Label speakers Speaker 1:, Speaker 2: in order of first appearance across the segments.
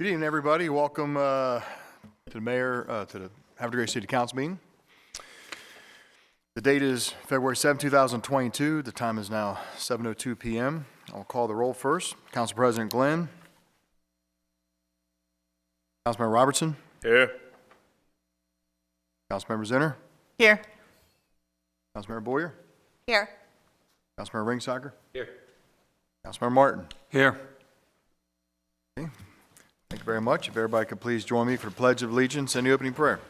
Speaker 1: Good evening, everybody. Welcome to the Mayor, to the Havre Grassy City Council meeting. The date is February 7, 2022. The time is now 7:02 p.m. I'll call the roll first. Council President Glenn. Councilmember Robertson.
Speaker 2: Here.
Speaker 1: Councilmember Zinner.
Speaker 3: Here.
Speaker 1: Councilmember Boyer.
Speaker 3: Here.
Speaker 1: Councilmember Ringsacker.
Speaker 2: Here.
Speaker 1: Councilmember Martin.
Speaker 2: Here.
Speaker 1: Okay. Thank you very much. If everybody could please join me for the Pledge of Allegiance and the opening prayer.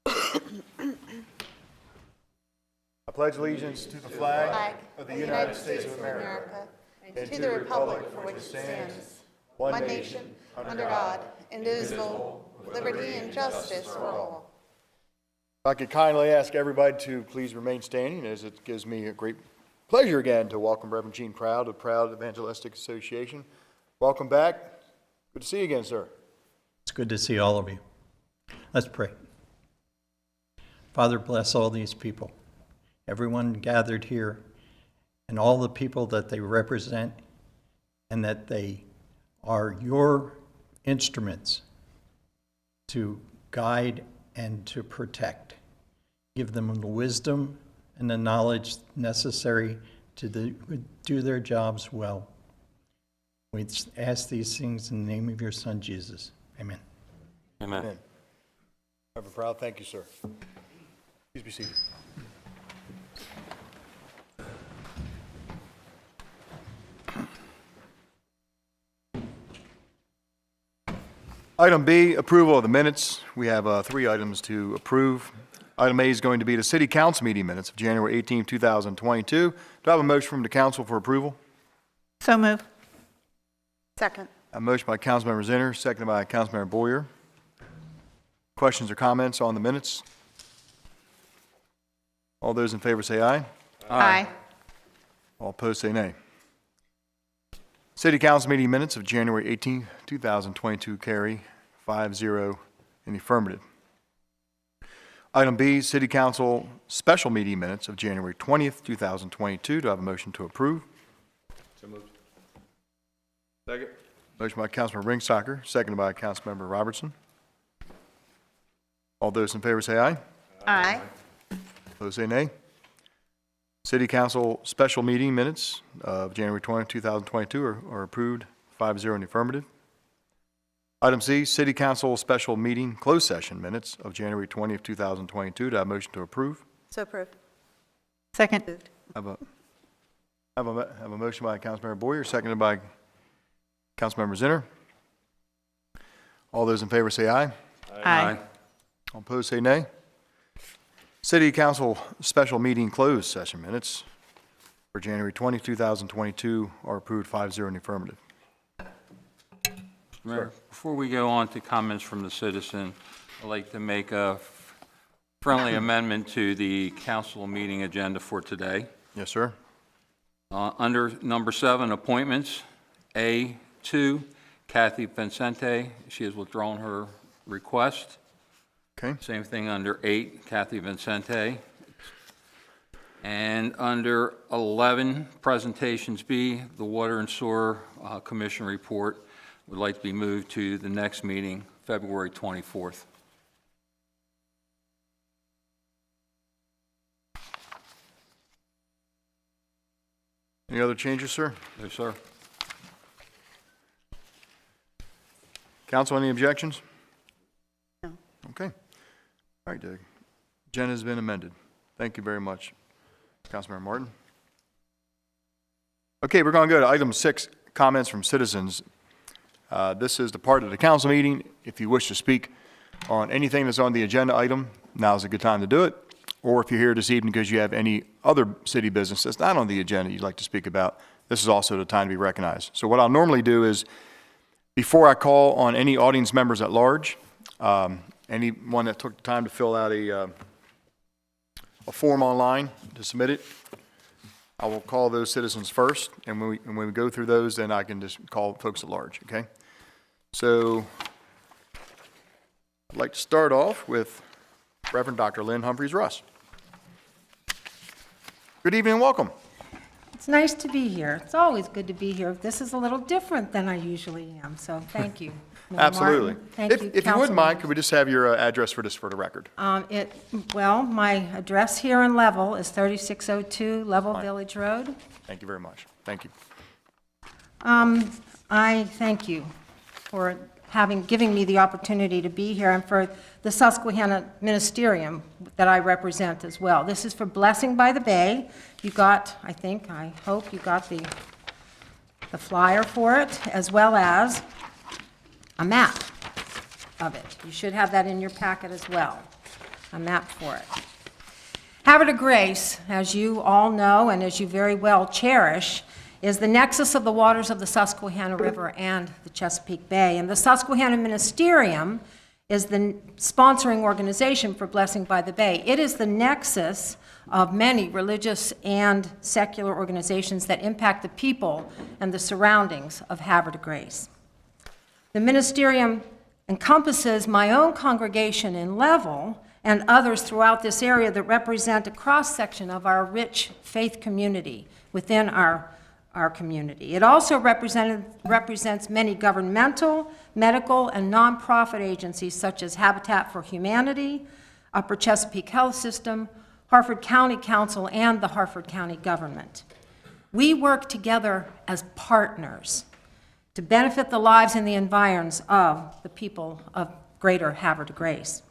Speaker 1: I pledge allegiance to the flag of the United States of America
Speaker 3: and to the republic for which it stands, one nation, under God, indivisible, with liberty and justice for all.
Speaker 1: If I could kindly ask everybody to please remain standing, as it gives me a great pleasure again to welcome Reverend Gene Proud of Proud Evangelistic Association. Welcome back. Good to see you again, sir.
Speaker 4: It's good to see all of you. Let's pray. Father, bless all these people, everyone gathered here, and all the people that they represent, and that they are your instruments to guide and to protect. Give them the wisdom and the knowledge necessary to do their jobs well. We ask these things in the name of your Son, Jesus. Amen.
Speaker 2: Amen.
Speaker 1: Amen. Reverend Proud, thank you, sir. Please be seated. Item B, approval of the minutes. We have 3 items to approve. Item A is going to be the City Council meeting minutes of January 18, 2022. Do I have a motion from the council for approval?
Speaker 3: So move. Second.
Speaker 1: A motion by Councilmember Zinner, seconded by Councilmember Boyer. Questions or comments on the minutes? All those in favor say aye.
Speaker 3: Aye.
Speaker 1: All opposed say nay. City Council meeting minutes of January 18, 2022 carry 5-0 in the affirmative. Item B, City Council special meeting minutes of January 20th, 2022. Do I have a motion to approve?
Speaker 2: So moved. Second.
Speaker 1: Motion by Councilmember Ringsacker, seconded by Councilmember Robertson. All those in favor say aye.
Speaker 3: Aye.
Speaker 1: Opposed say nay. City Council special meeting minutes of January 20, 2022 are approved 5-0 in the affirmative. Item C, City Council special meeting closed session minutes of January 20, 2022. Do I have a motion to approve?
Speaker 3: So approved. Second.
Speaker 1: I have a motion by Councilmember Boyer, seconded by Councilmember Zinner. All those in favor say aye.
Speaker 3: Aye.
Speaker 1: All opposed say nay. City Council special meeting closed session minutes for January 20, 2022 are approved 5-0 in the affirmative.
Speaker 2: Mayor, before we go on to comments from the citizen, I'd like to make a friendly amendment to the council meeting agenda for today.
Speaker 1: Yes, sir.
Speaker 2: Under number 7, appointments, A2, Kathy Vincente, she has withdrawn her request.
Speaker 1: Okay.
Speaker 2: Same thing under 8, Kathy Vincente. And under 11, presentations B, the Water and Sewer Commission report would like to be moved to the next meeting, February 24th.
Speaker 1: Any other changes, sir?
Speaker 2: Yes, sir.
Speaker 1: Council, any objections?
Speaker 3: No.
Speaker 1: Okay. All right, Doug. Agenda has been amended. Thank you very much, Councilmember Martin. Okay, we're going to go to item 6, comments from citizens. This is the part of the council meeting. If you wish to speak on anything that's on the agenda item, now's a good time to do it. Or if you're here this evening because you have any other city business that's not on the agenda you'd like to speak about, this is also the time to be recognized. So what I'll normally do is, before I call on any audience members at large, anyone that took the time to fill out a form online to submit it, I will call those citizens first, and when we go through those, then I can just call folks at large, okay? So I'd like to start off with Reverend Dr. Lynn Humphreys-Russ. Good evening and welcome.
Speaker 5: It's nice to be here. It's always good to be here. This is a little different than I usually am, so thank you. Mayor
Speaker 1: Absolutely.
Speaker 5: Martin. Thank you,
Speaker 1: If you wouldn't
Speaker 5: council
Speaker 1: mind, could we just have your address for the record?
Speaker 5: Well, my address here in Level is 3602 Level Village Road.
Speaker 1: Thank you very much. Thank you.
Speaker 5: I thank you for giving me the opportunity to be here, and for the Susquehanna Ministerium that I represent as well. This is for Blessing by the Bay. You got, I hope you got the flyer for it, as well as a map of it. You should have that in your packet as well, a map for it. Havre de Grace, as you all know and as you very well cherish, is the nexus of the waters of the Susquehanna River and the Chesapeake Bay. And the Susquehanna Ministerium is the sponsoring organization for Blessing by the Bay. It is the nexus of many religious and secular organizations that impact the people and the surroundings of Havre de Grace. The ministerium encompasses my own congregation in Level and others throughout this area that represent a cross-section of our rich faith community within our community. It also represents many governmental, medical, and nonprofit agencies such as Habitat for Humanity, Upper Chesapeake Health System, Harford County Council, and the Harford County government. We work together as partners to benefit the lives and the environs of the people of Greater Havre de Grace.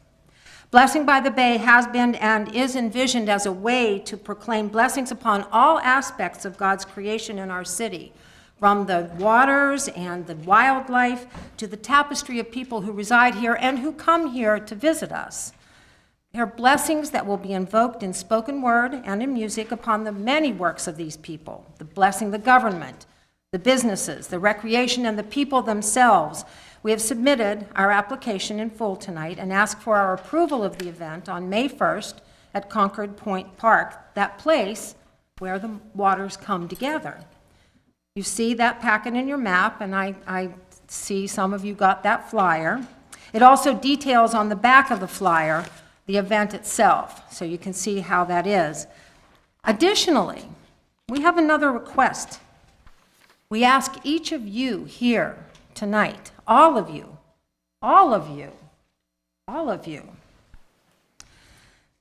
Speaker 5: Blessing by the Bay has been and is envisioned as a way to proclaim blessings upon all aspects of God's creation in our city, from the waters and the wildlife to the tapestry of people who reside here and who come here to visit us. There are blessings that will be invoked in spoken word and in music upon the many works of these people, the blessing the government, the businesses, the recreation, and the people themselves. We have submitted our application in full tonight and ask for our approval of the event on May 1st at Concord Point Park, that place where the waters come together. You see that packet in your map, and I see some of you got that flyer. It also details on the back of the flyer the event itself, so you can see how that is. Additionally, we have another request. We ask each of you here tonight, all of you,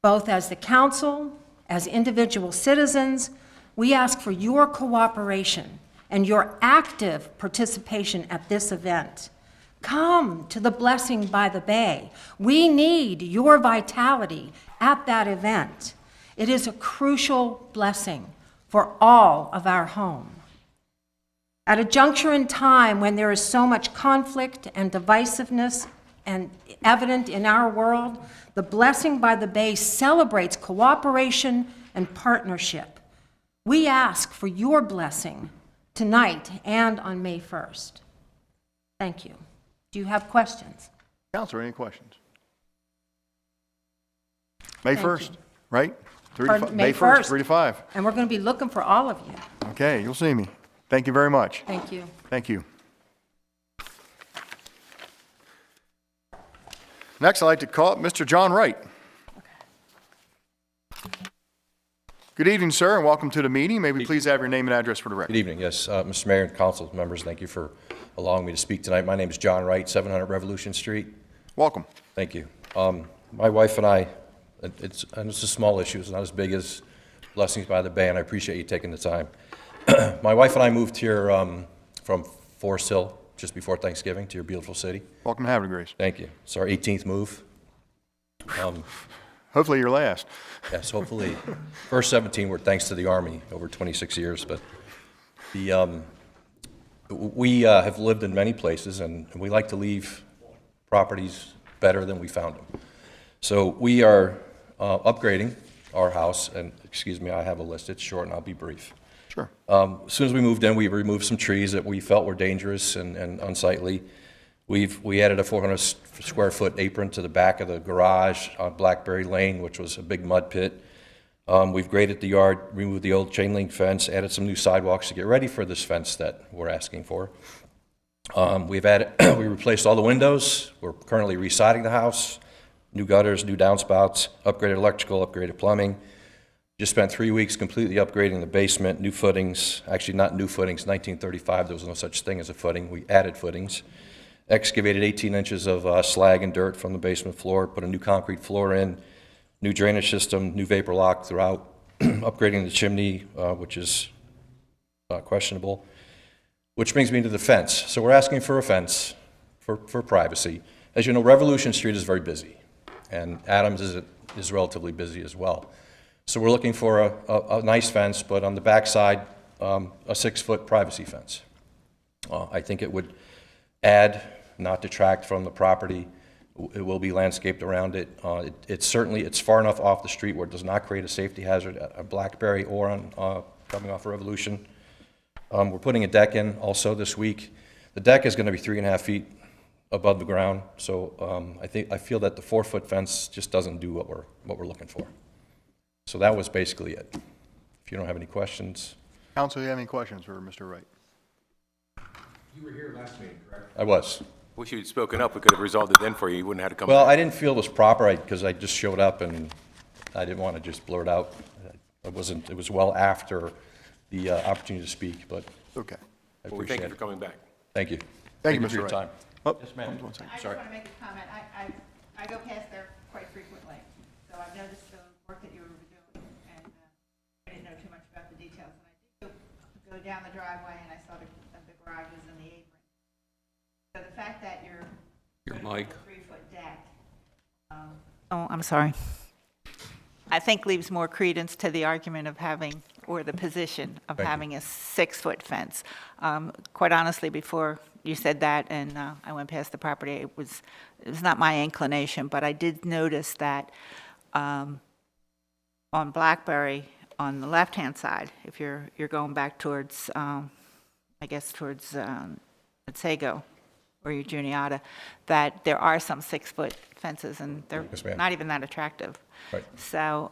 Speaker 5: both as the council, as individual citizens, we ask for your cooperation and your active participation at this event. Come to the Blessing by the Bay. We need your vitality at that event. It is a crucial blessing for all of our home. At a juncture in time when there is so much conflict and divisiveness and evident in our world, the Blessing by the Bay celebrates cooperation and partnership. We ask for your blessing tonight and on May 1st. Thank you. Do you have questions?
Speaker 1: Counselor, any questions? May
Speaker 5: Thank
Speaker 1: 1st,
Speaker 5: you.
Speaker 1: right?
Speaker 5: Pardon, May
Speaker 1: May 1st,
Speaker 5: 1st.
Speaker 1: 3 to 5.
Speaker 5: And we're going to be looking for all of you.
Speaker 1: Okay, you'll see me. Thank you very much.
Speaker 5: Thank you.
Speaker 1: Thank you. Next, I'd like to call up Mr. John Wright. Good evening, sir, and welcome to the meeting. May we please have your name and address for the record?
Speaker 6: Good evening. Yes, Mr. Mayor and council members, thank you for allowing me to speak tonight. My name is John Wright, 700 Revolution Street.
Speaker 1: Welcome.
Speaker 6: Thank you. My wife and I, it's a small issue. It's not as big as Blessings by the Bay, and I appreciate you taking the time. My wife and I moved here from Forest Hill just before Thanksgiving to your beautiful city.
Speaker 1: Welcome to Havre de Grace.
Speaker 6: Thank you. It's our 18th move.
Speaker 1: Hopefully your last.
Speaker 6: Yes, hopefully. First 17 were thanks to the Army over 26 years, but we have lived in many places, and we like to leave properties better than we found them. So we are upgrading our house, and excuse me, I have a list. It's short, and I'll be brief.
Speaker 1: Sure.
Speaker 6: As soon as we moved in, we removed some trees that we felt were dangerous and unsightly. We added a 400 square foot apron to the back of the garage on Blackberry Lane, which was a big mud pit. We've graded the yard, removed the old chain link fence, added some new sidewalks to get ready for this fence that we're asking for. We replaced all the windows. We're currently residing the house, new gutters, new downspouts, upgraded electrical, upgraded plumbing. Just spent 3 weeks completely upgrading the basement, new footings, actually not new footings, 1935, there was no such thing as a footing, we added footings. Excavated 18 inches of slag and dirt from the basement floor, put a new concrete floor in, new drainage system, new vapor lock throughout, upgrading the chimney, which is questionable. Which brings me to the fence. So we're asking for a fence for privacy. As you know, Revolution Street is very busy, and Adams is relatively busy as well. So we're looking for a nice fence, but on the back side, a 6-foot privacy fence. I think it would add, not detract from the property. It will be landscaped around it. It's far enough off the street where it does not create a safety hazard at Blackberry or on coming off of Revolution. We're putting a deck in also this week. The deck is going to be 3.5 feet above the ground, so I feel that the 4-foot fence just doesn't do what we're looking for. So that was basically it. If you don't have any questions.
Speaker 1: Council, you have any questions for Mr. Wright?
Speaker 7: You were here last meeting, correct?
Speaker 6: I was.
Speaker 7: Wish you'd spoken up. We could have resolved it then for you. You wouldn't have had to come
Speaker 6: Well,
Speaker 7: back.
Speaker 6: I didn't feel it was proper because I just showed up and I didn't want to just blurt out. It was well after the opportunity to speak, but
Speaker 1: Okay.
Speaker 6: I
Speaker 7: Well, we thank
Speaker 6: appreciate
Speaker 7: you for
Speaker 6: it.
Speaker 7: coming back.
Speaker 6: Thank you.
Speaker 1: Thank you,
Speaker 6: for
Speaker 1: Mr.
Speaker 6: your
Speaker 1: Wright.
Speaker 6: time.
Speaker 1: Oh,
Speaker 6: Yes, ma'am.
Speaker 1: one second.
Speaker 5: I just
Speaker 6: Sorry.
Speaker 5: want to make a comment. I go past there quite frequently, so I've noticed the work that you were doing, and I didn't know too much about the details. And I did go down the driveway, and I saw the garages and the apron. So the fact that you're
Speaker 2: Your
Speaker 5: putting
Speaker 2: mic.
Speaker 5: a 3-foot deck. Oh, I'm sorry. I think leaves more credence to the argument of having, or the position of
Speaker 6: Thank you.
Speaker 5: having a 6-foot fence. Quite honestly, before you said that, and I went past the property, it was not my inclination, but I did notice that on Blackberry, on the left-hand side, if you're going back towards, I guess towards Otsego or your Juniata, that there are some 6-foot fences, and they're
Speaker 6: Yes, ma'am.
Speaker 5: not even that attractive.
Speaker 6: Right.
Speaker 5: So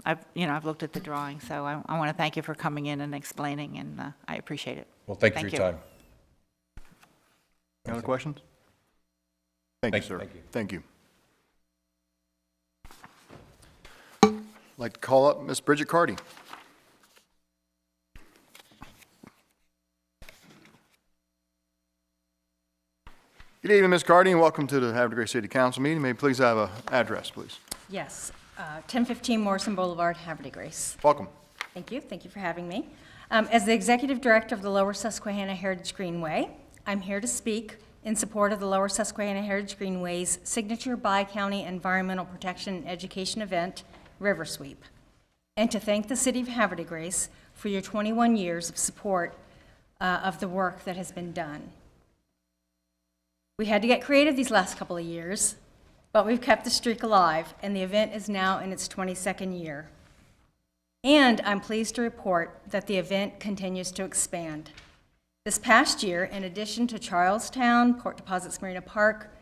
Speaker 5: I've looked at the drawing, so I want to thank you for coming in and explaining, and I appreciate it.
Speaker 6: Well, thank you for your time.
Speaker 1: Any other questions? Thank you,
Speaker 6: Thank you.
Speaker 1: sir.
Speaker 6: Thank you.
Speaker 1: Thank you. I'd like to call up Miss Bridget Cardy. Good evening, Ms. Cardy, and welcome to the Havre de Grace City Council meeting. May you please have an address, please?
Speaker 8: Yes, 1015 Morrison Boulevard, Havre de Grace.
Speaker 1: Welcome.
Speaker 8: Thank you for having me. As the Executive Director of the Lower Susquehanna Heritage Greenway, I'm here to speak in support of the Lower Susquehanna Heritage Greenway's signature bi-county environmental protection and education event, River Sweep, and to thank the City of Havre de Grace for your 21 years of support of the work that has been done. We had to get creative these last couple of years, but we've kept the streak alive, and the event is now in its 22nd year. And I'm pleased to report that the event continues to expand. This past year, in addition to Charlestown, Port Deposits Marina Park,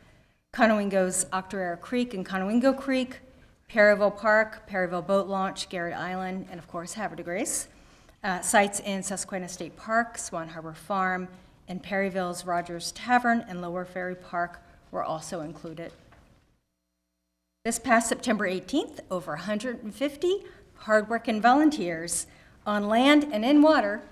Speaker 8: Conowingo's Octorara Creek and Conowingo Creek, Perryville Park, Perryville Boat Launch, Garrett Island, and of course Havre de Grace, sites in Susquehanna State Park, Swan Harbor Farm, and Perryville's Rogers Tavern and Lower Ferry Park were also included. This past September 18th, over 150 hardworking volunteers on land and in water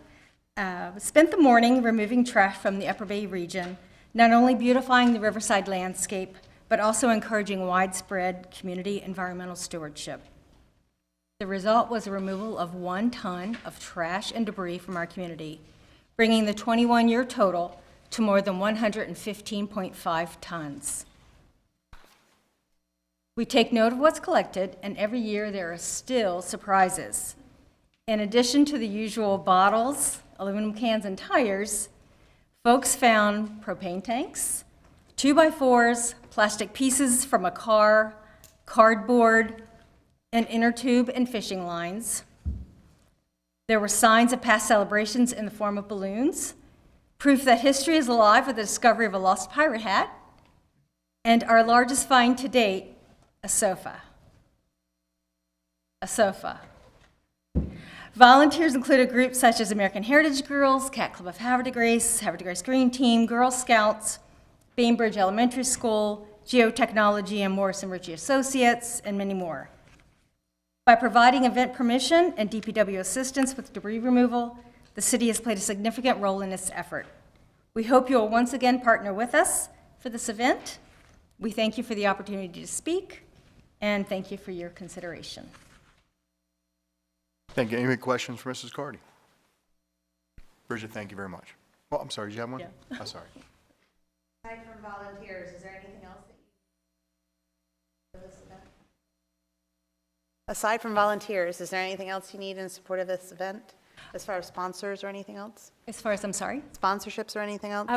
Speaker 8: spent the morning removing trash from the Upper Bay region, not only beautifying the riverside landscape, but also encouraging widespread community environmental stewardship. The result was a removal of 1 ton of trash and debris from our community, bringing the 21-year total to more than 115.5 tons. We take note of what's collected, and every year there are still surprises. In addition to the usual bottles, aluminum cans, and tires, folks found propane tanks, 2x4s, plastic pieces from a car, cardboard, an inner tube, and fishing lines. There were signs of past celebrations in the form of balloons, proof that history is alive with the discovery of a lost pirate hat, and our largest find to date, a sofa. A sofa. Volunteers included groups such as American Heritage Girls, Cat Club of Havre de Grace Green Team, Girl Scouts, Bainbridge Elementary School, Geotechnology and Morrison Ritchie Associates, and many more. By providing event permission and DPW assistance with debris removal, the city has played a significant role in this effort. We hope you will once again partner with us for this event. We thank you for the opportunity to speak, and thank you for your consideration.
Speaker 1: Thank you. Any questions for Mrs. Cardi? Bridget, thank you very much. Well, I'm sorry, did you have one?
Speaker 8: Yeah.
Speaker 1: I'm sorry.
Speaker 3: Aside from volunteers, is there anything else that you for this event? Aside from volunteers, is there anything else you need in support of this event? As far as sponsors or anything else?
Speaker 8: As far as, I'm sorry?
Speaker 3: Sponsorships or anything else?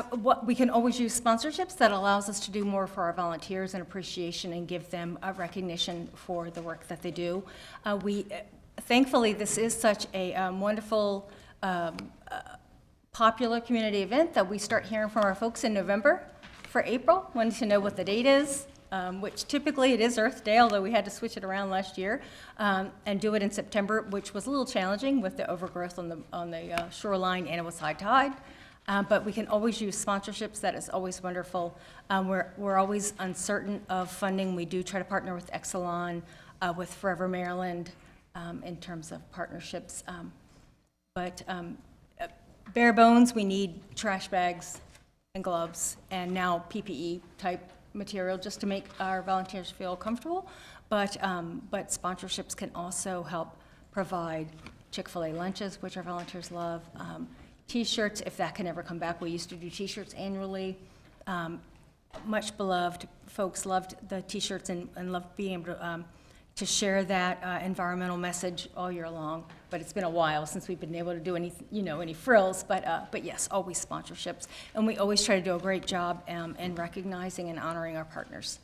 Speaker 8: We can always use sponsorships. That allows us to do more for our volunteers and appreciation and give them a recognition for the work that they do. Thankfully, this is such a wonderful, popular community event that we start hearing from our folks in November for April, wanting to know what the date is, which typically it is Earth Day, although we had to switch it around last year, and do it in September, which was a little challenging with the overgrowth on the shoreline, and it was high tide. But we can always use sponsorships. That is always wonderful. We're always uncertain of funding. We do try to partner with Exelon, with Forever Maryland, in terms of partnerships. But bare bones, we need trash bags and gloves, and now PPE type material just to make our volunteers feel comfortable. But sponsorships can also help provide Chick-fil-A lunches, which our volunteers love. T-shirts, if that can ever come back. We used to do T-shirts annually. Much beloved. Folks loved the T-shirts and loved being able to share that environmental message all year long. But it's been a while since we've been able to do any frills. But yes, always sponsorships. And we always try to do a great job in recognizing and honoring our partners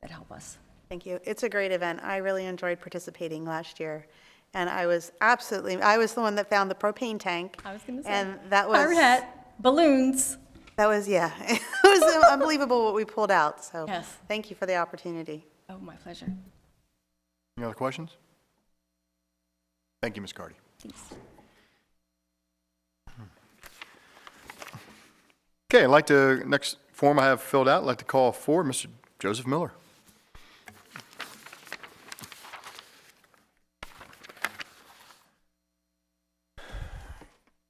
Speaker 8: that help us.
Speaker 3: Thank you. It's a great event. I really enjoyed participating last year. And I was the one that found the propane tank.
Speaker 8: I was going to say.
Speaker 3: And that was.
Speaker 8: Pirate hat, balloons.
Speaker 3: That was, yeah. It was unbelievable what we pulled out. So
Speaker 8: Yes.
Speaker 3: thank you for the opportunity.
Speaker 8: Oh, my pleasure.
Speaker 1: Any other questions? Thank you, Ms. Cardi.
Speaker 8: Thanks.
Speaker 1: Okay, next form I have filled out, I'd like to call for Mr. Joseph Miller.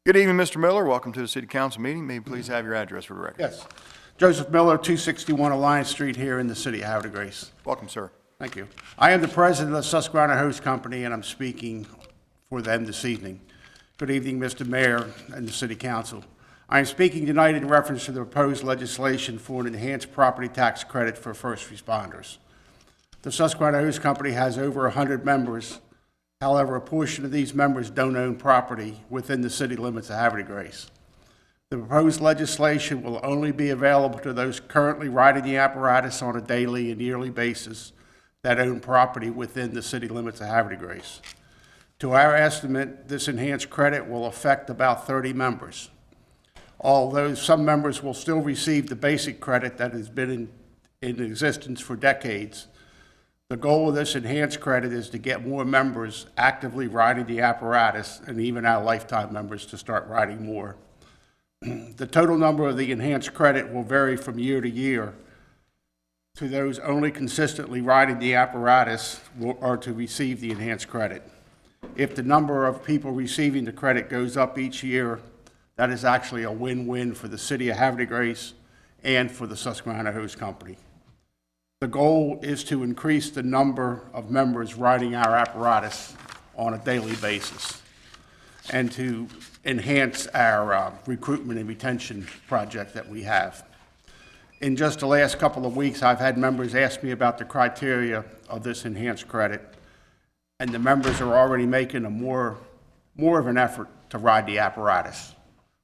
Speaker 1: Good evening, Mr. Miller. Welcome to the City Council meeting. May you please have your address for the record?
Speaker 9: Yes. Joseph Miller, 261 Alliance Street here in the city of Havre, Grace.
Speaker 1: Welcome, sir.
Speaker 9: Thank you. I am the president of the Susquehanna Hose Company, and I'm speaking for them this evening. Good evening, Mr. Mayor and the City Council. I am speaking tonight in reference to the proposed legislation for an enhanced property tax credit for first responders. The Susquehanna Hose Company has over 100 members. However, a portion of these members don't own property within the city limits of Havre, Grace. The proposed legislation will only be available to those currently riding the apparatus on a daily and yearly basis that own property within the city limits of Havre, Grace. To our estimate, this enhanced credit will affect about 30 members. Although some members will still receive the basic credit that has been in existence for decades, the goal of this enhanced credit is to get more members actively riding the apparatus and even our lifetime members to start riding more. The total number of the enhanced credit will vary from year to year. To those only consistently riding the apparatus are to receive the enhanced credit. If the number of people receiving the credit goes up each year, that is actually a win-win for the city of Havre de Grace and for the Susquehanna Hose Company. The goal is to increase the number of members riding our apparatus on a daily basis and to enhance our recruitment and retention project that we have. In just the last couple of weeks, I've had members ask me about the criteria of this enhanced credit, and the members are already making more of an effort to ride the apparatus,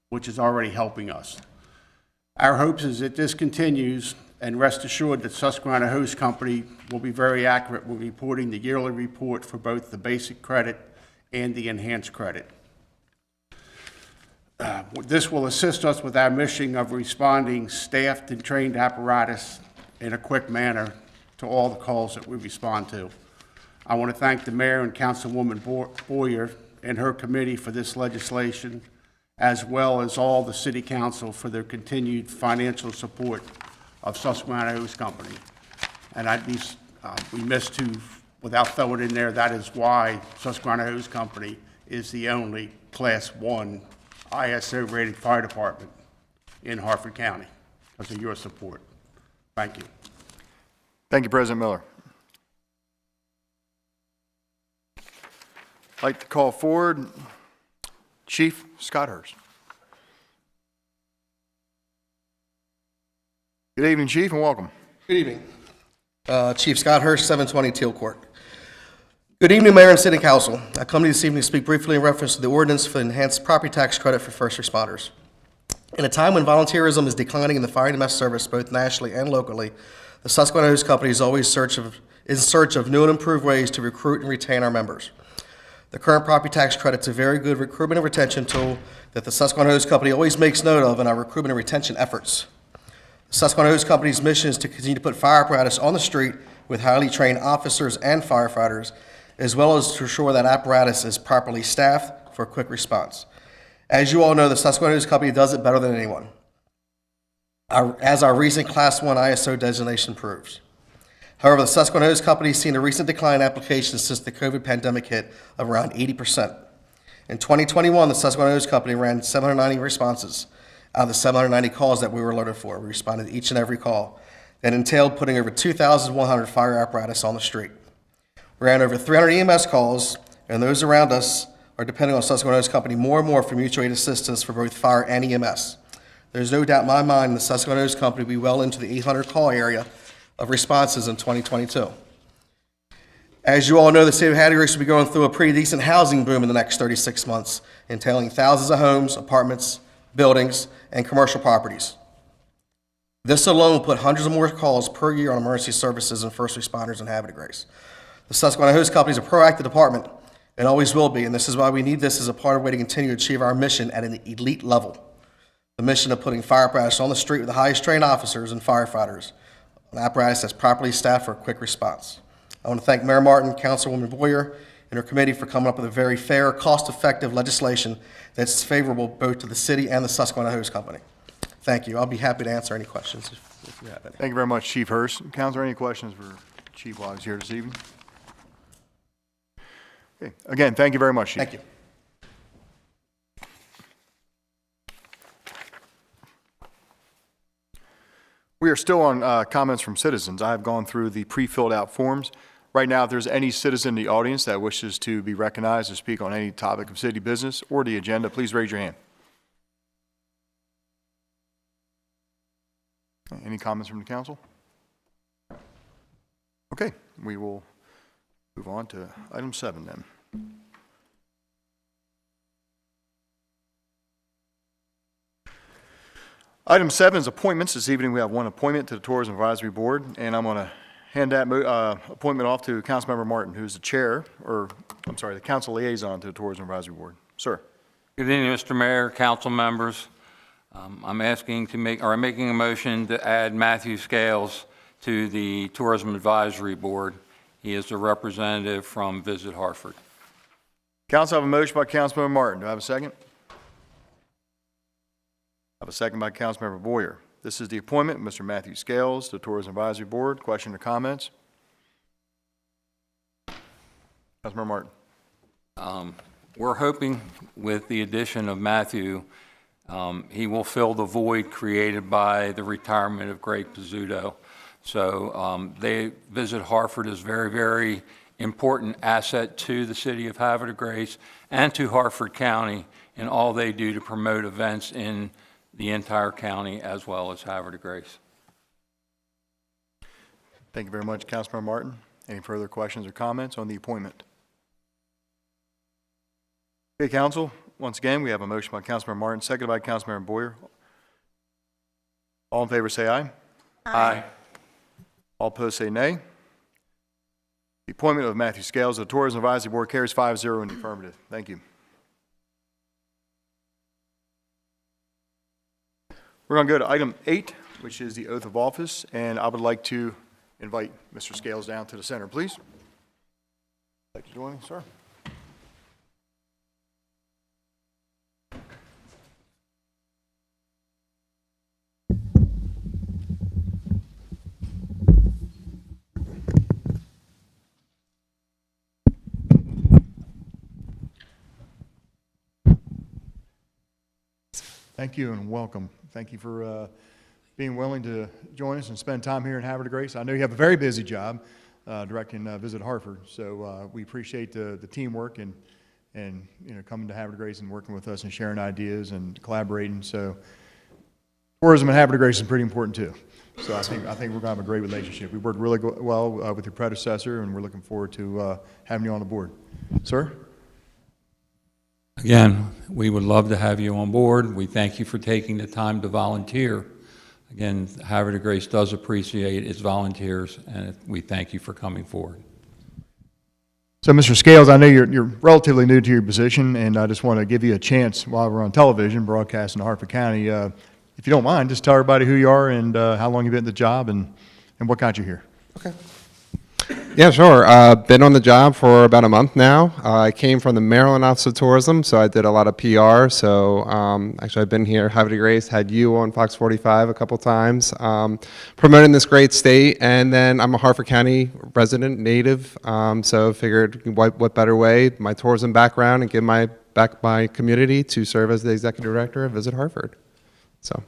Speaker 9: which is already helping us. Our hopes is that this continues, and rest assured that Susquehanna Hose Company will be very accurate when reporting the yearly report for both the basic credit and the enhanced credit. This will assist us with our mission of responding staffed and trained apparatus in a quick manner to all the calls that we respond to. I want to thank the Mayor and Councilwoman Boyer and her committee for this legislation, as well as all the City Council for their continued financial support of Susquehanna Hose Company. And I'd be remiss to without throwing in there, that is why Susquehanna Hose Company is the only Class 1 ISO-rated fire department in Harford County, because of your support. Thank you.
Speaker 1: Thank you, President Miller. I'd like to call forward Chief Scott Hurst. Good evening, Chief, and welcome.
Speaker 10: Good evening. Chief Scott Hurst, 720 Teal Court. Good evening, Mayor and City Council. I come to you this evening to speak briefly in reference to the ordinance for enhanced property tax credit for first responders. In a time when volunteerism is declining in the fire and EMS service, both nationally and locally, the Susquehanna Hose Company is always in search of new and improved ways to recruit and retain our members. The current property tax credit is a very good recruitment and retention tool that the Susquehanna Hose Company always makes note of in our recruitment and retention efforts. The Susquehanna Hose Company's mission is to continue to put fire apparatus on the street with highly trained officers and firefighters, as well as to ensure that apparatus is properly staffed for quick response. As you all know, the Susquehanna Hose Company does it better than anyone, as our recent Class 1 ISO designation proves. However, the Susquehanna Hose Company has seen a recent decline in applications since the COVID pandemic hit of around 80%. In 2021, the Susquehanna Hose Company ran 790 responses out of the 790 calls that we were alerted for. We responded to each and every call. That entailed putting over 2,100 fire apparatus on the street. We ran over 300 EMS calls, and those around us are depending on Susquehanna Hose Company more and more for mutual aid assistance for both fire and EMS. There's no doubt in my mind the Susquehanna Hose Company will be well into the 800 call area of responses in 2022. As you all know, the city of Havre will be going through a pretty decent housing boom in the next 36 months, entailing thousands of homes, apartments, buildings, and commercial properties. This alone will put hundreds of more calls per year on emergency services and first responders in Havre Grace. The Susquehanna Hose Company is a proactive department and always will be, and this is why we need this as a part of a way to continue to achieve our mission at an elite level. The mission of putting fire apparatus on the street with the highest trained officers and firefighters, an apparatus that's properly staffed for a quick response. I want to thank Mayor Martin, Councilwoman Boyer, and her committee for coming up with a very fair, cost-effective legislation that's favorable both to the city and the Susquehanna Hose Company. Thank you. I'll be happy to answer any questions if you have any.
Speaker 1: Thank you very much, Chief Hurst. Councilor, any questions for Chief while he's here this evening? Okay. Again, thank you very much, Chief.
Speaker 10: Thank you.
Speaker 1: We are still on comments from citizens. I have gone through the pre-filled out forms. Right now, if there's any citizen in the audience that wishes to be recognized to speak on any topic of city business or the agenda, please raise your hand. Any comments from the council? Okay, we will move on to item 7 then. Item 7 is appointments. This evening we have one appointment to the Tourism Advisory Board, and I'm going to hand that appointment off to Councilmember Martin, who's the chair, the council liaison to the Tourism Advisory Board. Sir.
Speaker 2: Good evening, Mr. Mayor, council members. I'm making a motion to add Matthew Scales to the Tourism Advisory Board. He is the representative from Visit Hartford.
Speaker 1: Council, I have a motion by Councilmember Martin. Do I have a second? I have a second by Councilmember Boyer. This is the appointment of Mr. Matthew Scales to the Tourism Advisory Board. Question or comments? Councilmember Martin.
Speaker 2: We're hoping with the addition of Matthew, he will fill the void created by the retirement of Greg Pizzuto. So Visit Hartford is very, very important asset to the city of Havre Grace and to Hartford County in all they do to promote events in the entire county as well as Havre Grace.
Speaker 1: Thank you very much, Councilmember Martin. Any further questions or comments on the appointment? Okay, Council, once again, we have a motion by Councilmember Martin, seconded by Councilmember Boyer. All in favor say aye.
Speaker 2: Aye.
Speaker 1: All opposed say nay. The appointment of Matthew Scales to the Tourism Advisory Board carries 5-0 in the affirmative. Thank you. We're going to go to item 8, which is the oath of office, and I would like to invite Mr. Scales down to the center, please. Like to join me, sir? Thank you and welcome. Thank you for being willing to join us and spend time here in Havre de Grace. I know you have a very busy job directing Visit Hartford, so we appreciate the teamwork and you know, coming to Havre de Grace and working with us and sharing ideas and collaborating. So tourism in Havre de Grace is pretty important too. So I think we're going to have a great relationship. We worked really well with your predecessor, and we're looking forward to having you on the board. Sir?
Speaker 2: Again, we would love to have you on board. We thank you for taking the time to volunteer. Again, Havre de Grace does appreciate its volunteers, and we thank you for coming forward.
Speaker 1: So, Mr. Scales, I know you're relatively new to your position, and I just want to give you a chance while we're on television broadcasting in Hartford County. If you don't mind, just tell everybody who you are and how long you've been in the job and what got you here.
Speaker 11: Okay. Yeah, sure. Been on the job for about a month now. I came from the Maryland Office of Tourism, so I did a lot of PR. So actually, I've been here, Havre de Grace, had you on Fox 45 a couple times, promoting this great state. And then I'm a Hartford County resident, native, so figured what better way, my tourism background, and give back my community to serve as the executive director of Visit Hartford. So.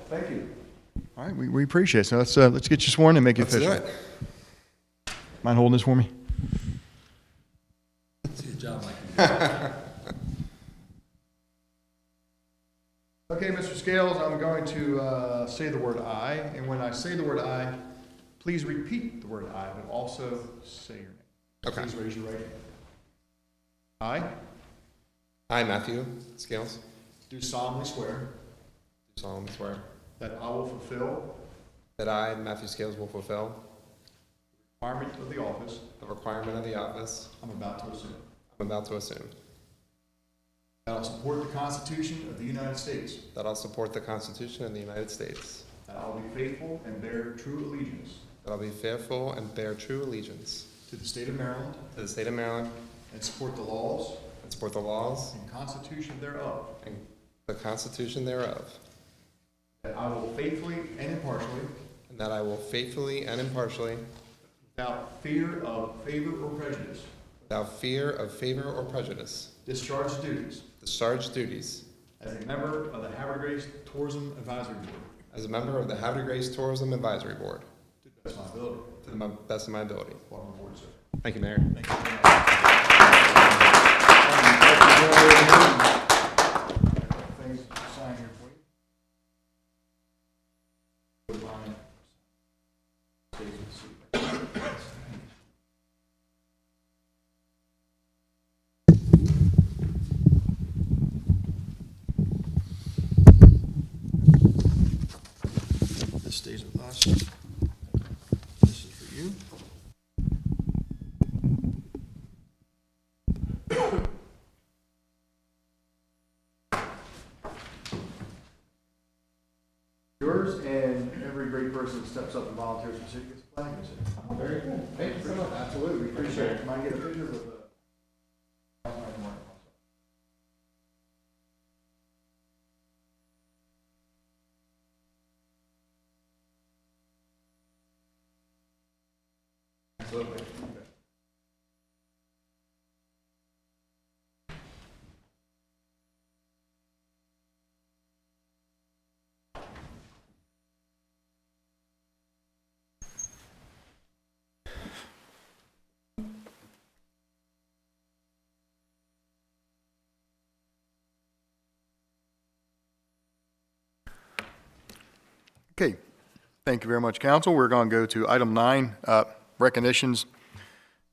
Speaker 1: Thank you. All right, we appreciate it. So let's get you sworn and make you official.
Speaker 11: Let's do it.
Speaker 1: Mind holding this for me?
Speaker 2: See a job like
Speaker 1: Okay, Mr. Scales, I'm going to say the word "I," and when I say the word "I," please repeat the word "I," but also say your name.
Speaker 11: Okay.
Speaker 1: Please raise your right hand.
Speaker 11: I, Matthew Scales,
Speaker 1: Do solemnly swear
Speaker 11: do solemnly swear
Speaker 1: that I will fulfill
Speaker 11: that I, Matthew Scales, will fulfill
Speaker 1: the requirement of the office
Speaker 11: the requirement of the office
Speaker 1: I'm about to assume.
Speaker 11: I'm about to assume,
Speaker 1: That I will support the Constitution of the United States.
Speaker 11: that I'll support the Constitution of the United States,
Speaker 1: That I will be faithful and bear true allegiance
Speaker 11: that I'll be faithful and bear true allegiance
Speaker 1: to the state of Maryland
Speaker 11: to the state of Maryland,
Speaker 1: and support the laws
Speaker 11: and support the laws
Speaker 1: and Constitution thereof.
Speaker 11: and the Constitution thereof,
Speaker 1: That I will faithfully and impartially,
Speaker 11: and that I will faithfully and impartially,
Speaker 1: without fear of favor or prejudice,
Speaker 11: without fear of favor or prejudice,
Speaker 1: discharge duties
Speaker 11: discharge duties
Speaker 1: as a member of the Havre de Grace Tourism Advisory Board
Speaker 11: as a member of the Havre de Grace Tourism Advisory Board
Speaker 1: to the best of my ability.
Speaker 11: to the best of my ability.
Speaker 1: Welcome aboard, sir.
Speaker 11: Thank you, Mayor.
Speaker 1: Thank you very much. Things to sign here for you. This stays with us. This is for you. Yours, and every great person that steps up and volunteers for the city gets a flag. Very good. Thank you so much. Absolutely, we appreciate it. Mind get a picture with the. Absolutely. Okay, thank you very much, council. We're going to go to item 9, recognitions.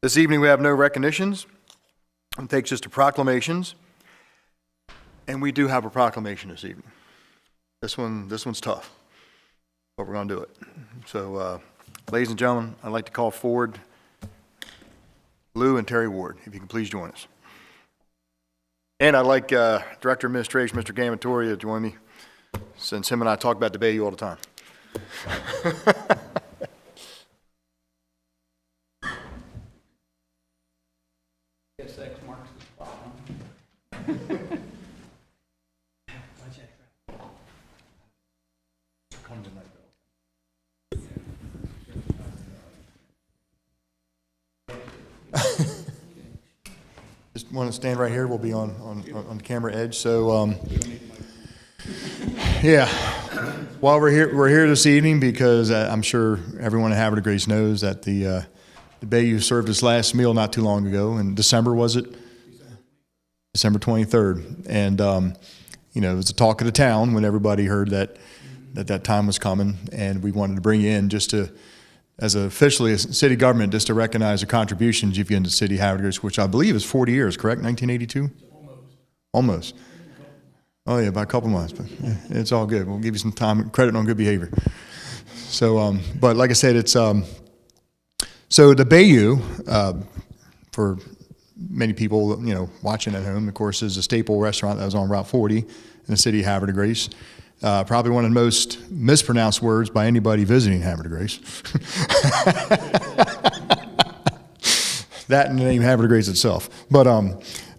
Speaker 1: This evening, we have no recognitions. It takes us to proclamations. And we do have a proclamation this evening. This one's tough, but we're going to do it. So, ladies and gentlemen, I'd like to call forward Lou and Terry Ward, if you can please join us. And I'd like Director of Administration, Mr. Gamatoria, to join me, since him and I talk about the Bayou all the time.
Speaker 12: Guess X marks the spot,
Speaker 1: Just want to stand right here. We'll be on the camera edge. So Yeah. Well, we're here this evening because I'm sure everyone at Havre de Grace knows that the Bayou served its last meal not too long ago. In December, was it? December 23rd. And, it was the talk of the town when everybody heard that time was coming. And we wanted to bring you in just to, as officially a city government, just to recognize the contributions you've given to City of Havre de Grace, which I believe is 40 years, correct? 1982? Almost. Oh, yeah, by a couple months, but it's all good. We'll give you some time, credit on good behavior. So, but like I said, it's, so the Bayou, for many people, watching at home, of course, is a staple restaurant that was on Route 40 in the city of Havre de Grace. Probably one of the most mispronounced words by anybody visiting Havre de Grace. That and the name Havre de Grace itself.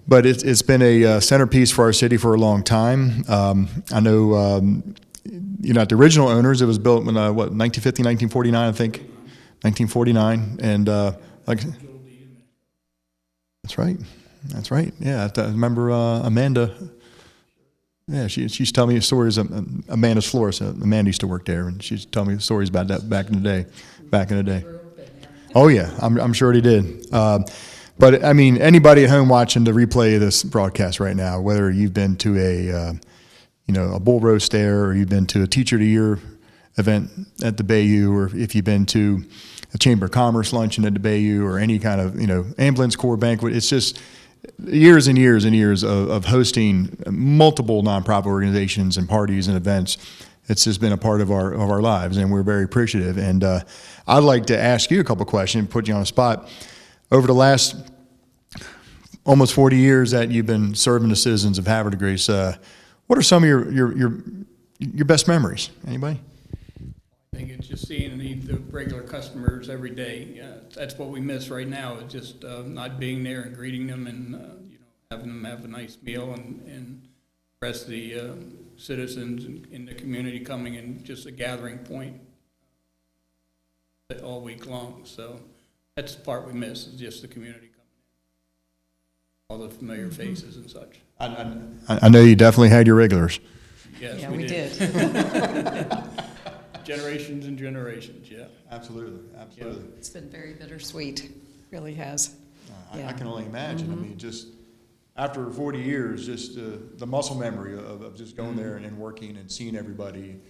Speaker 1: But it's been a centerpiece for our city for a long time. I know, at the original owners, it was built in, 1950, 1949, I think. 1949. And, that's right. Yeah, I remember Amanda. Yeah, she's telling me stories of Amanda's florist. Amanda used to work there, and she's telling me stories about that back in the day. Oh, yeah, I'm sure he did. But I mean, anybody at home watching the replay of this broadcast right now, whether you've been to a bull roast there, or you've been to a Teacher of the Year event at the Bayou, or if you've been to a Chamber of Commerce luncheon at the Bayou, or any kind of ambulance corps banquet, it's just years and years and years of hosting multiple nonprofit organizations and parties and events. It's just been a part of our lives, and we're very appreciative. And I'd like to ask you a couple questions, put you on the spot. Over the last almost 40 years that you've been serving the citizens of Havre de Grace, what are some of your best memories? Anybody?
Speaker 12: I think it's just seeing the regular customers every day. That's what we miss right now, is just not being there and greeting them, and having them have a nice meal, and the rest of the citizens in the community coming in, just a gathering point all week long. So that's the part we miss, is just the community coming in, all the familiar faces and such.
Speaker 1: I know you definitely had your regulars.
Speaker 12: Yes,
Speaker 3: Yeah,
Speaker 12: we
Speaker 3: did.
Speaker 12: Generations and generations, yeah.
Speaker 1: Absolutely.
Speaker 3: It's been very bittersweet, really has.
Speaker 1: I can only imagine. I mean, just after 40 years, just the muscle memory of just going there and working and seeing everybody,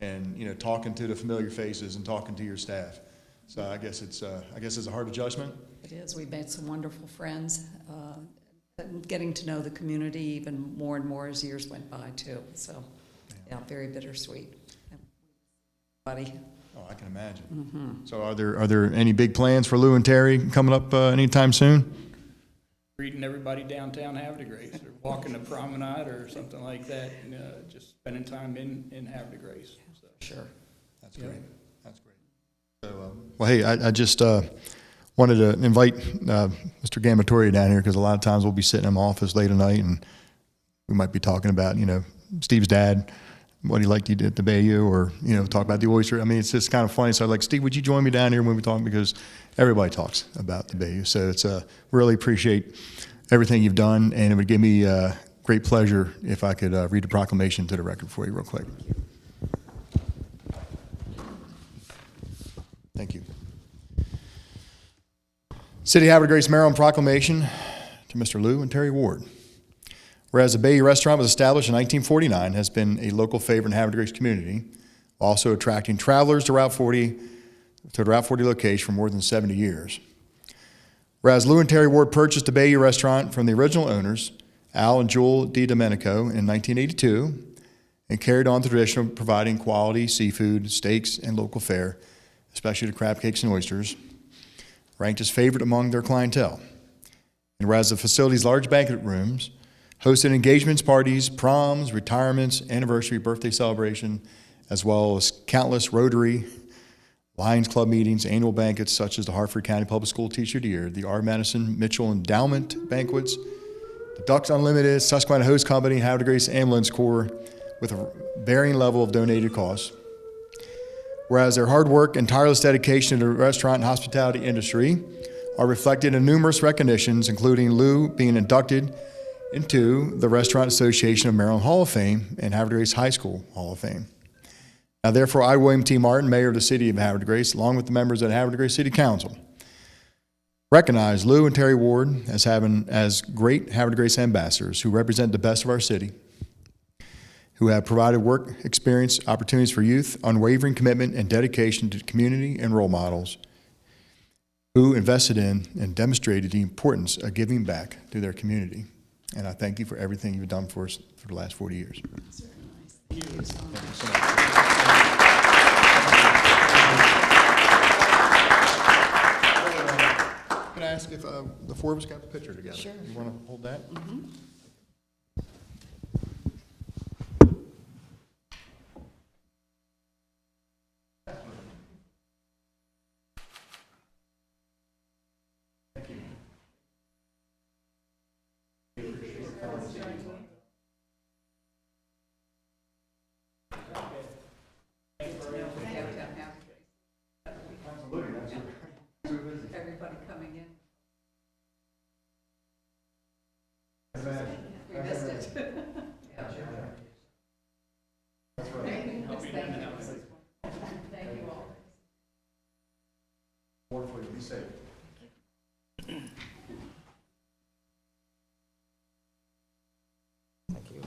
Speaker 1: and talking to the familiar faces and talking to your staff. So I guess it's a hard adjustment.
Speaker 3: It is. We've made some wonderful friends, getting to know the community even more and more as years went by, too. So, yeah, very bittersweet. Buddy.
Speaker 1: Oh, I can imagine. So are there any big plans for Lou and Terry coming up anytime soon?
Speaker 12: Greeting everybody downtown Havre de Grace, or walking the promenade or something like that, and just spending time in Havre de Grace. So.
Speaker 3: Sure.
Speaker 1: That's great. That's great. So, well, hey, I just wanted to invite Mr. Gamatoria down here, because a lot of times we'll be sitting in my office late at night, and we might be talking about, Steve's dad, what he liked to do at the Bayou, or, talk about the oyster. I mean, it's just kind of funny. So I'm like, Steve, would you join me down here when we talk? Because everybody talks about the Bayou. So it's really appreciate everything you've done, and it would give me great pleasure if I could read the proclamation to the record for you real quick. Thank you. City of Havre de Grace, Maryland proclamation to Mr. Lou and Terry Ward. Whereas the Bayou Restaurant was established in 1949, has been a local favorite in the Havre de Grace community, also attracting travelers to the Route 40 location for more than 70 years. Whereas Lou and Terry Ward purchased the Bayou Restaurant from the original owners, Al and Jewel DiDomenico, in 1982, and carried on the tradition of providing quality seafood, steaks, and local fare, especially the crab cakes and oysters, ranked as favorite among their clientele. And whereas the facility's large banquet rooms hosted engagements, parties, proms, retirements, anniversary, birthday celebration, as well as countless Rotary, Lions Club meetings, annual banquets such as the Hartford County Public School Teacher of the Year, the R. Madison Mitchell Endowment banquets, the Ducks Unlimited, Susquehanna Hose Company, Havre de Grace Ambulance Corps, with a varying level of donated costs. Whereas their hard work and tireless dedication to the restaurant and hospitality industry are reflected in numerous recognitions, including Lou being inducted into the Restaurant Association of Maryland Hall of Fame and Havre de Grace High School Hall of Fame. Now therefore, I, William T. Martin, Mayor of the City of Havre de Grace, along with the members of the Havre de Grace City Council, recognize Lou and Terry Ward as great Havre de Grace ambassadors who represent the best of our city, who have provided work experience opportunities for youth, unwavering commitment and dedication to the community and role models, who invested in and demonstrated the importance of giving back to their community. And I thank you for everything you've done for us for the last 40 years.
Speaker 3: Thank you so much.
Speaker 1: Can I ask if the four of us got the picture together?
Speaker 3: Sure.
Speaker 1: You want to hold that?
Speaker 3: Everybody coming in. We missed it. Thank you all.
Speaker 1: Wonderful, be safe.
Speaker 3: Thank you.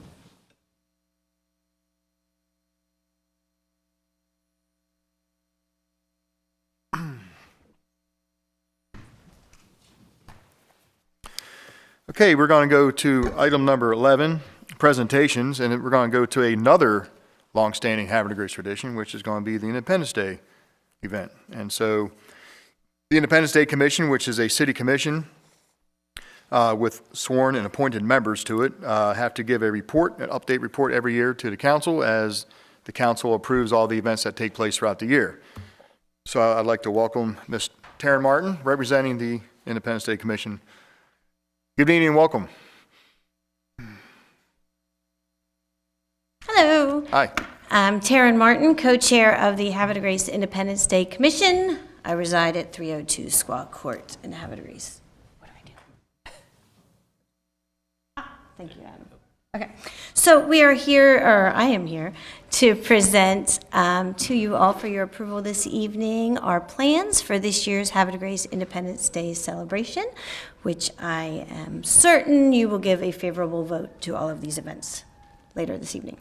Speaker 1: Okay, we're going to go to item number 11, presentations, and we're going to go to another longstanding Havre de Grace tradition, which is going to be the Independence Day event. And so the Independence Day Commission, which is a city commission with sworn and appointed members to it, have to give a report, an update report every year to the council as the council approves all the events that take place throughout the year. So I'd like to welcome Ms. Taryn Martin, representing the Independence Day Commission. Good evening and welcome.
Speaker 13: Hello.
Speaker 1: Hi.
Speaker 13: I'm Taryn Martin, co-chair of the Havre de Grace Independence Day Commission. I reside at 302 Squaw Court in Havre de Grace. What do I do? Thank you, Adam. Okay, so we are here, or I am here, to present to you all for your approval this evening our plans for this year's Havre de Grace Independence Day celebration, which I am certain you will give a favorable vote to all of these events later this evening.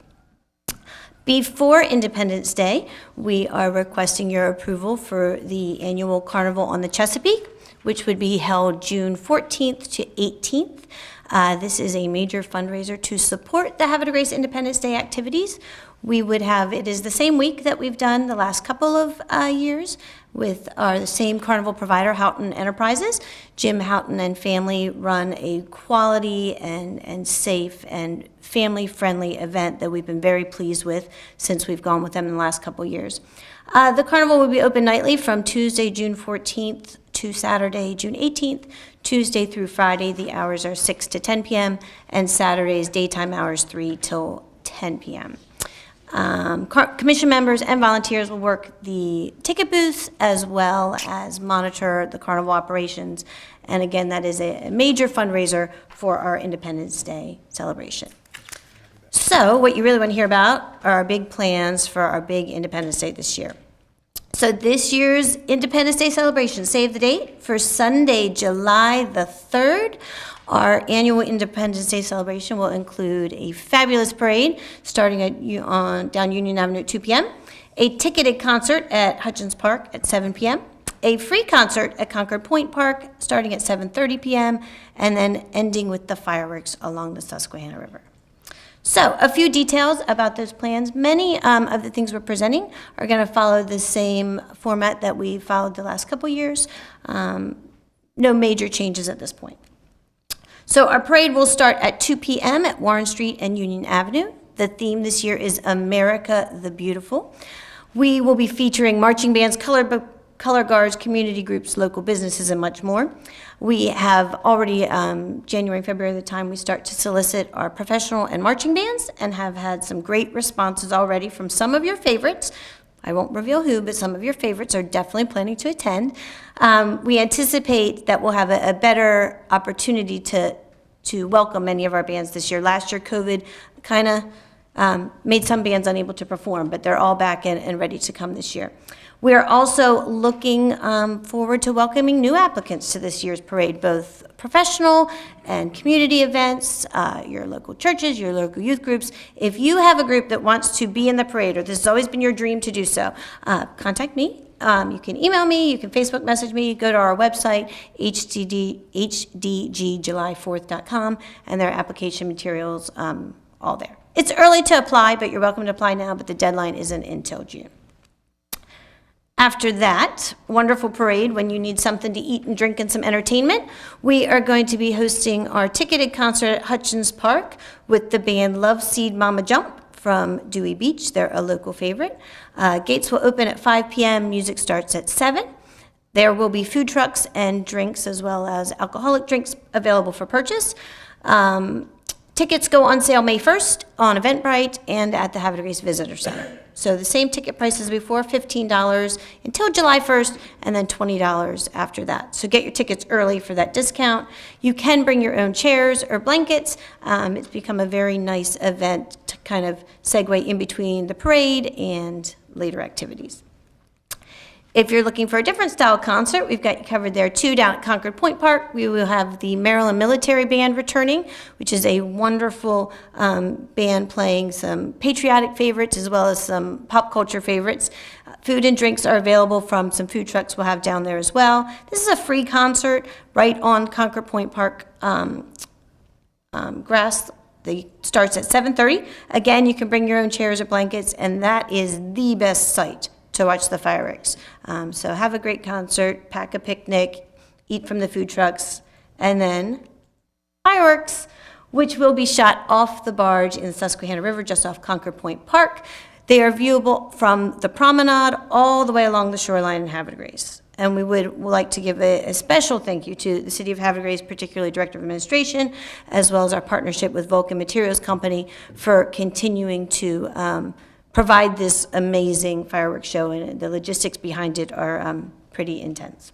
Speaker 13: Before Independence Day, we are requesting your approval for the annual Carnival on the Chesapeake, which would be held June 14th to 18th. This is a major fundraiser to support the Havre de Grace Independence Day activities. We would have, it is the same week that we've done the last couple of years with the same carnival provider, Houghton Enterprises. Jim Houghton and family run a quality and safe and family-friendly event that we've been very pleased with since we've gone with them in the last couple of years. The carnival will be open nightly from Tuesday, June 14th to Saturday, June 18th. Tuesday through Friday, the hours are 6 to 10 p.m., and Saturday's daytime hours 3 till 10 p.m. Commission members and volunteers will work the ticket booths as well as monitor the carnival operations. And again, that is a major fundraiser for our Independence Day celebration. So what you really want to hear about are our big plans for our big Independence Day this year. So this year's Independence Day celebration, save the date, for Sunday, July the 3rd. Our annual Independence Day celebration will include a fabulous parade starting at down Union Avenue at 2 p.m., a ticketed concert at Hutchins Park at 7 p.m., a free concert at Concord Point Park starting at 7:30 p.m., and then ending with the fireworks along the Susquehanna River. So a few details about those plans. Many of the things we're presenting are going to follow the same format that we followed the last couple years. No major changes at this point. So our parade will start at 2 p.m. at Warren Street and Union Avenue. The theme this year is America the Beautiful. We will be featuring marching bands, color guards, community groups, local businesses, and much more. We have already, January and February, the time we start to solicit our professional and marching bands, and have had some great responses already from some of your favorites. I won't reveal who, but some of your favorites are definitely planning to attend. We anticipate that we'll have a better opportunity to to welcome many of our bands this year. Last year, COVID kind of made some bands unable to perform, but they're all back and ready to come this year. We are also looking forward to welcoming new applicants to this year's parade, both professional and community events, your local churches, your local youth groups. If you have a group that wants to be in the parade, or this has always been your dream to do so, contact me. You can email me, you can Facebook message me, go to our website, hdgjuly4th.com, and there are application materials all there. It's early to apply, but you're welcome to apply now, but the deadline isn't until June. After that wonderful parade, when you need something to eat and drink and some entertainment, we are going to be hosting our ticketed concert at Hutchins Park with the band Love Seed Mama Jump from Dewey Beach. They're a local favorite. Gates will open at 5 p.m. Music starts at 7. There will be food trucks and drinks as well as alcoholic drinks available for purchase. Tickets go on sale May 1st on Eventbrite and at the Havre Visitor Center. So the same ticket price as before, $15 until July 1st, and then $20 after that. So get your tickets early for that discount. You can bring your own chairs or blankets. It's become a very nice event to kind of segue in between the parade and later activities. If you're looking for a different style concert, we've got you covered there too. Down at Concord Point Park, we will have the Maryland Military Band returning, which is a wonderful band playing some patriotic favorites as well as some pop culture favorites. Food and drinks are available from some food trucks we'll have down there as well. This is a free concert right on Concord Point Park Grass. Starts at 7:30. Again, you can bring your own chairs or blankets, and that is the best site to watch the fireworks. So have a great concert, pack a picnic, eat from the food trucks, and then fireworks, which will be shot off the barge in the Susquehanna River just off Concord Point Park. They are viewable from the promenade all the way along the shoreline in Havre de Grace. And we would like to give a special thank you to the City of Havre de Grace, particularly Director of Administration, as well as our partnership with Vulcan Materials Company for continuing to provide this amazing fireworks show, and the logistics behind it are pretty intense.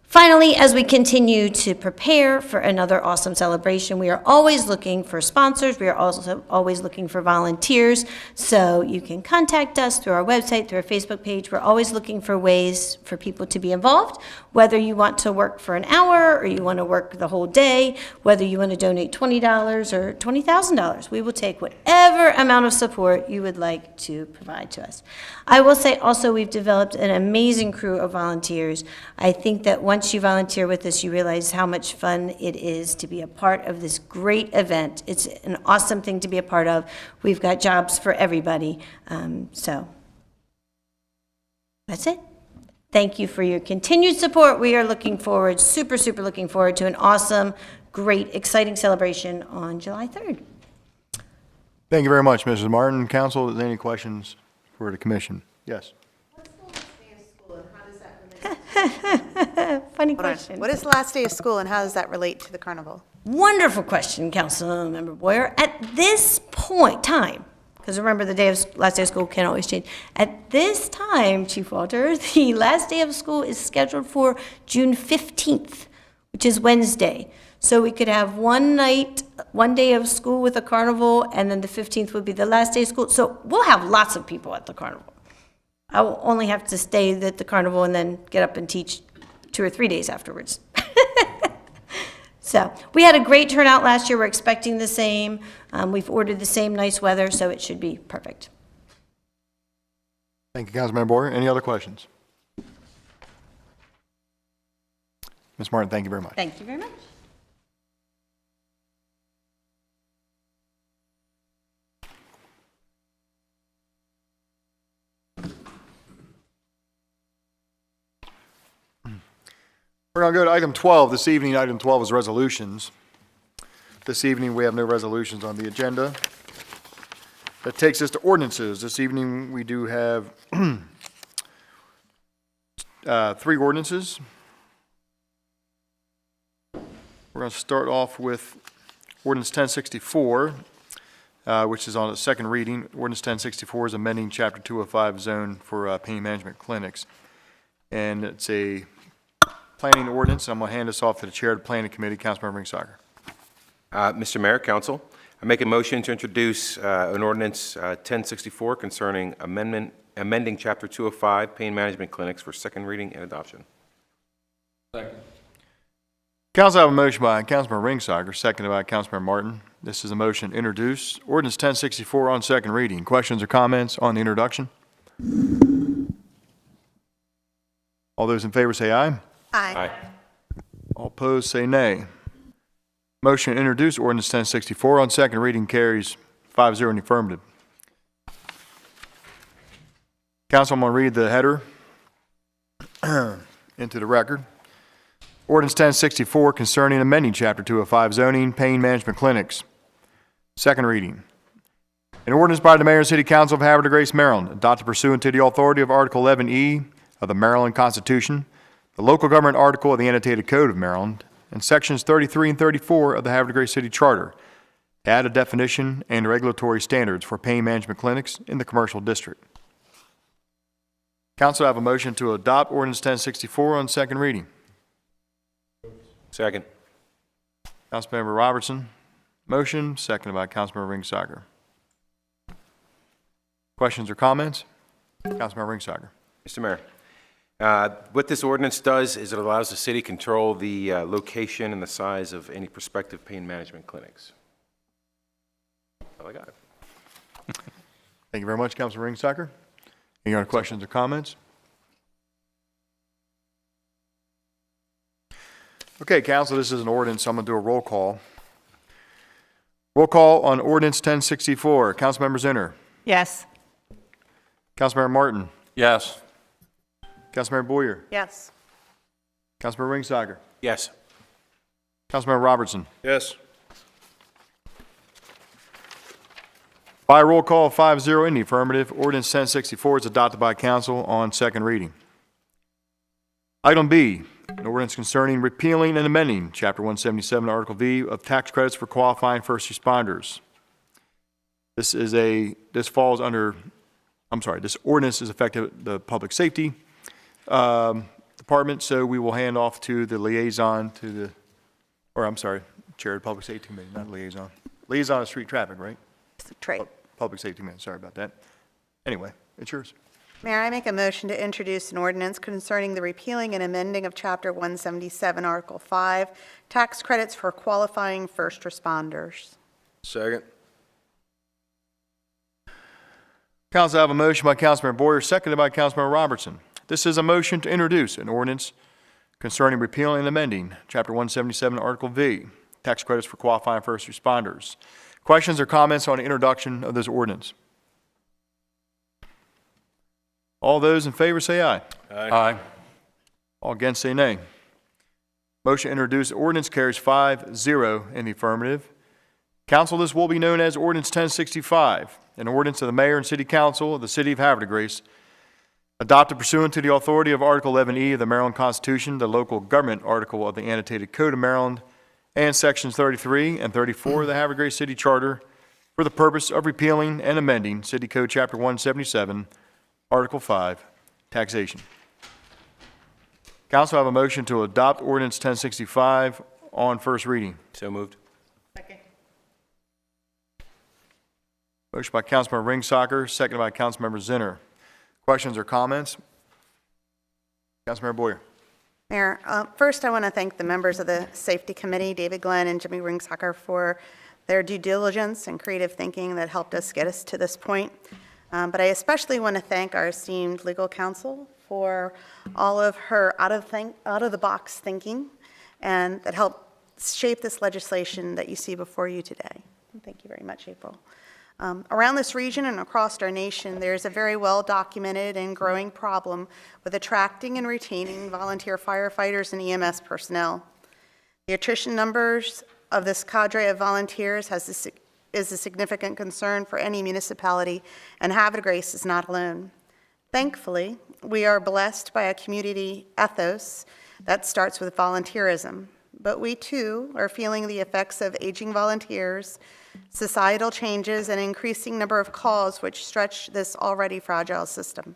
Speaker 13: Finally, as we continue to prepare for another awesome celebration, we are always looking for sponsors. We are also always looking for volunteers. So you can contact us through our website, through our Facebook page. We're always looking for ways for people to be involved, whether you want to work for an hour or you want to work the whole day, whether you want to donate $20 or $20,000. We will take whatever amount of support you would like to provide to us. I will say also we've developed an amazing crew of volunteers. I think that once you volunteer with us, you realize how much fun it is to be a part of this great event. It's an awesome thing to be a part of. We've got jobs for everybody. So that's it. Thank you for your continued support. We are looking forward, super looking forward to an awesome, great, exciting celebration on July 3rd.
Speaker 1: Thank you very much, Mrs. Martin. Council, is there any questions for the commission? Yes.
Speaker 13: Funny question.
Speaker 14: What is the last day of school and how does that relate to the carnival?
Speaker 13: Wonderful question, Councilmember Boyer. At this time, because remember the last day of school can always change. At this time, Chief Walter, the last day of school is scheduled for June 15th, which is Wednesday. So we could have one day of school with a carnival, and then the 15th would be the last day of school. So we'll have lots of people at the carnival. I will only have to stay at the carnival and then get up and teach 2 or 3 days afterwards. So we had a great turnout last year. We're expecting the same. We've ordered the same nice weather, so it should be perfect.
Speaker 1: Thank you, Councilmember Boyer. Any other questions? Ms. Martin, thank you very much.
Speaker 13: Thank you very much.
Speaker 1: We're going to go to item 12 this evening. Item 12 is resolutions. This evening, we have no resolutions on the agenda. That takes us to ordinances. This evening, we do have 3 ordinances. We're going to start off with Ordinance 1064, which is on its second reading. Ordinance 1064 is amending Chapter 205 zone for pain management clinics. And it's a planning ordinance. I'm going to hand this off to the chair of the planning committee, Councilmember Ringsager.
Speaker 7: Mr. Mayor, Council, I make a motion to introduce an ordinance 1064 concerning amending Chapter 205, pain management clinics for second reading and adoption.
Speaker 2: Second.
Speaker 1: Council, I have a motion by Councilmember Ringsager, seconded by Councilmember Martin. This is a motion to introduce ordinance 1064 on second reading. Questions or comments on the introduction? All those in favor say aye.
Speaker 14: Aye.
Speaker 1: All opposed say nay. Motion to introduce ordinance 1064 on second reading carries 5-0 in the affirmative. Council, I'm going to read the header into the record. Ordinance 1064 concerning amending Chapter 205 zoning, pain management clinics. Second reading. An ordinance by the Mayor and City Council of Havre, Grace, Maryland, adopted pursuant to the authority of Article 11E of the Maryland Constitution, the local government article of the Annotated Code of Maryland, and sections 33 and 34 of the Havre Grace City Charter, to add a definition and regulatory standards for pain management clinics in the commercial district. Council, I have a motion to adopt ordinance 1064 on second reading.
Speaker 7: Second.
Speaker 1: Councilmember Robertson, motion, seconded by Councilmember Ringsager. Questions or comments? Councilmember Ringsager.
Speaker 7: Mr. Mayor, what this ordinance does is it allows the city control the location and the size of any prospective pain management clinics. That's all I got.
Speaker 1: Thank you very much, Councilmember Ringsager. Any other questions or comments? Okay, Council, this is an ordinance. I'm going to do a roll call. Roll call on ordinance 1064. Councilmember Zinner.
Speaker 14: Yes.
Speaker 1: Councilmember Martin.
Speaker 2: Yes.
Speaker 1: Councilmember Boyer.
Speaker 14: Yes.
Speaker 1: Councilmember Ringsager.
Speaker 7: Yes.
Speaker 1: Councilmember Robertson.
Speaker 7: Yes.
Speaker 1: By roll call 5-0 in the affirmative, ordinance 1064 is adopted by council on second reading. Item B, an ordinance concerning repealing and amending Chapter 177, Article V of tax credits for qualifying first responders. This ordinance is effective the public safety department, so we will hand off to the liaison to the, Chair of the Public Safety Committee, not liaison. Liaison of street traffic, right?
Speaker 14: Trade.
Speaker 1: Public Safety Committee, sorry about that. Anyway, it's yours.
Speaker 14: Mayor, I make a motion to introduce an ordinance concerning the repealing and amending of Chapter 177, Article 5, tax credits for qualifying first responders.
Speaker 7: Second.
Speaker 1: Council, I have a motion by Councilmember Boyer, seconded by Councilmember Robertson. This is a motion to introduce an ordinance concerning repealing and amending Chapter 177, Article V, tax credits for qualifying first responders. Questions or comments on the introduction of this ordinance? All those in favor say aye.
Speaker 2: Aye.
Speaker 1: All against say nay. Motion to introduce ordinance carries 5-0 in the affirmative. Council, this will be known as Ordinance 1065, an ordinance of the Mayor and City Council of the City of Havre, Grace, adopted pursuant to the authority of Article 11E of the Maryland Constitution, the local government article of the Annotated Code of Maryland, and Sections 33 and 34 of the Havre Grace City Charter for the purpose of repealing and amending City Code Chapter 177, Article 5, Taxation. Council, I have a motion to adopt Ordinance 1065 on first reading.
Speaker 7: So moved.
Speaker 1: Motion by Councilmember Ringsager, seconded by Councilmember Zinner. Questions or comments? Councilmember Boyer.
Speaker 14: Mayor, first I want to thank the members of the Safety Committee, David Glenn and Jimmy Ringsager, for their due diligence and creative thinking that helped us get us to this point. But I especially want to thank our esteemed legal counsel for all of her out-of-the-box thinking and that helped shape this legislation that you see before you today. Thank you very much, April. Around this region and across our nation, there's a very well-documented and growing problem with attracting and retaining volunteer firefighters and EMS personnel. The attrition numbers of this cadre of volunteers is a significant concern for any municipality, and Havre Grace is not alone. Thankfully, we are blessed by a community ethos that starts with volunteerism, but we too are feeling the effects of aging volunteers, societal changes, and increasing number of calls which stretch this already fragile system.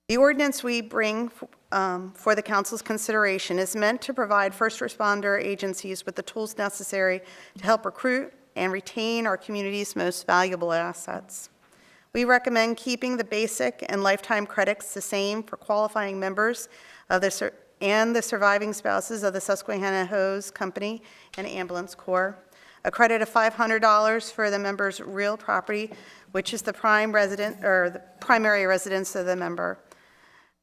Speaker 14: The ordinance we bring for the council's consideration is meant to provide first responder agencies with the tools necessary to help recruit and retain our community's most valuable assets. We recommend keeping the basic and lifetime credits the same for qualifying members of and the surviving spouses of the Susquehanna Hose Company and Ambulance Corps. A credit of $500 for the member's real property, which is the the primary residence of the member.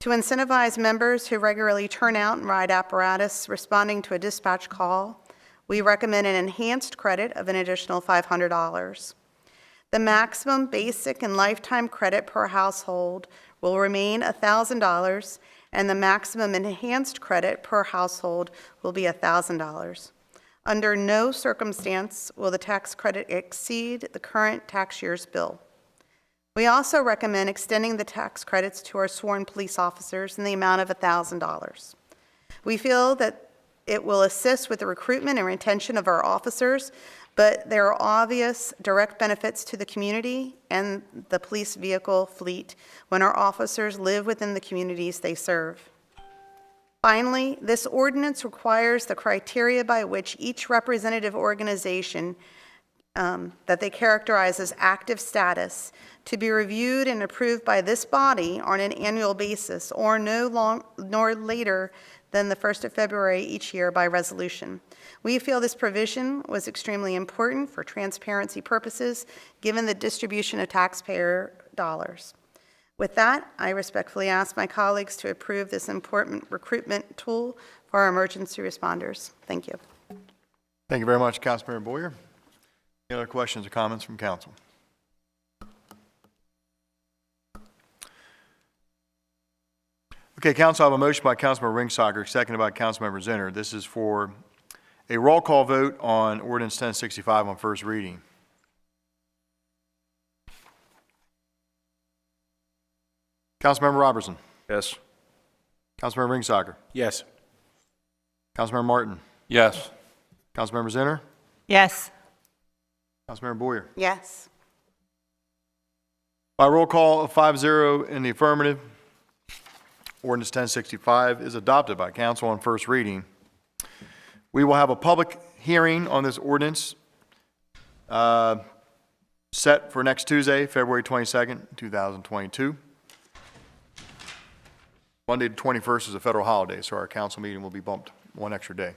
Speaker 14: To incentivize members who regularly turn out and ride apparatus responding to a dispatch call, we recommend an enhanced credit of an additional $500. The maximum basic and lifetime credit per household will remain $1,000, and the maximum enhanced credit per household will be $1,000. Under no circumstance will the tax credit exceed the current tax year's bill. We also recommend extending the tax credits to our sworn police officers in the amount of $1,000. We feel that it will assist with the recruitment and retention of our officers, but there are obvious direct benefits to the community and the police vehicle fleet when our officers live within the communities they serve. Finally, this ordinance requires the criteria by which each representative organization that they characterize as active status to be reviewed and approved by this body on an annual basis or nor later than the 1st of February each year by resolution. We feel this provision was extremely important for transparency purposes, given the distribution of taxpayer dollars. With that, I respectfully ask my colleagues to approve this important recruitment tool for our emergency responders. Thank you.
Speaker 1: Thank you very much, Councilmember Boyer. Any other questions or comments from council? Okay, council, I have a motion by Councilmember Ringsager, seconded by Councilmember Zinner. This is for a roll call vote on Ordinance 1065 on first reading. Councilmember Robertson.
Speaker 6: Yes.
Speaker 1: Councilmember Ringsager.
Speaker 7: Yes.
Speaker 1: Councilmember Martin.
Speaker 2: Yes.
Speaker 1: Councilmember Zinner.
Speaker 8: Yes.
Speaker 1: Councilmember Boyer.
Speaker 14: Yes.
Speaker 1: By roll call of 5-0 in the affirmative, Ordinance 1065 is adopted by council on first reading. We will have a public hearing on this ordinance set for next Tuesday, February 22nd, 2022. Monday the 21st is a federal holiday, so our council meeting will be bumped one extra day.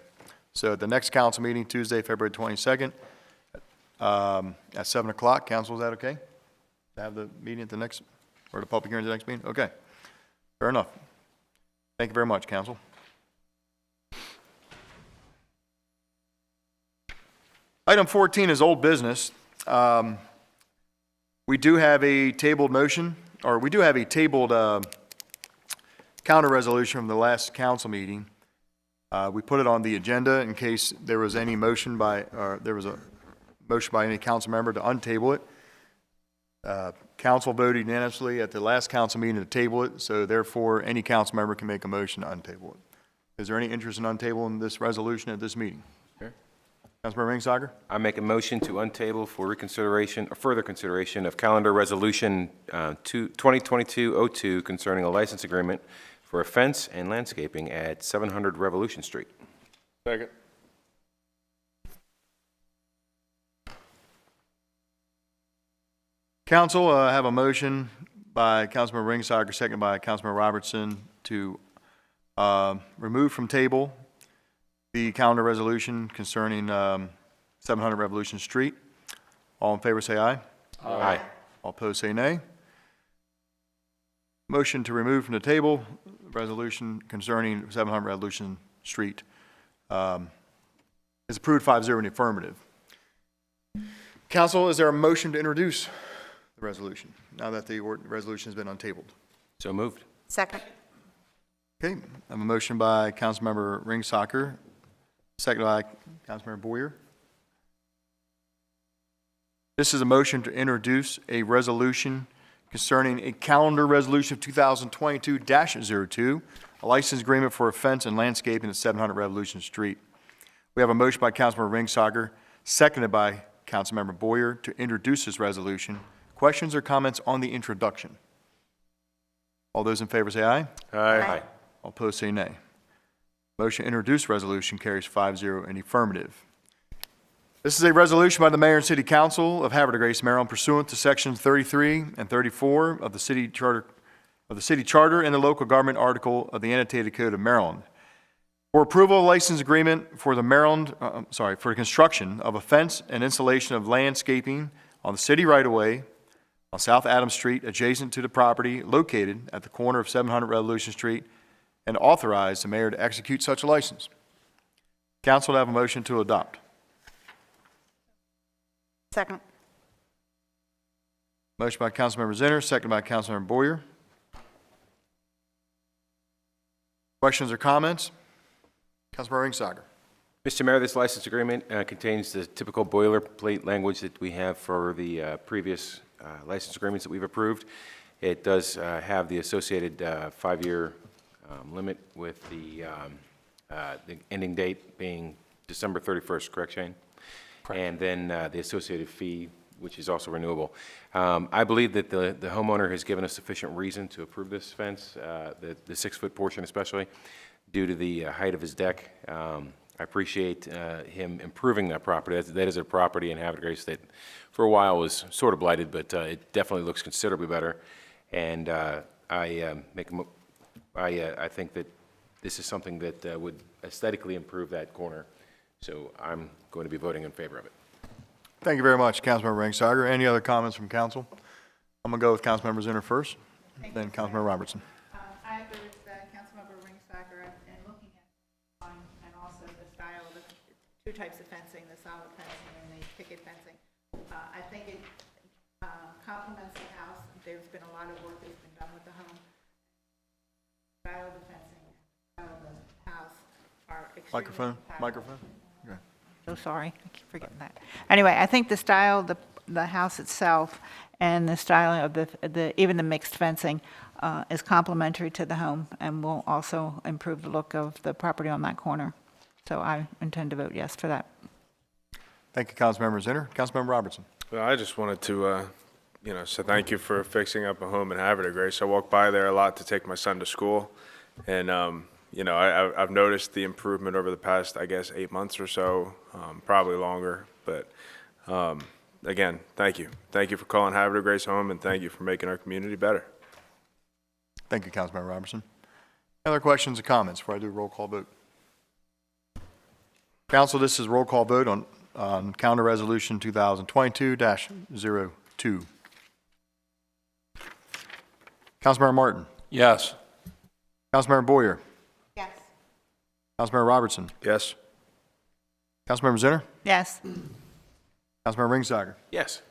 Speaker 1: So at the next council meeting, Tuesday, February 22nd, at 7 o'clock, council, is that okay? To have the meeting at the next, or the public hearing at the next meeting? Okay, fair enough. Thank you very much, council. Item 14 is old business. We do have a tabled motion, or we do have a tabled counter resolution from the last council meeting. We put it on the agenda in case there was any motion by, or there was a motion by any council member to untable it. Council voted unanimously at the last council meeting to table it, so therefore any council member can make a motion to untable it. Is there any interest in untabling this resolution at this meeting?
Speaker 7: Sure.
Speaker 1: Councilmember Ringsager?
Speaker 7: I make a motion to untable for reconsideration or further consideration of calendar resolution 2022-02 concerning a license agreement for a fence and landscaping at 700 Revolution Street.
Speaker 6: Second.
Speaker 1: Council, I have a motion by Councilmember Ringsager, seconded by Councilmember Robertson to remove from table the calendar resolution concerning 700 Revolution Street. All in favor say aye.
Speaker 7: Aye.
Speaker 1: All opposed say nay. Motion to remove from the table resolution concerning 700 Revolution Street is approved 5-0 in the affirmative. Council, is there a motion to introduce the resolution now that the resolution has been untabled?
Speaker 7: So moved.
Speaker 14: Second.
Speaker 1: Okay, I have a motion by Councilmember Ringsager, seconded by Councilmember Boyer. This is a motion to introduce a resolution concerning a calendar resolution of 2022-02, a license agreement for a fence and landscaping at 700 Revolution Street. We have a motion by Councilmember Ringsager, seconded by Councilmember Boyer to introduce this resolution. Questions or comments on the introduction? All those in favor say aye.
Speaker 7: Aye.
Speaker 1: All opposed say nay. Motion to introduce resolution carries 5-0 in the affirmative. This is a resolution by the Mayor and City Council of Havre de Grace, Maryland, pursuant to Sections 33 and 34 of the City Charter and the Local Government Article of the Annotated Code of Maryland. For approval of license agreement for the for the construction of a fence and installation of landscaping on the city right-of-way on South Adams Street adjacent to the property located at the corner of 700 Revolution Street, and authorize the mayor to execute such a license. Council to have a motion to adopt.
Speaker 14: Second.
Speaker 1: Motion by Councilmember Zinner, second by Councilmember Boyer. Questions or comments? Councilmember Ringsager.
Speaker 7: Mr. Mayor, this license agreement contains the typical boilerplate language that we have for the previous license agreements that we've approved. It does have the associated 5-year limit with the ending date being December 31st, correct, Shane? Correct. And then the associated fee, which is also renewable. I believe that the homeowner has given us sufficient reason to approve this fence, the 6-foot portion especially, due to the height of his deck. I appreciate him improving that property. That is a property in Havre de Grace that for a while was sort of blighted, but it definitely looks considerably better. And I think that this is something that would aesthetically improve that corner. So I'm going to be voting in favor of it.
Speaker 1: Thank you very much, Councilmember Ringsager. Any other comments from council? I'm going to go with Councilmember Zinner first, then Councilmember Robertson.
Speaker 15: I agree with Councilmember Ringsager in looking at the design and also the style of the two types of fencing, the solid fencing and the picket fencing. I think it complements the house. There's been a lot of work that's been done with the home. The style of the fencing, the style of the house are extremely compatible.
Speaker 1: Microphone. Okay.
Speaker 15: So sorry, I keep forgetting that. Anyway, I think the style of the house itself and the styling of even the mixed fencing is complementary to the home and will also improve the look of the property on that corner. So I intend to vote yes for that.
Speaker 1: Thank you, Councilmember Zinner. Councilmember Robertson.
Speaker 16: Well, I just wanted to, say thank you for fixing up a home in Havre de Grace. I walk by there a lot to take my son to school, and I've noticed the improvement over the past, I guess, 8 months or so, probably longer. But again, thank you. Thank you for calling Havre de Grace home, and thank you for making our community better.
Speaker 1: Thank you, Councilmember Robertson. Other questions or comments before I do a roll call vote? Council, this is a roll call vote on Counter Resolution 2022-02. Councilmember Martin.
Speaker 2: Yes.
Speaker 1: Councilmember Boyer.
Speaker 15: Yes.
Speaker 1: Councilmember Robertson.
Speaker 16: Yes.
Speaker 1: Councilmember Zinner.
Speaker 15: Yes.
Speaker 1: Councilmember Ringsager.
Speaker 7: Yes.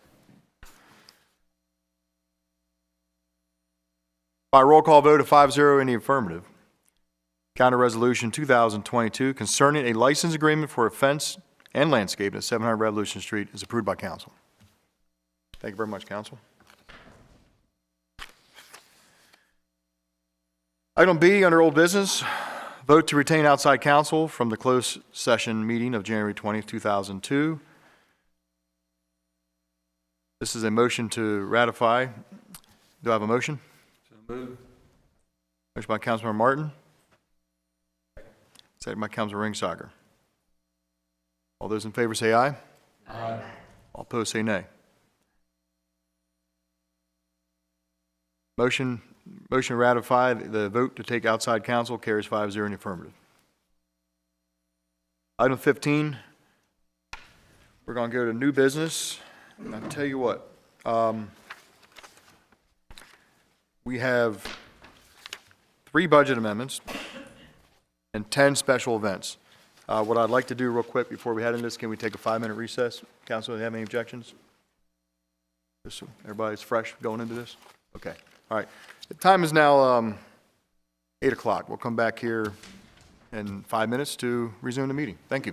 Speaker 1: By roll call vote of 5-0 in the affirmative, Counter Resolution 2022 concerning a license agreement for a fence and landscape at 700 Revolution Street is approved by council. Thank you very much, council. Item B, under old business, vote to retain outside counsel from the closed session meeting of January 20th, 2002. This is a motion to ratify. Do I have a motion?
Speaker 2: So moved.
Speaker 1: Motion by Councilmember Martin. Second by Councilmember Ringsager. All those in favor say aye.
Speaker 2: Aye.
Speaker 1: All opposed say nay. Motion to ratify the vote to take outside counsel carries 5-0 in the affirmative. Item 15, we're going to go to new business. And I'll tell you what, we have 3 budget amendments and 10 special events. What I'd like to do real quick before we head into this, can we take a 5-minute recess? Council, do you have any objections? Just so everybody's fresh going into this? Okay, all right. The time is now 8 o'clock. We'll come back here in 5 minutes to resume the meeting. Thank you.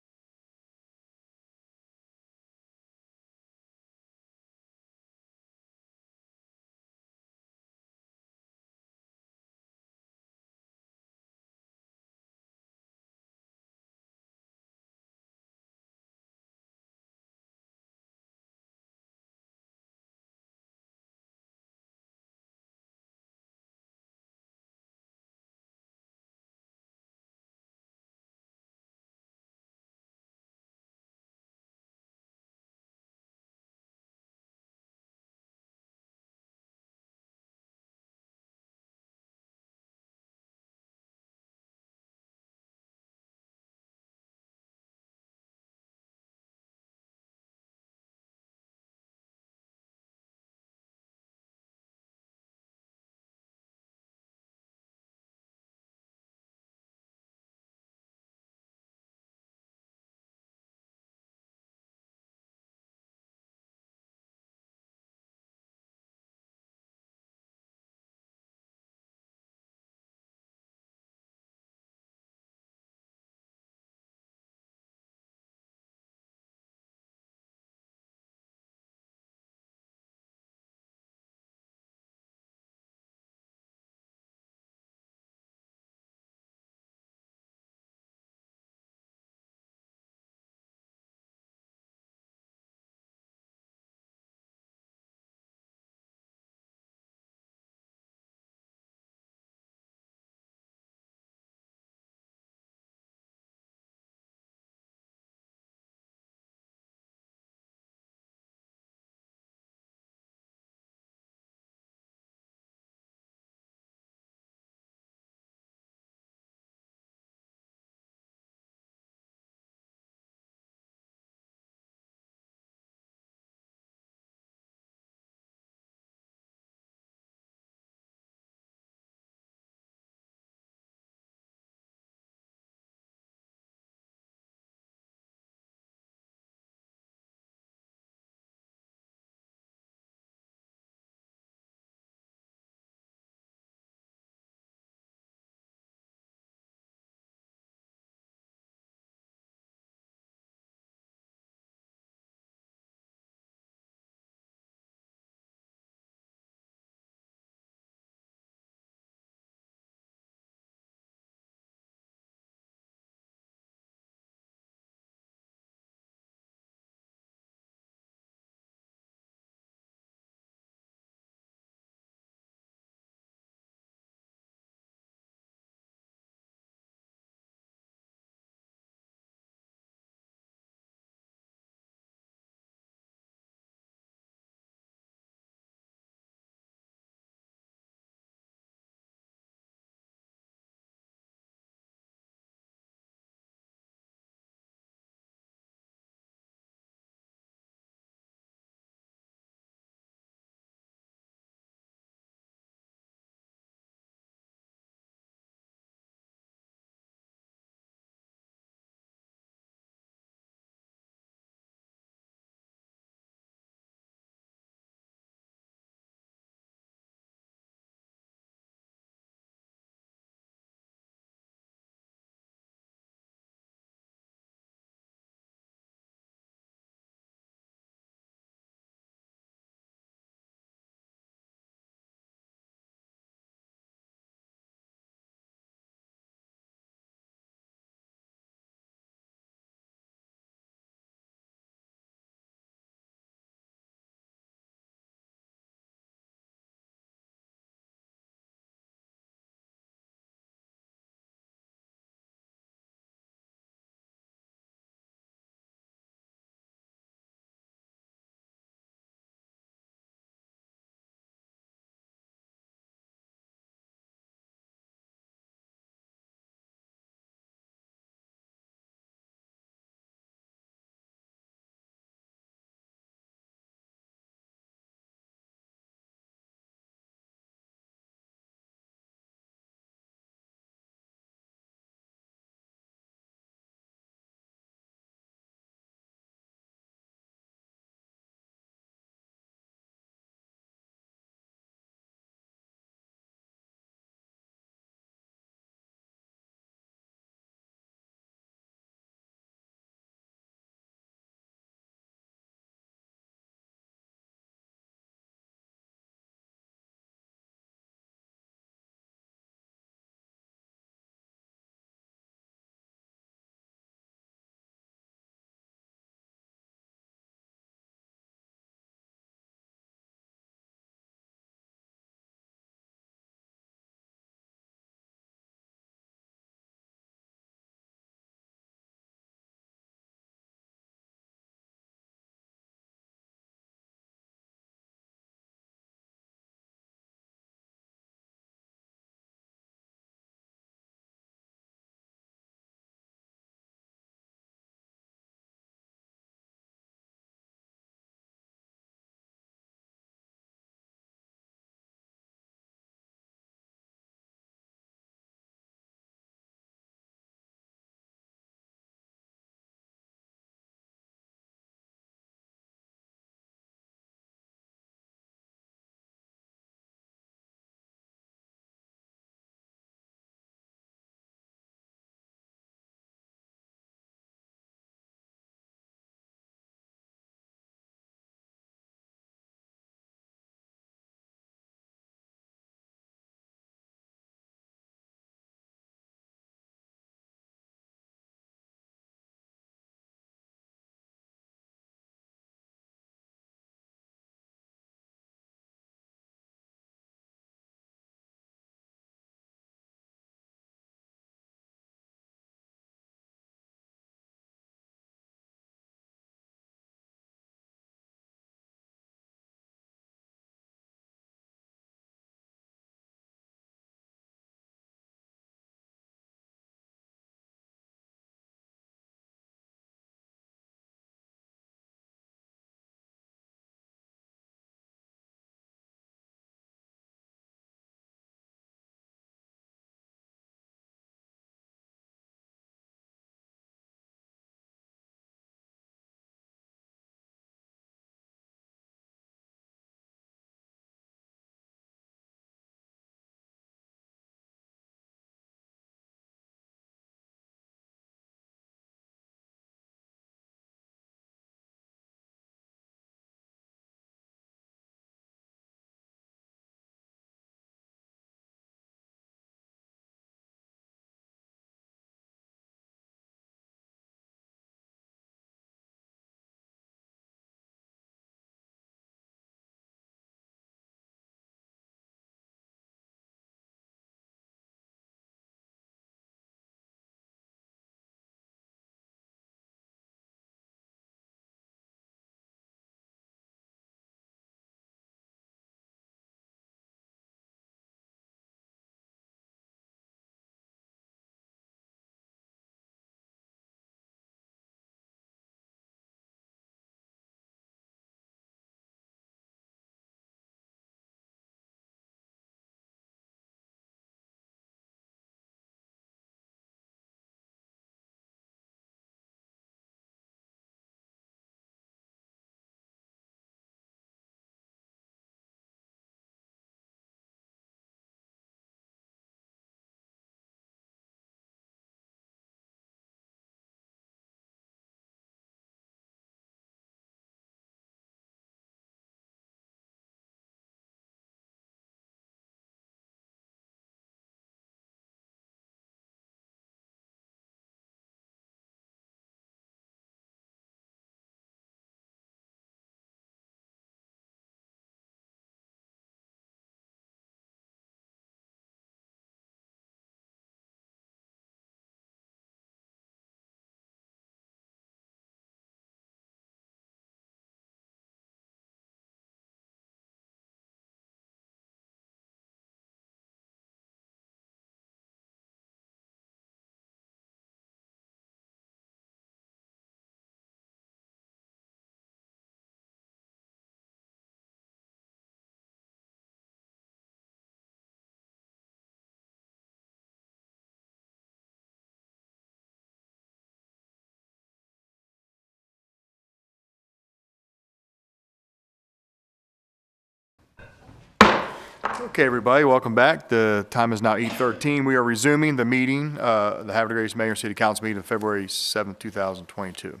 Speaker 1: Okay, everybody, welcome back. The time is now 8:13. We are resuming the meeting, the Havre de Grace Mayor and City Council meeting of February 7th, 2022.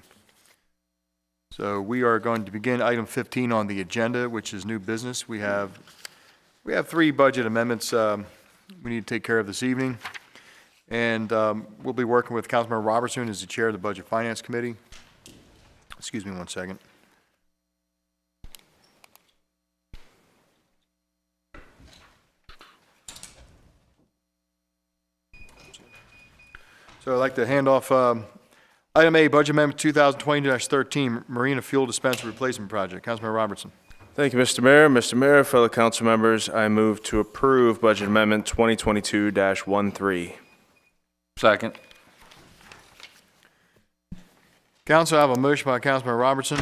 Speaker 1: So we are going to begin item 15 on the agenda, which is new business. We have 3 budget amendments we need to take care of this evening. And we'll be working with Councilmember Robertson as the chair of the Budget Finance Committee. Excuse me one second. So I'd like to hand off item A, Budget Amendment 2020-13, Marina Fuel Dispenser Replacement Project. Councilmember Robertson.
Speaker 16: Thank you, Mr. Mayor. Mr. Mayor, fellow council members, I move to approve Budget Amendment 2022-13.
Speaker 2: Second.
Speaker 1: Council, I have a motion by Councilmember Robertson,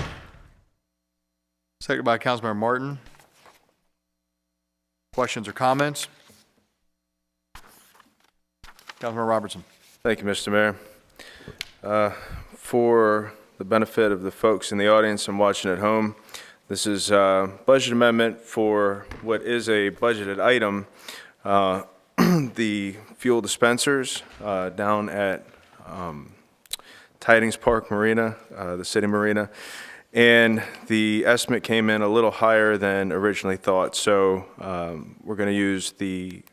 Speaker 1: second by Councilmember Martin. Questions or comments? Councilmember Robertson.
Speaker 16: Thank you, Mr. Mayor. For the benefit of the folks in the audience and watching at home, this is a budget amendment for what is a budgeted item, the fuel dispensers down at Tidings Park Marina, the city marina, and the estimate came in a little higher than originally thought. So we're going to use the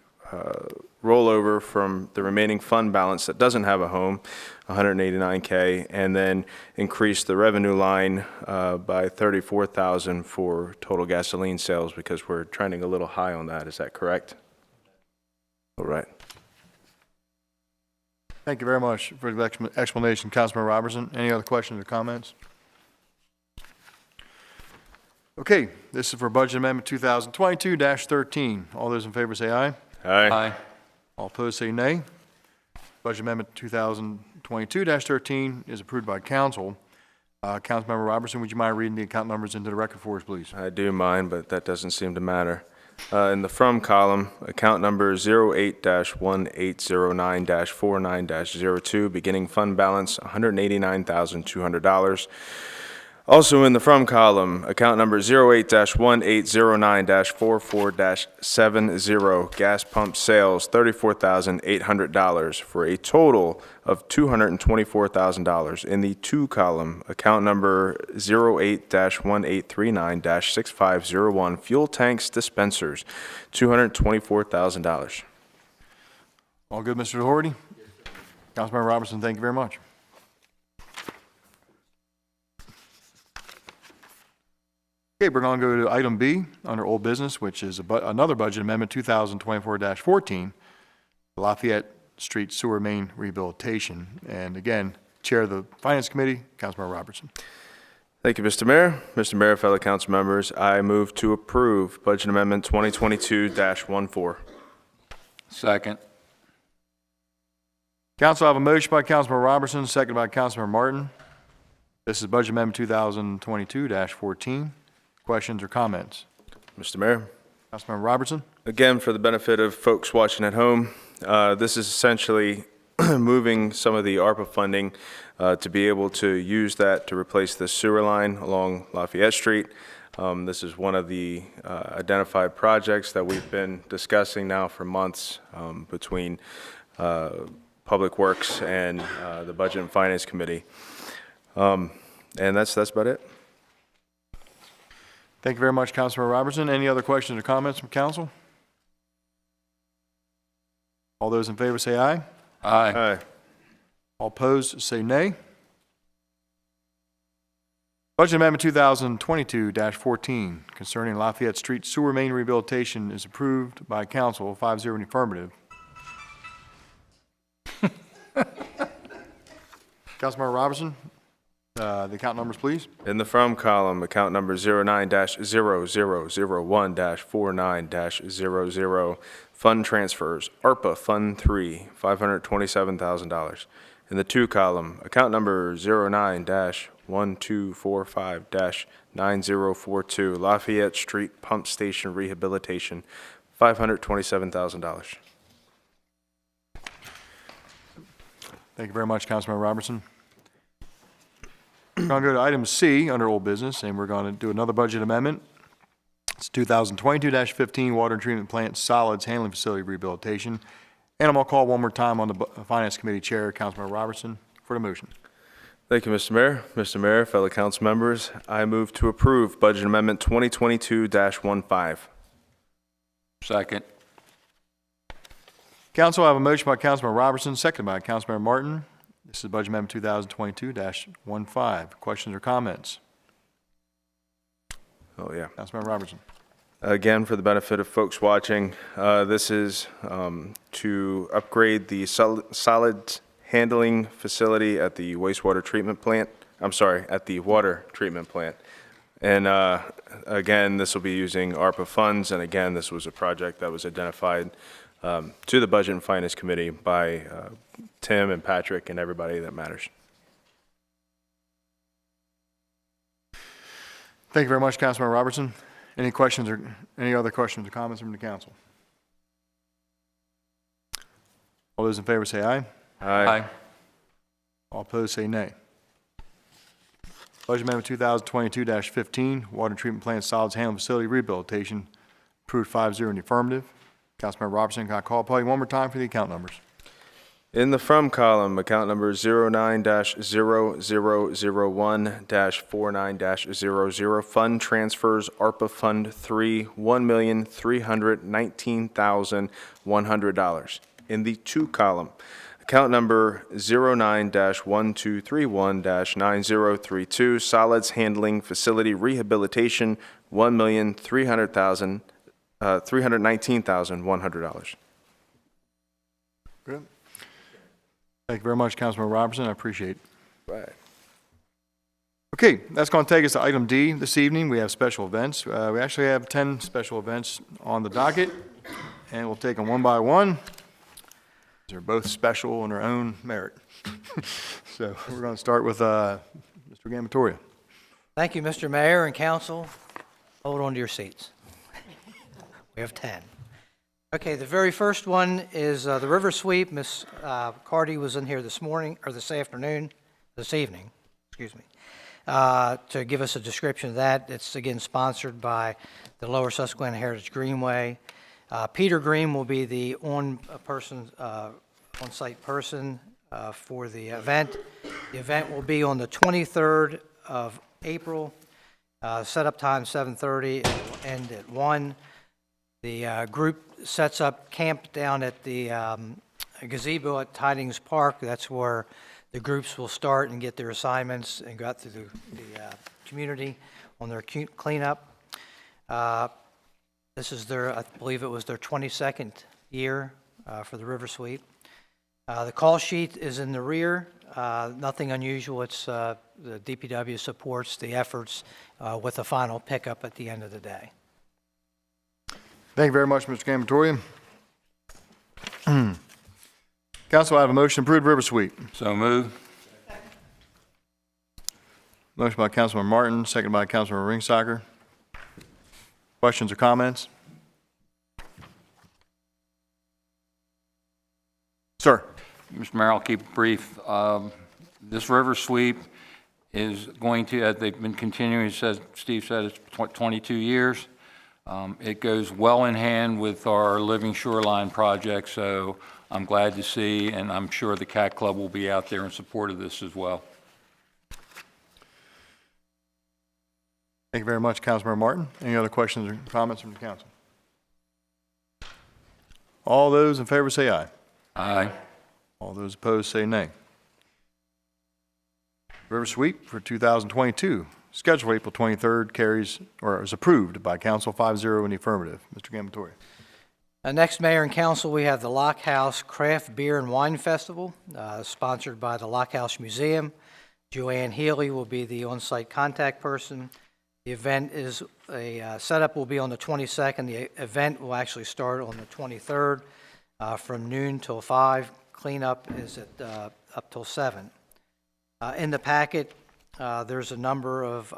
Speaker 16: rollover from the remaining fund balance that doesn't have a home, $189K, and then increase the revenue line by $34,000 for total gasoline sales because we're trending a little high on that. Is that correct? All right.
Speaker 1: Thank you very much for the explanation, Councilmember Robertson. Any other questions or comments? Okay, this is for Budget Amendment 2022-13. All those in favor say aye.
Speaker 16: Aye.
Speaker 1: All opposed say nay. Budget Amendment 2022-13 is approved by council. Councilmember Robertson, would you mind reading the account numbers into the record for us, please?
Speaker 16: I do mind, but that doesn't seem to matter. In the from column, account number 08-1809-49-02, beginning fund balance $189,200. Also in the from column, account number 08-1809-44-70, gas pump sales $34,800 for a total of $224,000. In the to column, account number 08-1839-6501, fuel tanks dispensers $224,000.
Speaker 1: All good, Mr. Doherty? Councilmember Robertson, thank you very much. Okay, we're going to go to item B under old business, which is another budget amendment 2024-14, Lafayette Street Sewer Main Rehabilitation. And again, Chair of the Finance Committee, Councilmember Robertson.
Speaker 16: Thank you, Mr. Mayor. Mr. Mayor, fellow council members, I move to approve Budget Amendment 2022-14.
Speaker 2: Second.
Speaker 1: Council, I have a motion by Councilmember Robertson, second by Councilmember Martin. This is Budget Amendment 2022-14. Questions or comments?
Speaker 16: Mr. Mayor.
Speaker 1: Councilmember Robertson.
Speaker 16: Again, for the benefit of folks watching at home, this is essentially moving some of the ARPA funding to be able to use that to replace the sewer line along Lafayette Street. This is one of the identified projects that we've been discussing now for months between Public Works and the Budget and Finance Committee. And that's about it.
Speaker 1: Thank you very much, Councilmember Robertson. Any other questions or comments from council? All those in favor say aye.
Speaker 2: Aye.
Speaker 16: Aye.
Speaker 1: All opposed say nay. Budget Amendment 2022-14 concerning Lafayette Street Sewer Main Rehabilitation is approved by council, 5-0 in the affirmative. Councilmember Robertson, the account numbers, please.
Speaker 16: In the from column, account number 09-0001-49-00, fund transfers, ARPA Fund 3, $527,000. In the to column, account number 09-1245-9042, Lafayette Street Pump Station Rehabilitation, $527,000.
Speaker 1: Thank you very much, Councilmember Robertson. We're going to go to item C under old business, and we're going to do another budget amendment It's 2022-15 Water Treatment Plant Solids Handling Facility Rehabilitation. And I'm going to call one more time on the Finance Committee Chair, Councilmember Robertson, for the motion.
Speaker 16: Thank you, Mr. Mayor. Mr. Mayor, fellow council members, I move to approve Budget Amendment 2022-15.
Speaker 2: Second.
Speaker 1: Council, I have a motion by Councilmember Robertson, seconded by Councilmember Martin. This is Budget Amendment 2022-15. Questions or comments?
Speaker 16: Oh, yeah.
Speaker 1: Councilmember Robertson.
Speaker 16: Again, for the benefit of folks watching, this is to upgrade the solid handling facility at the wastewater treatment plant. I'm sorry, at the water treatment plant. And again, this will be using ARPA funds. And again, this was a project that was identified to the Budget and Finance Committee by Tim and Patrick and everybody that matters.
Speaker 1: Thank you very much, Councilmember Robertson. Any questions or any other questions or comments from the council? All those in favor say aye.
Speaker 16: Aye.
Speaker 1: All opposed say nay. Budget Amendment 2022-15, Water Treatment Plant Solids Handling Facility Rehabilitation, approved 5-0 in the affirmative. Councilmember Robertson, can I call upon you one more time for the account numbers?
Speaker 16: In the from column, account number 09-0001-49-00, fund transfers, ARPA Fund 3, $1,319,100. In the to column, account number 09-1231-9032, solids handling facility rehabilitation, $1,319,100.
Speaker 1: Good. Thank you very much, Councilmember Robertson. I appreciate it.
Speaker 16: Right.
Speaker 1: Okay, that's going to take us to item D this evening. We have special events. We actually have 10 special events on the docket, and we'll take them one by one. They're both special in their own merit. So we're going to start with Mr. Gamatoria.
Speaker 17: Thank you, Mr. Mayor and Council. Hold on to your seats. We have 10. Okay, the very first one is the river sweep. Miss Cardi was in here this evening, excuse me, to give us a description of that. It's again sponsored by the Lower Susquehanna Heritage Greenway. Peter Green will be the on-site person for the event. The event will be on the 23rd of April. Setup time 7:30 and will end at 1. The group sets up camp down at the gazebo at Tidings Park. That's where the groups will start and get their assignments and go out to the community on their cleanup. This is I believe it was their 22nd year for the river sweep. The call sheet is in the rear. Nothing unusual. It's the DPW supports the efforts with a final pickup at the end of the day.
Speaker 1: Thank you very much, Mr. Gamatoria. Council, I have a motion to approve river sweep.
Speaker 2: So moved.
Speaker 1: Motion by Councilman Martin, second by Councilman Ringsacker. Questions or comments? Sir.
Speaker 2: Mr. Mayor, I'll keep it brief. This river sweep is going to, as they've been continuing, Steve said, it's 22 years. It goes well in hand with our Living Shoreline project, so I'm glad to see, and I'm sure the Cat Club will be out there in support of this as well.
Speaker 1: Thank you very much, Councilmember Martin. Any other questions or comments from the council? All those in favor say aye.
Speaker 2: Aye.
Speaker 1: All those opposed say nay. River sweep for 2022, scheduled April 23rd, carries or is approved by council 5-0 in the affirmative. Mr. Gamatoria.
Speaker 17: Next, Mayor and Council, we have the Lock House Craft Beer and Wine Festival, sponsored by the Lock House Museum. Joanne Healy will be the on-site contact person. The event is setup will be on the 22nd. The event will actually start on the 23rd from noon till 5. Cleanup is at up till 7. In the packet, there's a number of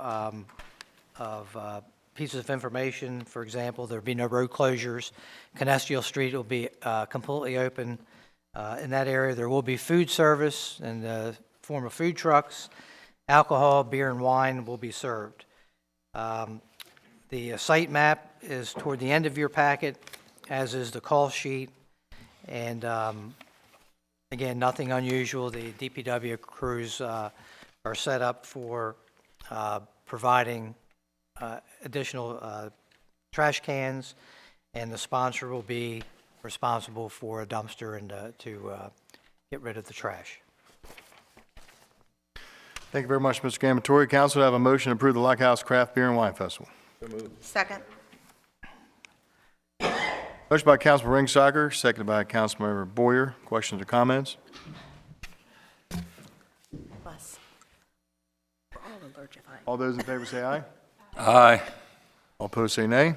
Speaker 17: pieces of information. For example, there'll be no road closures. Canestial Street will be completely open. In that area, there will be food service in the form of food trucks. Alcohol, beer, and wine will be served. The site map is toward the end of your packet, as is the call sheet. And again, nothing unusual. The DPW crews are set up for providing additional trash cans, and the sponsor will be responsible for a dumpster and to get rid of the trash.
Speaker 1: Thank you very much, Mr. Gamatori. Council, I have a motion to approve the Lock House Craft Beer and Wine Festival.
Speaker 14: Second.
Speaker 1: Motion by Councilman Ringsacker, seconded by Councilmember Boyer. Questions or comments?
Speaker 14: Bless. We're all allergified.
Speaker 1: All those in favor say aye.
Speaker 2: Aye.
Speaker 1: All opposed say nay.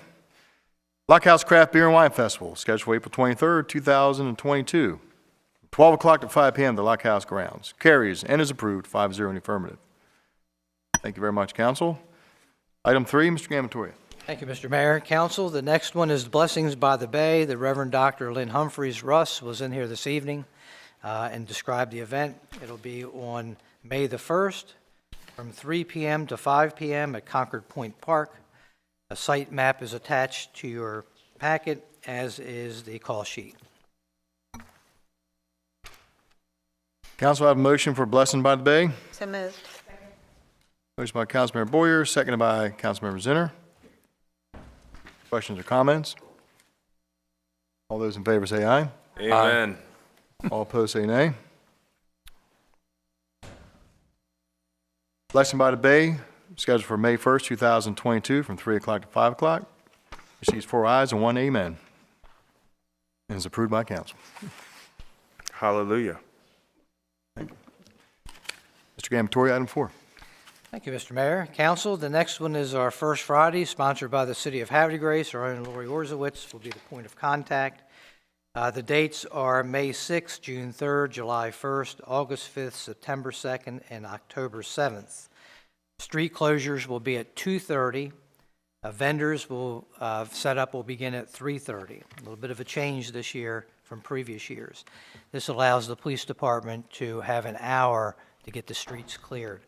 Speaker 1: Lock House Craft Beer and Wine Festival, scheduled for April 23rd, 2022, 12 o'clock to 5 p.m. at the Lock House grounds. Carries and is approved, 5-0 in the affirmative. Thank you very much, Council. Item 3, Mr. Gamatori.
Speaker 17: Thank you, Mr. Mayor. Council, the next one is Blessings by the Bay. The Reverend Dr. Lynn Humphreys Russ was in here this evening and described the event. It'll be on May the 1st from 3 p.m. to 5 p.m. at Concord Point Park. A site map is attached to your packet, as is the call sheet.
Speaker 1: Council, I have a motion for Blessing by the Bay.
Speaker 14: So moved.
Speaker 1: Motion by Councilmember Boyer, seconded by Councilmember Zinner. Questions or comments? All those in favor say aye.
Speaker 16: Amen.
Speaker 1: All opposed say nay. Blessing by the Bay, scheduled for May 1st, 2022, from 3 o'clock to 5 o'clock. Receives 4 ayes and 1 amen. And is approved by council.
Speaker 16: Hallelujah.
Speaker 1: Mr. Gamatori, item 4.
Speaker 17: Thank you, Mr. Mayor. Council, the next one is our First Friday, sponsored by the City of Havre de Grace. Our own Lori Orzowitz will be the point of contact. The dates are May 6th, June 3rd, July 1st, August 5th, September 2nd, and October 7th. Street closures will be at 2:30. Vendors will set up will begin at 3:30. A little bit of a change this year from previous years. This allows the police department to have an hour to get the streets cleared.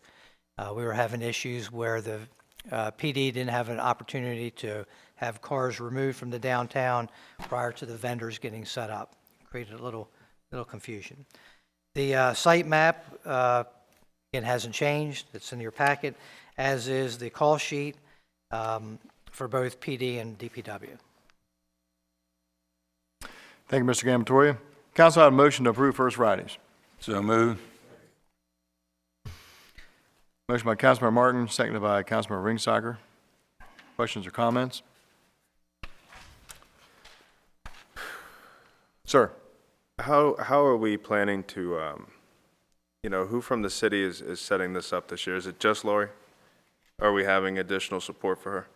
Speaker 17: We were having issues where the PD didn't have an opportunity to have cars removed from the downtown prior to the vendors getting set up. Created a little confusion. The site map, it hasn't changed. It's in your packet, as is the call sheet for both PD and DPW.
Speaker 1: Thank you, Mr. Gamatori. Council, I have a motion to approve First Fridays.
Speaker 2: So moved.
Speaker 1: Motion by Councilmember Martin, seconded by Councilmember Ringsacker. Questions or comments? Sir.
Speaker 16: How are we planning to, who from the city is setting this up this year? Is it just Lori? Are we having additional support for her?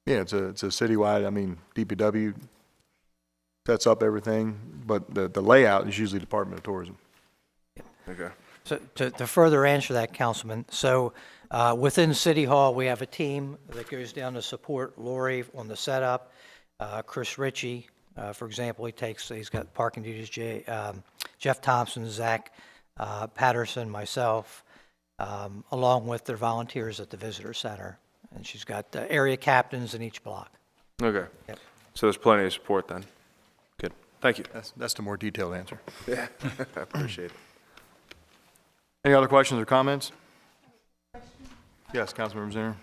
Speaker 1: Yeah, it's a citywide, DPW sets up everything, but the layout is usually Department of Tourism.
Speaker 16: Okay.
Speaker 17: So to further answer that, Councilman, so within City Hall, we have a team that goes down to support Lori on the setup. Chris Ritchie, for example, he's got parking duties. Jeff Thompson, Zach Patterson, myself, along with their volunteers at the Visitor Center. And she's got area captains in each block.
Speaker 16: Okay.
Speaker 17: Yep.
Speaker 16: So there's plenty of support then. Good. Thank you.
Speaker 1: That's the more detailed answer.
Speaker 16: Yeah, I appreciate it.
Speaker 1: Any other questions or comments? Yes, Councilmember Zinner.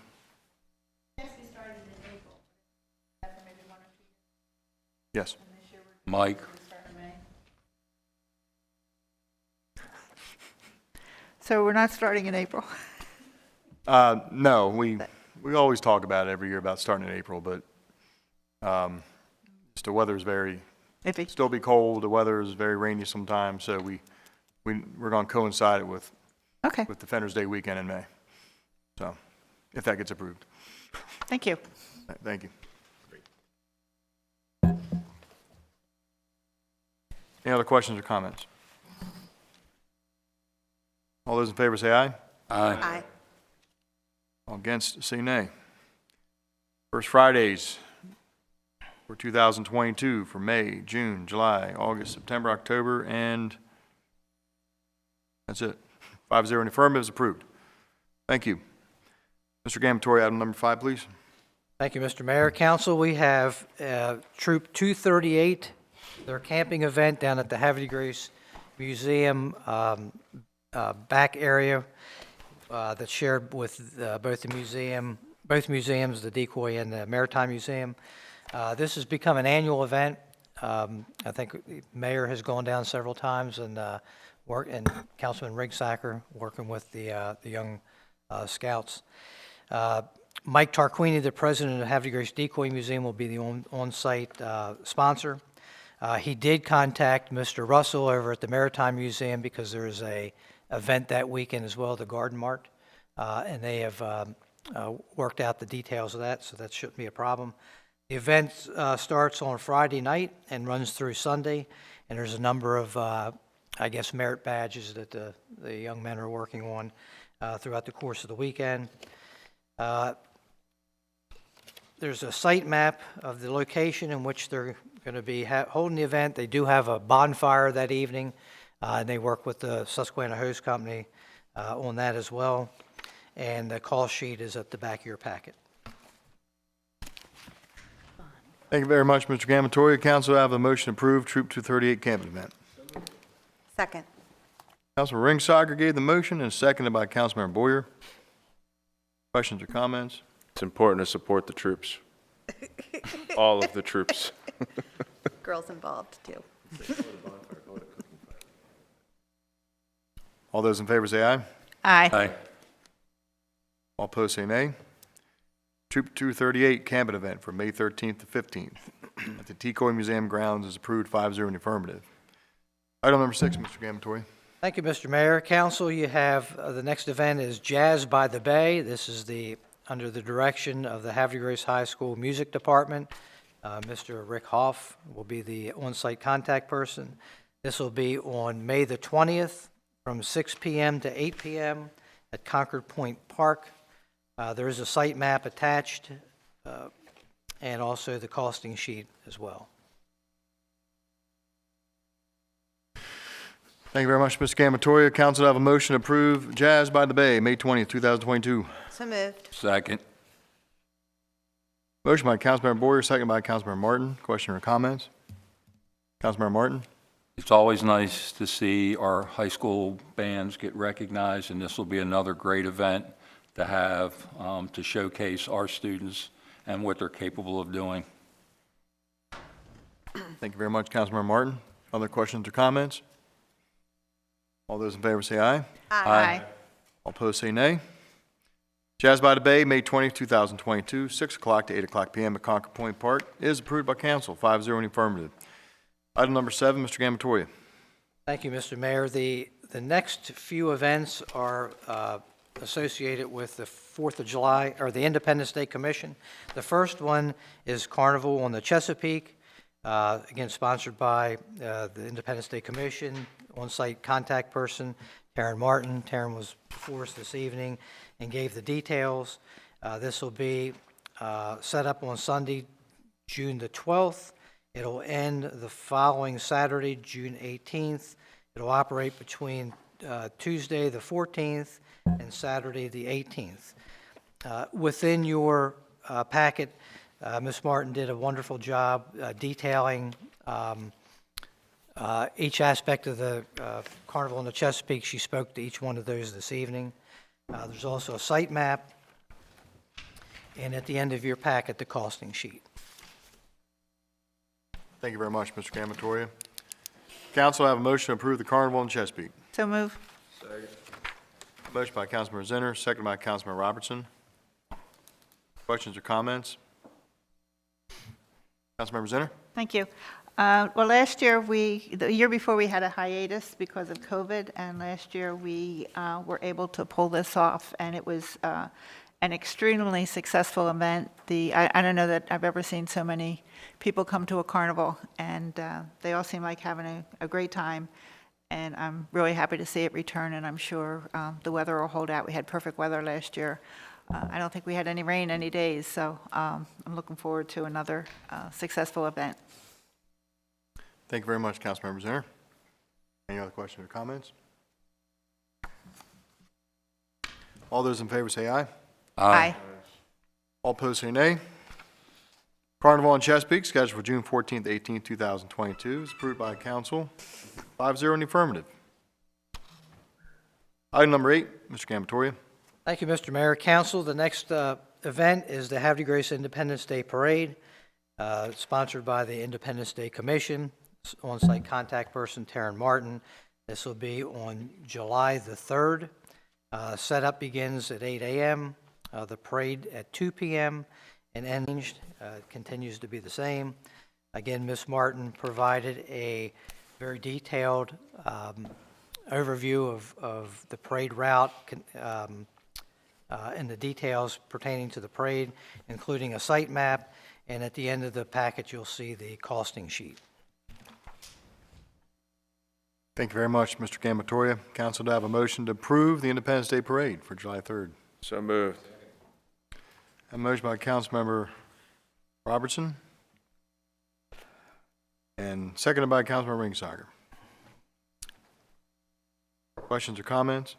Speaker 1: Yes.
Speaker 2: Mike.
Speaker 15: So we're not starting in April?
Speaker 1: No, we always talk about it every year about starting in April, but just the weather is very,
Speaker 15: Iffy.
Speaker 1: still be cold, the weather is very rainy sometimes, so we're going to coincide it with Defenders Day weekend in May. So, if that gets approved.
Speaker 15: Thank you.
Speaker 1: Thank you. Any other questions or comments? All those in favor say aye.
Speaker 2: Aye.
Speaker 14: Aye.
Speaker 1: All against say nay. First Fridays for 2022 for May, June, July, August, September, October, and that's it. 5-0 in the affirmative is approved. Thank you. Mr. Gamatori, item number 5, please.
Speaker 17: Thank you, Mr. Mayor. Council, we have Troop 238, their camping event down at the Havre Grace Museum back area that's shared with both museums, the Decoy and the Maritime Museum. This has become an annual event. I think the mayor has gone down several times and Councilman Rigsacker working with the young scouts. Mike Tarquini, the president of Havre Grace Decoy Museum, will be the on-site sponsor. He did contact Mr. Russell over at the Maritime Museum because there is a event that weekend as well, the Garden Mart, and they have worked out the details of that, so that shouldn't be a problem. The event starts on Friday night and runs through Sunday, and there's a number of, I guess, merit badges that the young men are working on throughout the course of the weekend. There's a site map of the location in which they're going to be holding the event. They do have a bonfire that evening, and they work with the Susquehanna Hose Company on that as well. And the call sheet is at the back of your packet.
Speaker 1: Thank you very much, Mr. Gamatoria. Council, I have a motion to approve Troop 238 camping event.
Speaker 14: Second.
Speaker 1: Councilman Ringsager gave the motion and seconded by Councilmember Boyer. Questions or comments?
Speaker 16: It's important to support the troops. All of the troops.
Speaker 14: Girls involved, too.
Speaker 1: All those in favor say aye.
Speaker 15: Aye.
Speaker 2: Aye.
Speaker 1: All opposed say nay. Troop 238 camping event from May 13th to 15th at the Decoy Museum grounds is approved 5-0 in the affirmative. Item number 6, Mr. Gamatoria.
Speaker 17: Thank you, Mr. Mayor. Council, you have the next event is Jazz by the Bay. This is under the direction of the Havre Grace High School Music Department. Mr. Rick Hoff will be the on-site contact person. This will be on May the 20th from 6 p.m. to 8 p.m. at Concord Point Park. There is a site map attached and also the costing sheet as well.
Speaker 1: Thank you very much, Mr. Gamatoria. Council, I have a motion to approve Jazz by the Bay, May 20th, 2022.
Speaker 14: So moved.
Speaker 2: Second.
Speaker 1: Motion by Councilmember Boyer, second by Councilmember Martin. Question or comments? Councilmember Martin?
Speaker 2: It's always nice to see our high school bands get recognized, and this will be another great event to have to showcase our students and what they're capable of doing.
Speaker 1: Thank you very much, Councilmember Martin. Other questions or comments? All those in favor say aye.
Speaker 15: Aye.
Speaker 1: All opposed say nay. Jazz by the Bay, May 20th, 2022, 6 o'clock to 8 o'clock p.m. at Concord Point Park is approved by council, 5-0 in the affirmative. Item number 7, Mr. Gamatoria.
Speaker 17: Thank you, Mr. Mayor. The next few events are associated with the 4th of July, or the Independence Day Commission. The first one is Carnival on the Chesapeake, again sponsored by the Independence Day Commission. On-site contact person, Taryn Martin. Taryn was before us this evening and gave the details. This will be set up on Sunday, June the 12th. It'll end the following Saturday, June 18th. It'll operate between Tuesday the 14th and Saturday the 18th. Within your packet, Ms. Martin did a wonderful job detailing each aspect of the Carnival on the Chesapeake. She spoke to each one of those this evening. There's also a site map, and at the end of your packet, the costing sheet.
Speaker 1: Thank you very much, Mr. Gamatoria. Council, I have a motion to approve the Carnival in Chesapeake.
Speaker 15: So move.
Speaker 1: Motion by Councilmember Zinner, second by Councilmember Robertson. Questions or comments? Councilmember Zinner?
Speaker 15: Thank you. Well, last year, the year before, we had a hiatus because of COVID, and last year we were able to pull this off, and it was an extremely successful event. I don't know that I've ever seen so many people come to a carnival, and they all seem like having a great time, and I'm really happy to see it return, and I'm sure the weather will hold out. We had perfect weather last year. I don't think we had any rain any days, so I'm looking forward to another successful event.
Speaker 1: Thank you very much, Councilmember Zinner. Any other questions or comments? All those in favor say aye.
Speaker 15: Aye.
Speaker 1: All opposed say nay. Carnival in Chesapeake, scheduled for June 14th, 18th, 2022, is approved by council, 5-0 in the affirmative. Item number 8, Mr. Gamatoria.
Speaker 17: Thank you, Mr. Mayor. Council, the next event is the Havre de Grace Independence Day Parade, sponsored by the Independence Day Commission. On-site contact person, Taryn Martin. This will be on July the 3rd. Setup begins at 8 a.m., the parade at 2 p.m., and ending continues to be the same. Again, Ms. Martin provided a very detailed overview of the parade route and the details pertaining to the parade, including a site map, and at the end of the packet, you'll see the costing sheet.
Speaker 1: Thank you very much, Mr. Gamatoria. Council, to have a motion to approve the Independence Day Parade for July 3rd.
Speaker 16: So moved.
Speaker 1: A motion by Councilmember Robertson and seconded by Councilmember Ringsager. Questions or comments?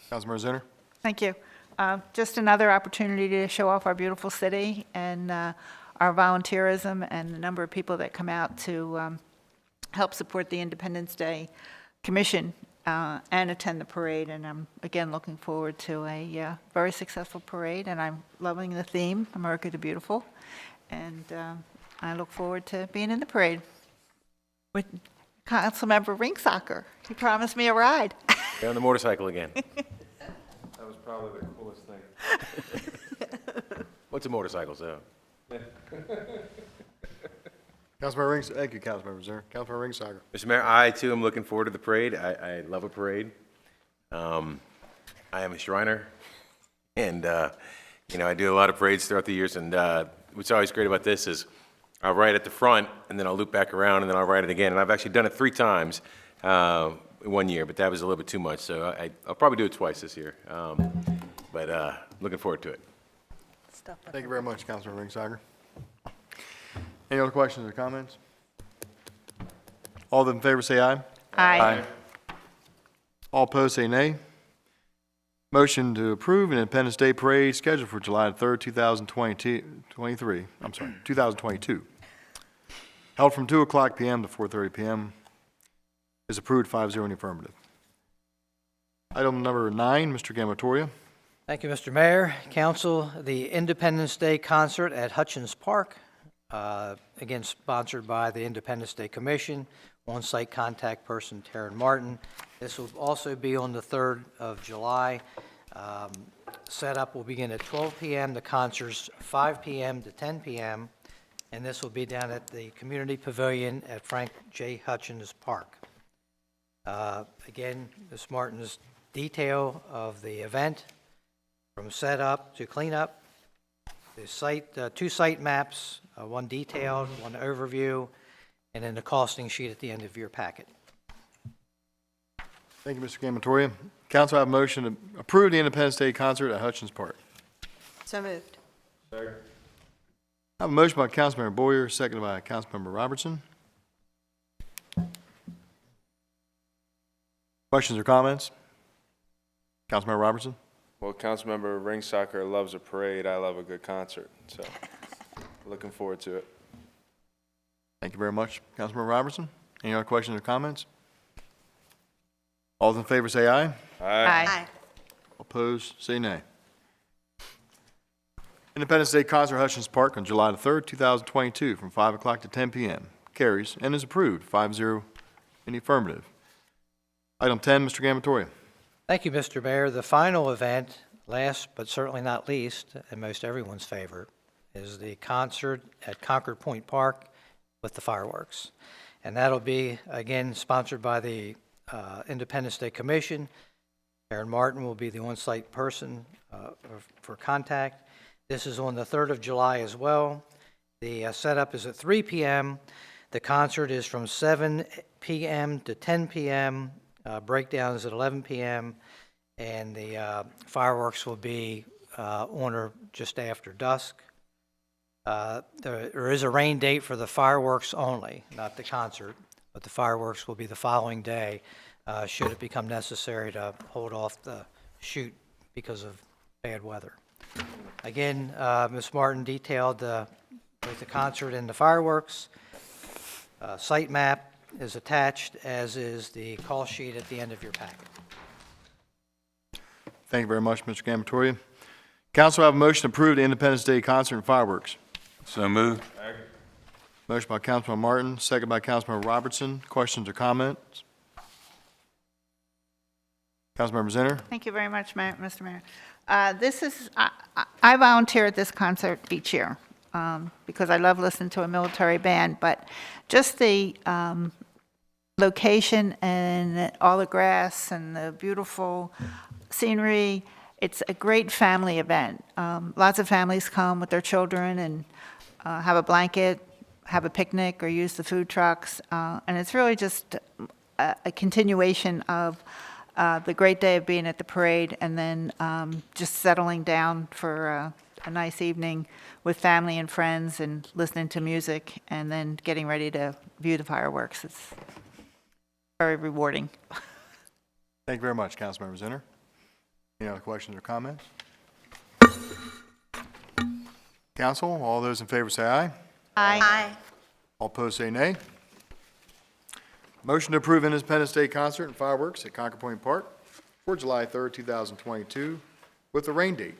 Speaker 1: Councilmember Zinner?
Speaker 15: Thank you. Just another opportunity to show off our beautiful city and our volunteerism and the number of people that come out to help support the Independence Day Commission and attend the parade. And I'm, again, looking forward to a very successful parade, and I'm loving the theme, America the Beautiful. And I look forward to being in the parade with Councilmember Ringsager. He promised me a ride.
Speaker 7: Get on the motorcycle again.
Speaker 16: That was probably the coolest thing.
Speaker 7: What's a motorcycle, so?
Speaker 1: Councilmember Ringsager. Thank you, Councilmember Zinner. Councilmember Ringsager.
Speaker 7: Mr. Mayor, I too am looking forward to the parade. I love a parade. I am a Shriner, and I do a lot of parades throughout the years. And what's always great about this is I'll ride at the front, and then I'll loop back around, and then I'll ride it again. And I've actually done it 3 times one year, but that was a little bit too much. So I'll probably do it twice this year. But looking forward to it.
Speaker 1: Thank you very much, Councilmember Ringsager. Any other questions or comments? All those in favor say aye.
Speaker 15: Aye.
Speaker 1: All opposed say nay. Motion to approve an Independence Day Parade scheduled for July 3rd, 2022. Held from 2 o'clock p.m. to 4:30 p.m. is approved 5-0 in the affirmative. Item number 9, Mr. Gamatoria.
Speaker 17: Thank you, Mr. Mayor. Council, the Independence Day concert at Hutchins Park, again sponsored by the Independence Day Commission, on-site contact person Taryn Martin. This will also be on the 3rd of July. Setup will begin at 12 p.m. The concert's 5 p.m. to 10 p.m., and this will be down at the Community Pavilion at Frank J. Hutchins Park. Again, Ms. Martin's detail of the event, from setup to cleanup, the site, 2 site maps, one detailed, one overview, and then the costing sheet at the end of your packet.
Speaker 1: Thank you, Mr. Gamatoria. Council, I have a motion to approve the Independence Day concert at Hutchins Park.
Speaker 14: So moved.
Speaker 1: I have a motion by Councilmember Boyer, seconded by Councilmember Robertson. Questions or comments? Councilmember Robertson?
Speaker 16: Well, Councilmember Ringsager loves a parade. I love a good concert, so looking forward to it.
Speaker 1: Thank you very much, Councilmember Robertson. Any other questions or comments? All those in favor say aye.
Speaker 15: Aye.
Speaker 1: Opposed, say nay. Independence Day concert at Hutchins Park on July the 3rd, 2022, from 5 o'clock to 10 p.m. Carries and is approved, 5-0 in the affirmative. Item 10, Mr. Gamatoria.
Speaker 17: Thank you, Mr. Mayor. The final event, last but certainly not least, and most everyone's favorite, is the concert at Concord Point Park with the fireworks. And that'll be, again, sponsored by the Independence Day Commission. Aaron Martin will be the on-site person for contact. This is on the 3rd of July as well. The setup is at 3 p.m. The concert is from 7 p.m. to 10 p.m. Breakdowns at 11 p.m. And the fireworks will be on or just after dusk. There is a rain date for the fireworks only, not the concert, but the fireworks will be the following day, should it become necessary to hold off the shoot because of bad weather. Again, Ms. Martin detailed both the concert and the fireworks. Site map is attached, as is the call sheet at the end of your packet.
Speaker 1: Thank you very much, Mr. Gamatoria. Council, I have a motion to approve the Independence Day concert and fireworks.
Speaker 2: So moved.
Speaker 1: Motion by Councilman Martin, second by Councilman Robertson. Questions or comments? Councilmember Zinner?
Speaker 15: Thank you very much, Mr. Mayor. I volunteer at this concert each year because I love listening to a military band, but just the location and all the grass and the beautiful scenery, it's a great family event. Lots of families come with their children and have a blanket, have a picnic, or use the food trucks, and it's really just a continuation of the great day of being at the parade, and then just settling down for a nice evening with family and friends and listening to music, and then getting ready to view the fireworks. It's very rewarding.
Speaker 1: Thank you very much, Councilmember Zinner. Any other questions or comments? Council, all those in favor say aye.
Speaker 15: Aye.
Speaker 1: All opposed say nay. Motion to approve Independence Day concert and fireworks at Concord Point Park for July 3rd, 2022, with a rain date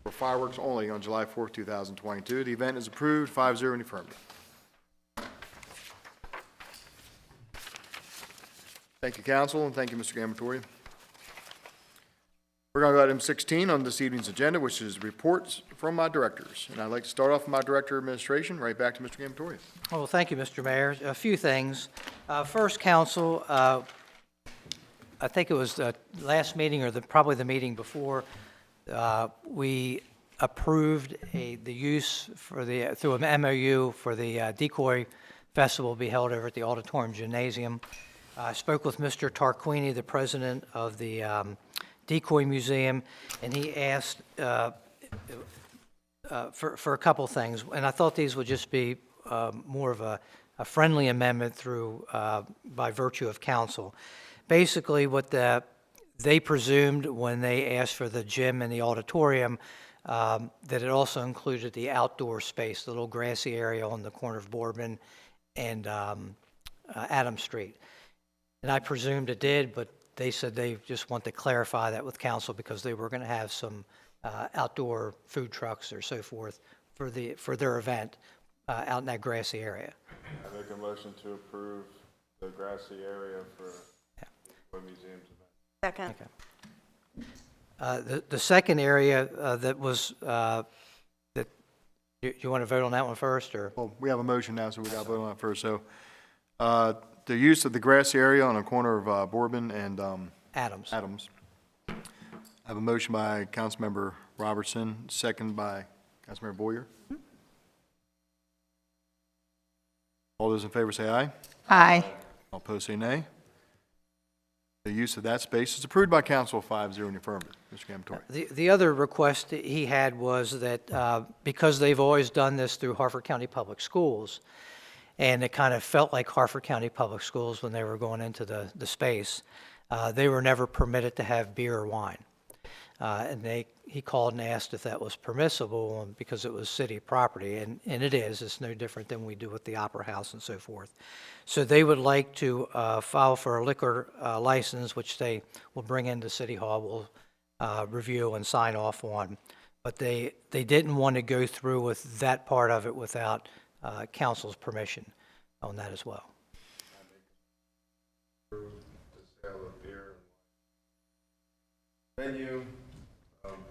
Speaker 1: for fireworks only on July 4th, 2022. The event is approved, 5-0 in the affirmative. Thank you, Council, and thank you, Mr. Gamatoria. We're going to go to item 16 on this evening's agenda, which is reports from my directors. And I'd like to start off with my Director of Administration, right back to Mr. Gamatoria.
Speaker 17: Well, thank you, Mr. Mayor. A few things. First, Council, I think it was the last meeting or probably the meeting before, we approved the use through an MOU for the decoy festival to be held over at the Auditorium Gymnasium. I spoke with Mr. Tarquini, the president of the Decoy Museum, and he asked for a couple things, and I thought these would just be more of a friendly amendment through by virtue of council. Basically, what they presumed when they asked for the gym and the auditorium, that it also included the outdoor space, the little grassy area on the corner of Boardman and Adams Street. And I presumed it did, but they said they just want to clarify that with council because they were going to have some outdoor food trucks or so forth for their event out in that grassy area.
Speaker 16: I make a motion to approve the grassy area for the museum's event.
Speaker 14: Second.
Speaker 17: Okay. The second area that was that you want to vote on that one first, or?
Speaker 1: Well, we have a motion now, so we got to vote on it first. So the use of the grassy area on the corner of Boardman and
Speaker 17: Adams.
Speaker 1: I have a motion by Councilmember Robertson, second by Councilmember Boyer. All those in favor say aye.
Speaker 15: Aye.
Speaker 1: All opposed say nay. The use of that space is approved by council, 5-0 in the affirmative. Mr. Gamatoria.
Speaker 17: The other request that he had was that because they've always done this through Harford County Public Schools, and it kind of felt like Harford County Public Schools when they were going into the space, they were never permitted to have beer or wine. And he called and asked if that was permissible because it was city property, and it is. It's no different than we do with the Opera House and so forth. So they would like to file for a liquor license, which they will bring into City Hall, will review and sign off on. But they didn't want to go through with that part of it without council's permission on that as well.
Speaker 16: The sale of beer venue,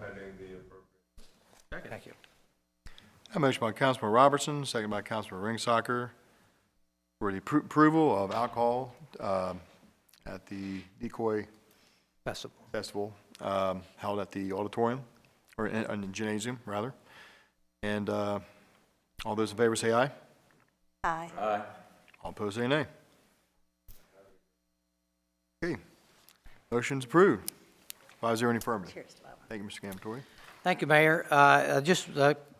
Speaker 16: pending the appropriate.
Speaker 17: Thank you.
Speaker 1: A motion by Councilman Robertson, second by Councilman Ringsacher, for the approval of alcohol at the Decoy Festival held at the auditorium, or in the gymnasium, rather. And all those in favor say aye.
Speaker 14: Aye.
Speaker 16: Aye.
Speaker 1: All opposed say nay. Okay. Motion's approved. 5-0 in the affirmative.
Speaker 14: Cheers to that one.
Speaker 1: Thank you, Mr. Gamatoria.
Speaker 17: Thank you, Mayor.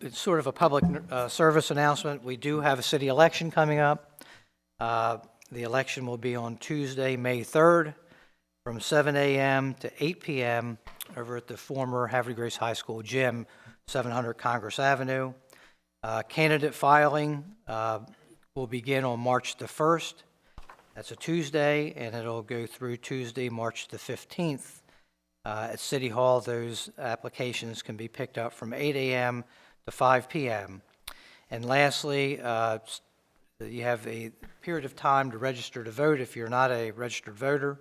Speaker 17: It's sort of a public service announcement. We do have a city election coming up. The election will be on Tuesday, May 3rd, from 7 a.m. to 8 p.m. over at the former Havre Grace High School gym, 700 Congress Avenue. Candidate filing will begin on March the 1st. That's a Tuesday, and it'll go through Tuesday, March the 15th. At City Hall, those applications can be picked up from 8 a.m. to 5 p.m. And lastly, you have a period of time to register to vote if you're not a registered voter.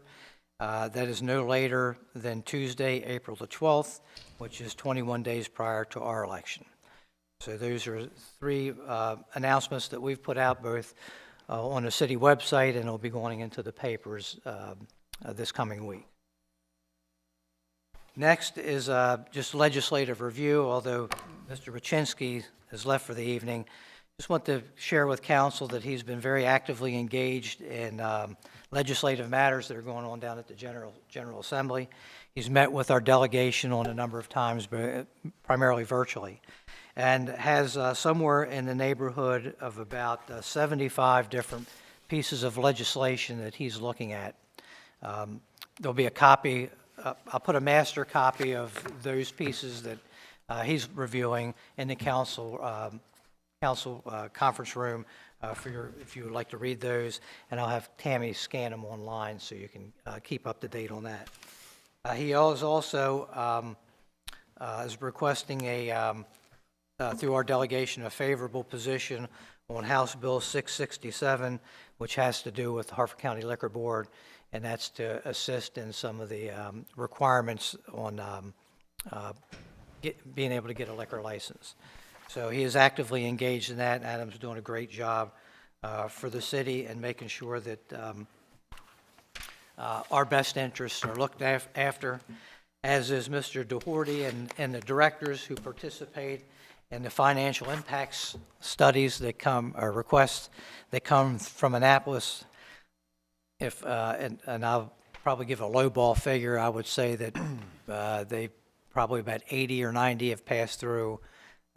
Speaker 17: That is no later than Tuesday, April the 12th, which is 21 days prior to our election. So those are three announcements that we've put out both on the city website, and it'll be going into the papers this coming week. Next is just legislative review, although Mr. Rachinsky has left for the evening. Just want to share with council that he's been very actively engaged in legislative matters that are going on down at the General Assembly. He's met with our delegation on a number of times, but primarily virtually, and has somewhere in the neighborhood of about 75 different pieces of legislation that he's looking at. There'll be a copy, I'll put a master copy of those pieces that he's reviewing in the council conference room if you would like to read those, and I'll have Tammy scan them online so you can keep up to date on that. He is also is requesting through our delegation a favorable position on House Bill 667, which has to do with the Harford County Liquor Board, and that's to assist in some of the requirements on being able to get a liquor license. So he is actively engaged in that, and Adam's doing a great job for the city and making sure that our best interests are looked after, as is Mr. Doherty and the directors who participate in the financial impacts studies that come, or requests that come from Annapolis. And I'll probably give a lowball figure. I would say that they probably about 80 or 90 have passed through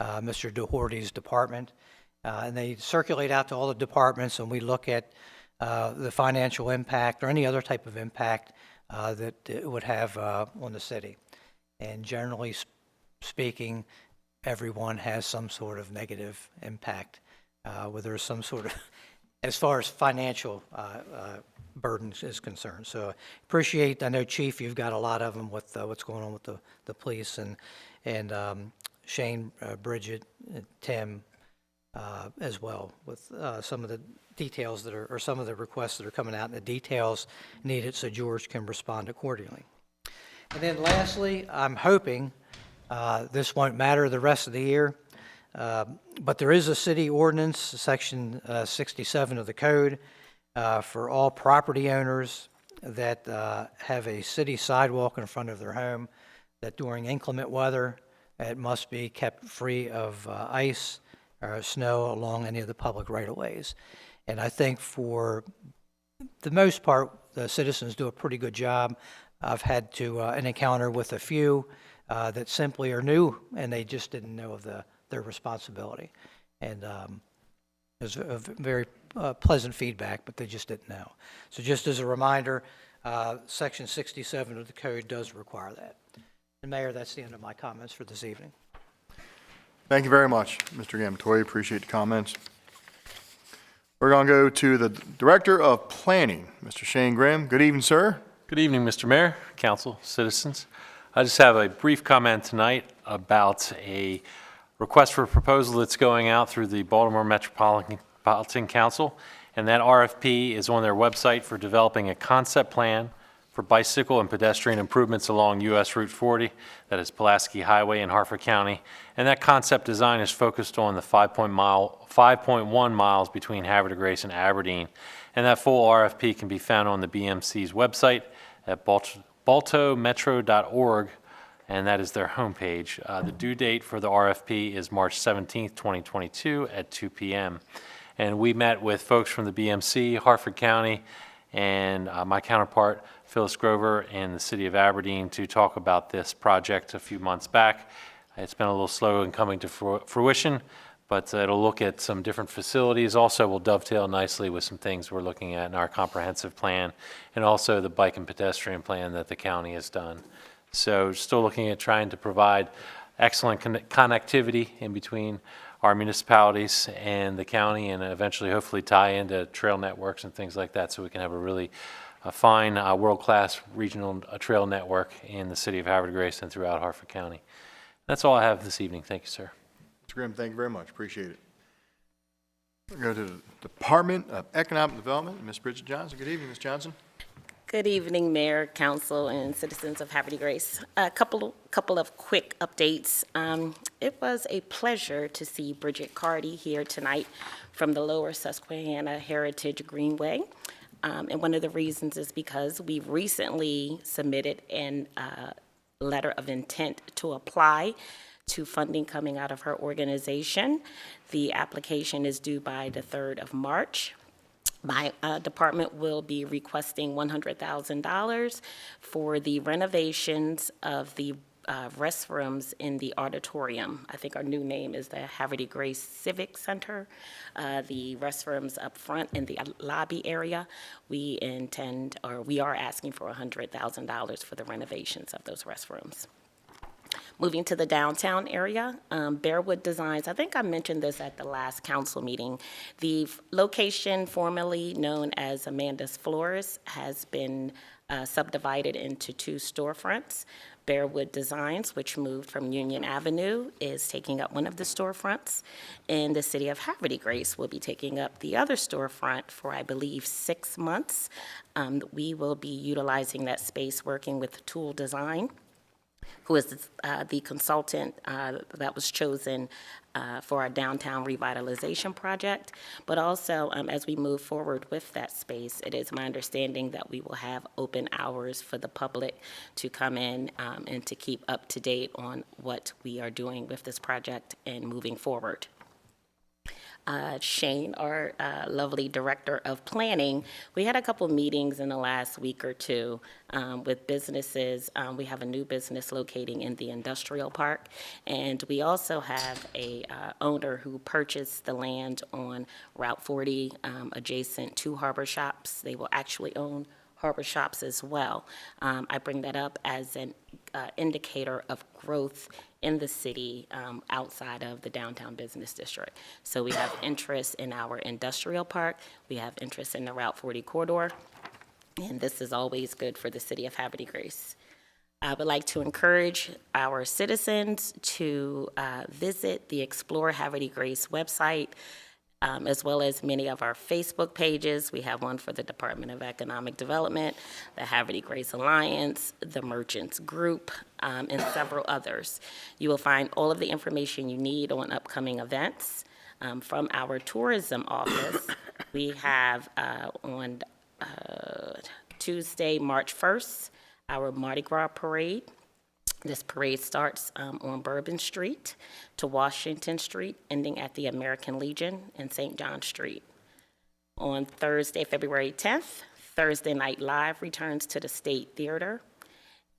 Speaker 17: Mr. Doherty's department. And they circulate out to all the departments, and we look at the financial impact or any other type of impact that it would have on the city. And generally speaking, everyone has some sort of negative impact, whether there's some sort of, as far as financial burden is concerned. So appreciate, I know Chief, you've got a lot of them with what's going on with the police, and Shane, Bridget, Tim, as well, with some of the details that are, or some of the requests that are coming out and the details needed so George can respond accordingly. And then lastly, I'm hoping this won't matter the rest of the year, but there is a city ordinance, section 67 of the code, for all property owners that have a city sidewalk in front of their home, that during inclement weather, it must be kept free of ice or snow along any of the public right-of-ways. And I think for the most part, the citizens do a pretty good job. I've had an encounter with a few that simply are new, and they just didn't know of their responsibility. And it was a very pleasant feedback, but they just didn't know. So just as a reminder, Section 67 of the code does require that. And Mayor, that's the end of my comments for this evening.
Speaker 1: Thank you very much, Mr. Gamatoy. Appreciate the comments. We're going to go to the Director of Planning, Mr. Shane Grimm. Good evening, sir.
Speaker 18: Good evening, Mr. Mayor, Council, citizens. I just have a brief comment tonight about a request for a proposal that's going out through the Baltimore Metropolitan Council, and that RFP is on their website for developing a concept plan for bicycle and pedestrian improvements along US Route 40, that is Pulaski Highway in Harford County. And that concept design is focused on the 5.1 miles between Havre, Grace, and Aberdeen. And that full RFP can be found on the BMC's website at baltometro.org, and that is their homepage. The due date for the RFP is March 17th, 2022 at 2 p.m. And we met with folks from the BMC, Harford County, and my counterpart, Phyllis Grover, in the city of Aberdeen to talk about this project a few months back. It's been a little slow in coming to fruition, but it'll look at some different facilities. Also will dovetail nicely with some things we're looking at in our comprehensive plan, and also the bike and pedestrian plan that the county has done. So still looking at trying to provide excellent connectivity in between our municipalities and the county, and eventually hopefully tie into trail networks and things like that, so we can have a really fine world-class regional trail network in the city of Havre de Grace and throughout Harford County. That's all I have this evening. Thank you, sir.
Speaker 1: Mr. Grimm, thank you very much. Appreciate it. We'll go to the Department of Economic Development. Ms. Bridget Johnson. Good evening, Ms. Johnson.
Speaker 19: Good evening, Mayor, Council, and citizens of Havre de Grace. A couple of quick updates. It was a pleasure to see Bridget Carty here tonight from the Lower Susquehanna Heritage Greenway. And one of the reasons is because we recently submitted a letter of intent to apply to funding coming out of her organization. The application is due by the 3rd of March. My department will be requesting $100,000 for the renovations of the restrooms in the auditorium. I think our new name is the Havre de Grace Civic Center. The restrooms up front in the lobby area, we are asking for $100,000 for the renovations of those restrooms. Moving to the downtown area, Bearwood Designs, I think I mentioned this at the last council meeting. The location formerly known as Amanda's Flores has been subdivided into 2 storefronts. Bearwood Designs, which moved from Union Avenue, is taking up one of the storefronts, and the city of Havre de Grace will be taking up the other storefront for, I believe, 6 months. We will be utilizing that space working with Tool Design, who is the consultant that was chosen for our downtown revitalization project. But also, as we move forward with that space, it is my understanding that we will have open hours for the public to come in and to keep up to date on what we are doing with this project and moving forward. Shane, our lovely director of planning, we had a couple meetings in the last week or two with businesses. We have a new business locating in the industrial park, and we also have a owner who purchased the land on Route 40 adjacent to Harbor Shops. They will actually own Harbor Shops as well. I bring that up as an indicator of growth in the city outside of the downtown business district. So we have interest in our industrial park, we have interest in the Route 40 corridor, and this is always good for the city of Havre de Grace. I would like to encourage our citizens to visit the Explore Havre de Grace website, as well as many of our Facebook pages. We have one for the Department of Economic Development, the Havre de Grace Alliance, the Merchants Group, and several others. You will find all of the information you need on upcoming events. From our tourism office, we have on Tuesday, March 1st, our Mardi Gras parade. This parade starts on Bourbon Street to Washington Street, ending at the American Legion and St. John Street. On Thursday, February 10th, Thursday Night Live returns to the State Theater.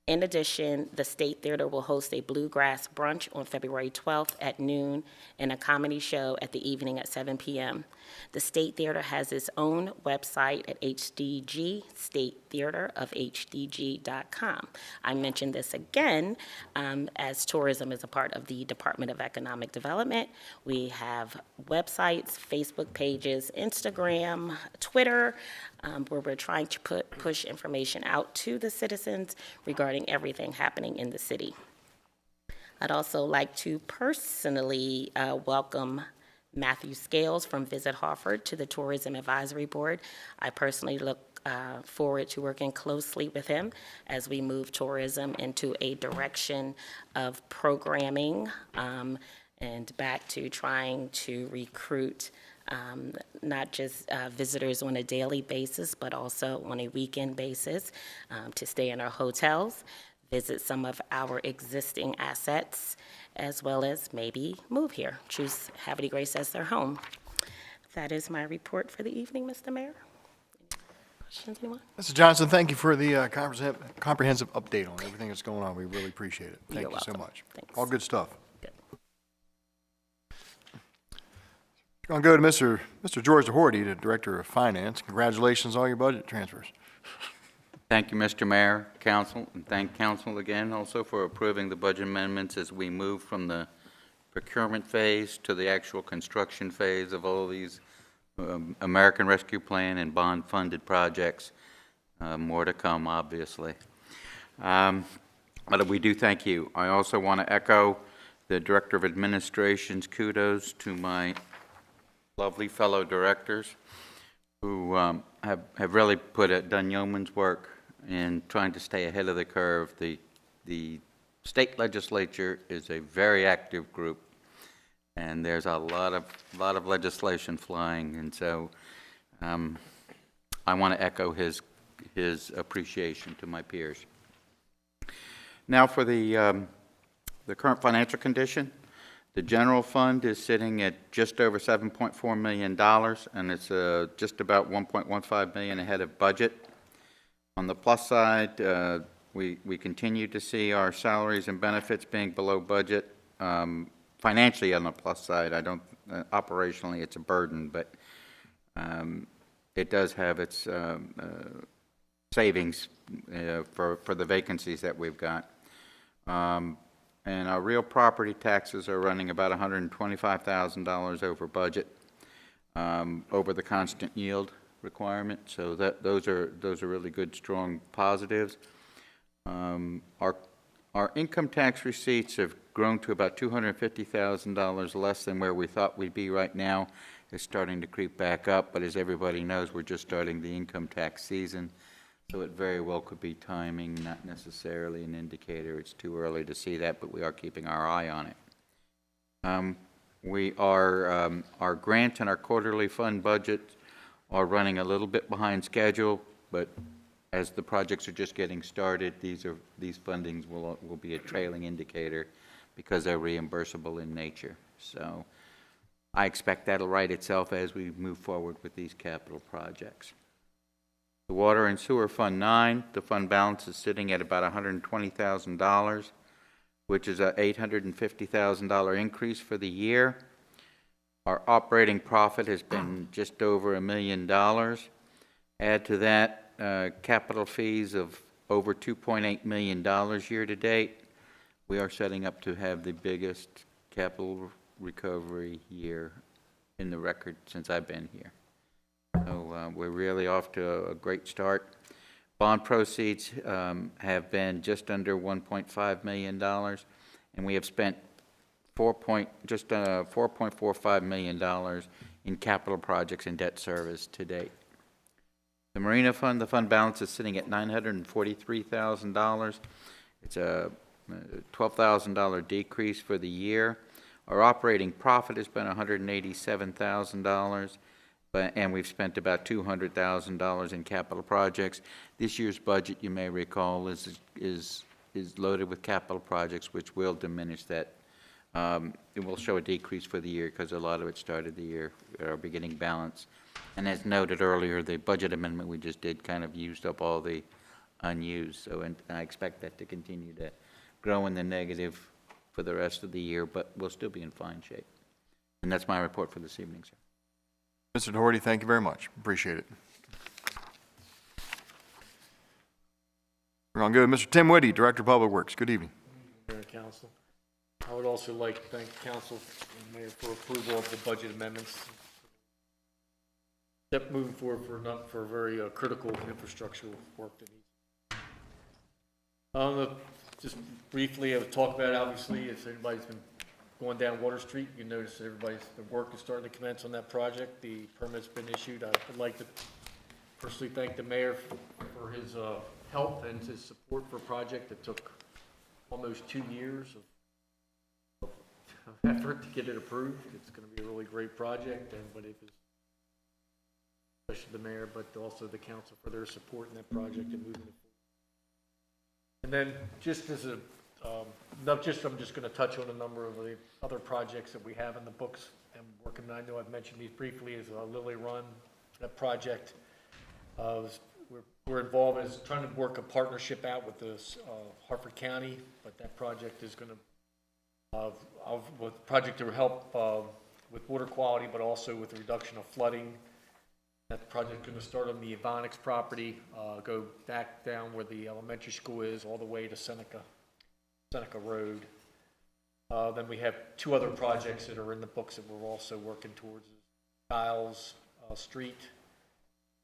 Speaker 19: In addition, the State Theater will host a bluegrass brunch on February 12th at noon and a comedy show at the evening at 7 p.m. The State Theater has its own website at hdgstatetheaterofhdg.com. I mention this again as tourism is a part of the Department of Economic Development. We have websites, Facebook pages, Instagram, Twitter, where we're trying to push information out to the citizens regarding everything happening in the city. I'd also like to personally welcome Matthew Scales from Visit Harford to the Tourism Advisory Board. I personally look forward to working closely with him as we move tourism into a direction of programming and back to trying to recruit not just visitors on a daily basis, but also on a weekend basis to stay in our hotels, visit some of our existing assets, as well as maybe move here, choose Havre de Grace as their home. That is my report for the evening, Mr. Mayor. Any questions, anyone?
Speaker 1: Mr. Johnson, thank you for the comprehensive update on everything that's going on. We really appreciate it. Thank you so much.
Speaker 19: Thanks.
Speaker 1: All good stuff.
Speaker 19: Good.
Speaker 1: Going to go to Mr. George DeHorty, the Director of Finance. Congratulations on all your budget transfers.
Speaker 20: Thank you, Mr. Mayor, Council, and thank Council again also for approving the budget amendments as we move from the procurement phase to the actual construction phase of all these American Rescue Plan and bond-funded projects. More to come, obviously. But we do thank you. I also want to echo the Director of Administration's kudos to my lovely fellow directors who have really done yeoman's work in trying to stay ahead of the curve. The state legislature is a very active group, and there's a lot of legislation flying, and so I want to echo his appreciation to my peers. Now for the current financial condition. The general fund is sitting at just over $7.4 million, and it's just about $1.15 million ahead of budget. On the plus side, we continue to see our salaries and benefits being below budget. Financially, on the plus side, operationally it's a burden, but it does have its savings for the vacancies that we've got. And our real property taxes are running about $125,000 over budget, over the constant yield requirement. So those are really good, strong positives. Our income tax receipts have grown to about $250,000 less than where we thought we'd be right now. It's starting to creep back up, but as everybody knows, we're just starting the income tax season. So it very well could be timing, not necessarily an indicator. It's too early to see that, but we are keeping our eye on it. Our grant and our quarterly fund budgets are running a little bit behind schedule, but as the projects are just getting started, these fundings will be a trailing indicator because they're reimbursable in nature. So I expect that'll right itself as we move forward with these capital projects. The Water and Sewer Fund 9, the fund balance is sitting at about $120,000, which is an $850,000 increase for the year. Our operating profit has been just over $1 million. Add to that capital fees of over $2.8 million year to date. We are setting up to have the biggest capital recovery year in the record since I've been here. So we're really off to a great start. Bond proceeds have been just under $1.5 million, and we have spent just $4.45 million in capital projects and debt service to date. The Marina Fund, the fund balance is sitting at $943,000. It's a $12,000 decrease for the year. Our operating profit has been $187,000. And we've spent about $200,000 in capital projects. This year's budget, you may recall, is loaded with capital projects, which will diminish that. It will show a decrease for the year because a lot of it started the year at our beginning balance. And as noted earlier, the budget amendment we just did kind of used up all the unused. So and I expect that to continue to grow in the negative for the rest of the year, but we'll still be in fine shape. And that's my report for this evening, sir.
Speaker 1: Mr. Doherty, thank you very much. Appreciate it. We're going to go to Mr. Tim Whitty, Director of Public Works. Good evening.
Speaker 21: Mayor and Council. I would also like to thank Council and Mayor for approval of the budget amendments. Step moving forward for very critical infrastructure work that needs. Just briefly, I would talk about it, obviously, if anybody's been going down Water Street, you notice the work is starting to commence on that project. The permit's been issued. I would like to personally thank the mayor for his help and his support for a project that took almost 2 years of effort to get it approved. It's going to be a really great project, especially the mayor, but also the council for their support in that project and moving it forward. And then just as a I'm just going to touch on a number of the other projects that we have in the books and working. I know I've mentioned these briefly. Is Lily Run, that project. We're involved in trying to work a partnership out with the Hartford County, but that project is going to project to help with water quality, but also with the reduction of flooding That project's going to start on the Avonix property, go back down where the elementary school is, all the way to Seneca Road. Then we have two other projects that are in the books that we're also working towards. Giles Street,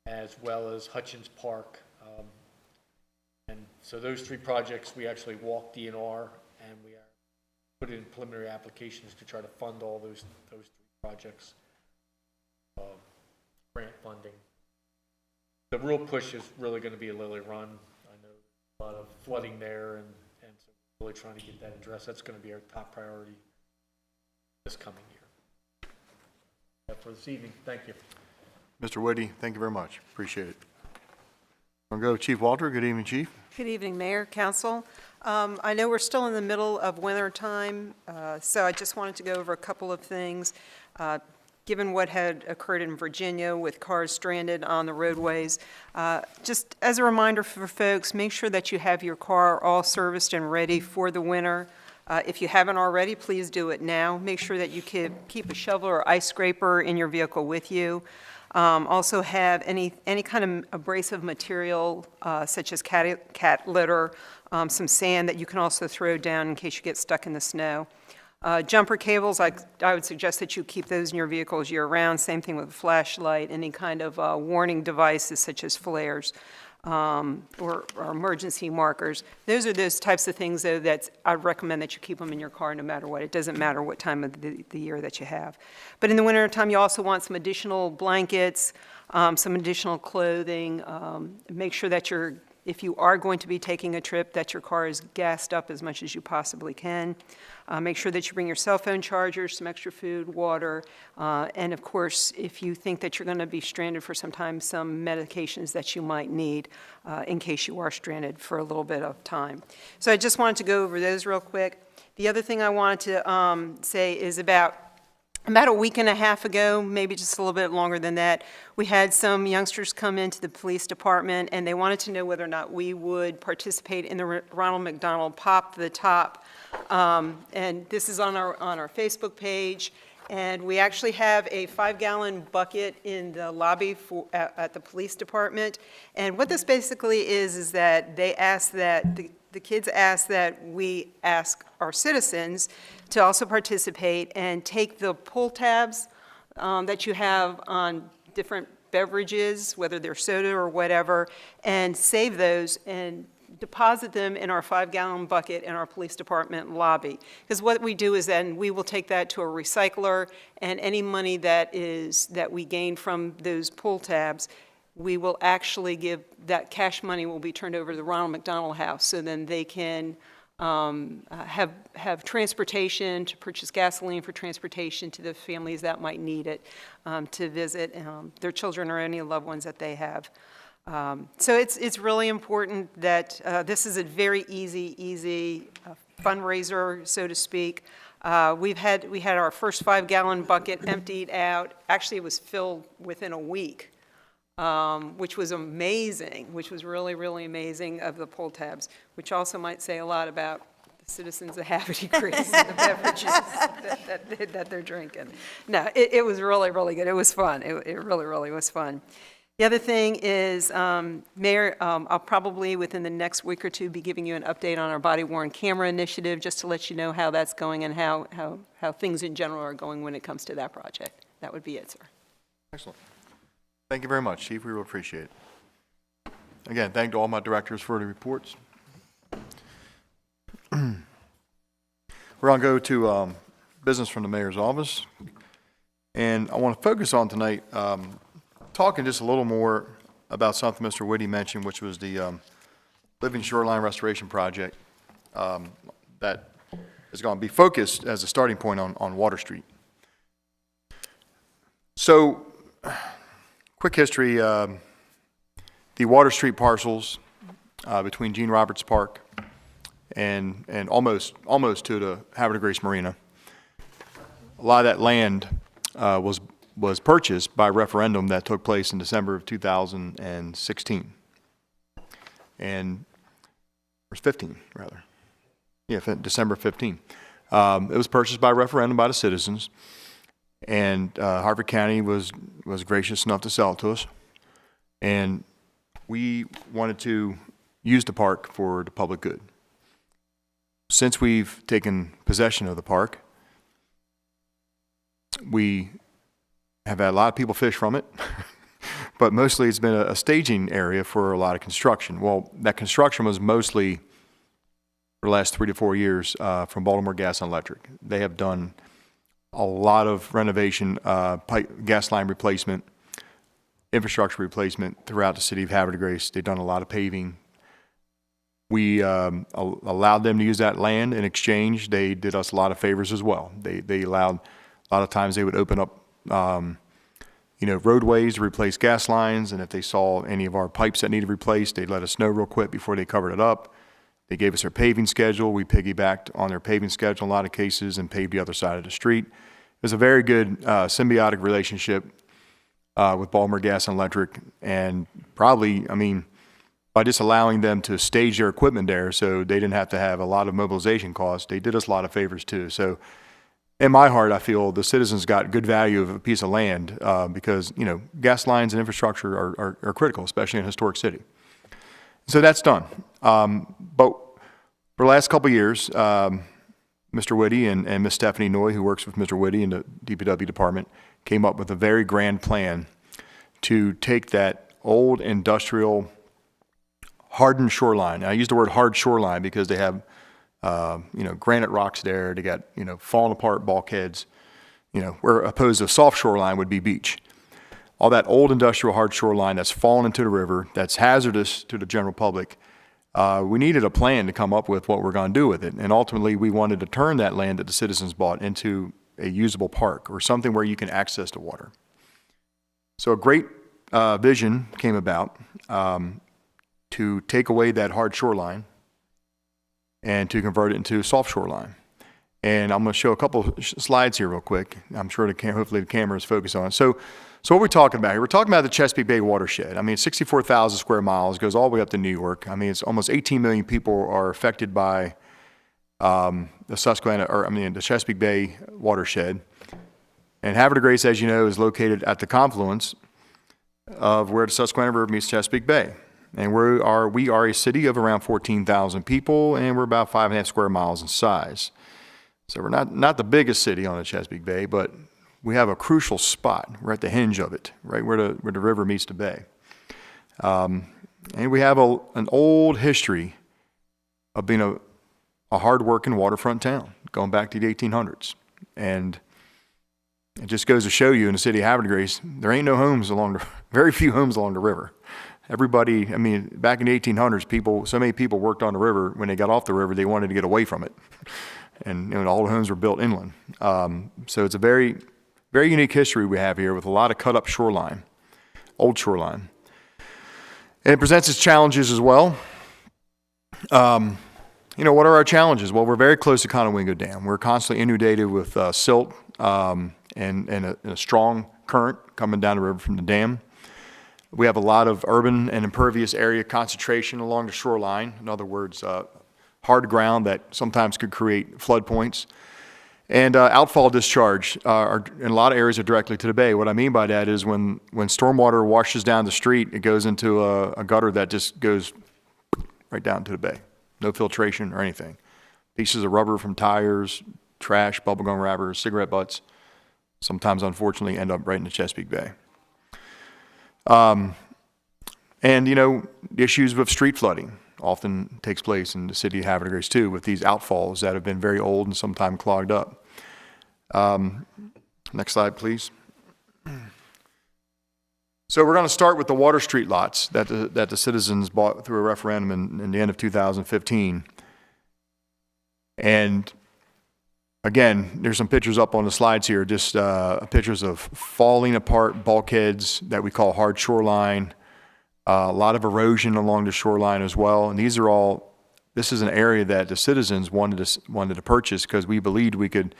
Speaker 21: as well as Hutchins Park. And so those three projects, we actually walked DNR, and we are put in preliminary applications to try to fund all those three projects. Grant funding. The real push is really going to be a Lily Run. I know a lot of flooding there, and so we're really trying to get that addressed. That's going to be our top priority this coming year. That's for this evening. Thank you.
Speaker 1: Mr. Whitty, thank you very much. Appreciate it. I'll go with Chief Walter. Good evening, Chief.
Speaker 4: Good evening, Mayor, Council. I know we're still in the middle of winter time, so I just wanted to go over a couple of things. Given what had occurred in Virginia with cars stranded on the roadways, just as a reminder for folks, make sure that you have your car all serviced and ready for the winter. If you haven't already, please do it now. Make sure that you keep a shovel or ice scraper in your vehicle with you. Also have any kind of abrasive material, such as cat litter, some sand that you can also throw down in case you get stuck in the snow. Jumper cables, I would suggest that you keep those in your vehicles year-round. Same thing with a flashlight, any kind of warning devices such as flares or emergency markers. Those are those types of things, though, that I'd recommend that you keep them in your car no matter what. It doesn't matter what time of the year that you have. But in the wintertime, you also want some additional blankets, some additional clothing. Make sure that if you are going to be taking a trip, that your car is gassed up as much as you possibly can. Make sure that you bring your cell phone chargers, some extra food, water, and of course, if you think that you're going to be stranded for some time, some medications that you might need in case you are stranded for a little bit of time. So I just wanted to go over those real quick. The other thing I wanted to say is about a week and a half ago, maybe just a little bit longer than that, we had some youngsters come into the police department, and they wanted to know whether or not we would participate in the Ronald McDonald Pop the Top. And this is on our Facebook page. And we actually have a 5-gallon bucket in the lobby at the police department. And what this basically is that they ask that, the kids ask that we ask our citizens to also participate and take the pull tabs that you have on different beverages, whether they're soda or whatever, and save those and deposit them in our 5-gallon bucket in our police department lobby. Because what we do is then we will take that to a recycler, and any money that we gain from those pull tabs, we will actually give, that cash money will be turned over to the Ronald McDonald House, so then they can have transportation, to purchase gasoline for transportation to the families that might need it, to visit their children or any loved ones that they have. So it's really important that this is a very easy fundraiser, so to speak. We had our first 5-gallon bucket emptied out. Actually, it was filled within a week, which was amazing, which was really, really amazing, of the pull tabs, which also might say a lot about the citizens of Havre and the beverages that they're drinking. No, it was really, really good. It was fun. It really, really was fun. The other thing is, Mayor, I'll probably within the next week or two be giving you an update on our body-worn camera initiative, just to let you know how that's going and how things in general are going when it comes to that project. That would be it, sir.
Speaker 1: Excellent. Thank you very much, Chief. We will appreciate it. Again, thank to all my directors for the reports. We're going to go to business from the mayor's office. And I want to focus on tonight talking just a little more about something Mr. Whitty mentioned, which was the Living Shoreline Restoration Project that is going to be focused as a starting point on Water Street. So, quick history, the Water Street parcels between Gene Roberts Park and almost to the Havre de Grace Marina. A lot of that land was purchased by referendum that took place in December of 2016. Or 15, rather. Yeah, December 15. It was purchased by referendum by the citizens. And Harford County was gracious enough to sell it to us. And we wanted to use the park for the public good. Since we've taken possession of the park, we have had a lot of people fish from it, but mostly it's been a staging area for a lot of construction. Well, that construction was mostly for the last 3 to 4 years from Baltimore Gas and Electric. They have done a lot of renovation, gas line replacement, infrastructure replacement throughout the city of Havre de Grace. They've done a lot of paving. We allowed them to use that land. In exchange, they did us a lot of favors as well. They allowed, a lot of times they would open up, roadways to replace gas lines, and if they saw any of our pipes that needed replaced, they'd let us know real quick before they covered it up. They gave us their paving schedule. We piggybacked on their paving schedule in a lot of cases and paved the other side of the street. It was a very good symbiotic relationship with Baltimore Gas and Electric, and probably, by just allowing them to stage their equipment there so they didn't have to have a lot of mobilization costs, they did us a lot of favors too. So in my heart, I feel the citizens got good value of a piece of land because, gas lines and infrastructure are critical, especially in a historic city. So that's done. But for the last couple of years, Mr. Whitty and Miss Stephanie Noy, who works with Mr. Whitty in the DPW department, came up with a very grand plan to take that old industrial hardened shoreline. Now, I use the word hard shoreline because they have, granite rocks there. They got, falling apart bulkheads, where opposed to soft shoreline would be beach. All that old industrial hard shoreline that's fallen into the river, that's hazardous to the general public. We needed a plan to come up with what we're going to do with it. And ultimately, we wanted to turn that land that the citizens bought into a usable park or something where you can access the water. So a great vision came about to take away that hard shoreline and to convert it into soft shoreline. And I'm going to show a couple slides here real quick. I'm sure hopefully the camera is focused on it. So what we're talking about here, we're talking about the Chesapeake Bay Watershed. It's 64,000 square miles, goes all the way up to New York. It's almost 18 million people are affected by the the Chesapeake Bay Watershed. And Havre de Grace, as you know, is located at the confluence of where the Susquehanna River meets Chesapeake Bay. And we are a city of around 14,000 people, and we're about 5.5 square miles in size. So we're not the biggest city on the Chesapeake Bay, but we have a crucial spot. We're at the hinge of it, right where the river meets the bay. And we have an old history of being a hard-working waterfront town, going back to the 1800s. And it just goes to show you in the city of Havre de Grace, there ain't no homes very few homes along the river. Everybody, back in the 1800s, so many people worked on the river. When they got off the river, they wanted to get away from it. And all the homes were built inland. So it's a very, very unique history we have here with a lot of cut-up shoreline, old shoreline. And it presents its challenges as well. What are our challenges? Well, we're very close to Conowingo Dam. We're constantly inundated with silt and a strong current coming down the river from the dam. We have a lot of urban and impervious area concentration along the shoreline. In other words, hard ground that sometimes could create flood points. And outfall discharge are in a lot of areas are directly to the bay. What I mean by that is when stormwater washes down the street, it goes into a gutter that just goes right down to the bay. No filtration or anything. Pieces of rubber from tires, trash, bubblegum wrappers, cigarette butts, sometimes unfortunately end up right in the Chesapeake Bay. And the issues with street flooding often takes place in the city of Havre de Grace too, with these outfalls that have been very old and sometimes clogged up. Next slide, please. So we're going to start with the Water Street lots that the citizens bought through a referendum in the end of 2015. And again, there's some pictures up on the slides here, just pictures of falling apart bulkheads that we call hard shoreline, a lot of erosion along the shoreline as well. And this is an area that the citizens wanted to purchase because we believed we could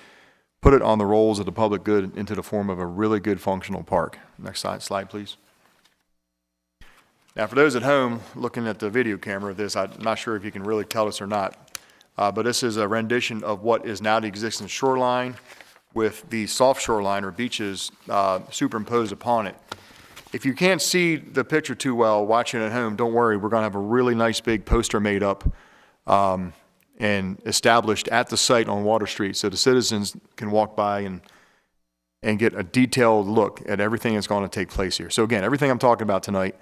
Speaker 1: put it on the rolls of the public good into the form of a really good functional park. Next slide, please. Now, for those at home looking at the video camera of this, I'm not sure if you can really tell us or not, but this is a rendition of what is now the existing shoreline with the soft shoreline or beaches superimposed upon it. If you can't see the picture too well watching at home, don't worry. We're going to have a really nice big poster made up and established at the site on Water Street so the citizens can walk by and get a detailed look at everything that's going to take place here. So again, everything I'm talking about tonight,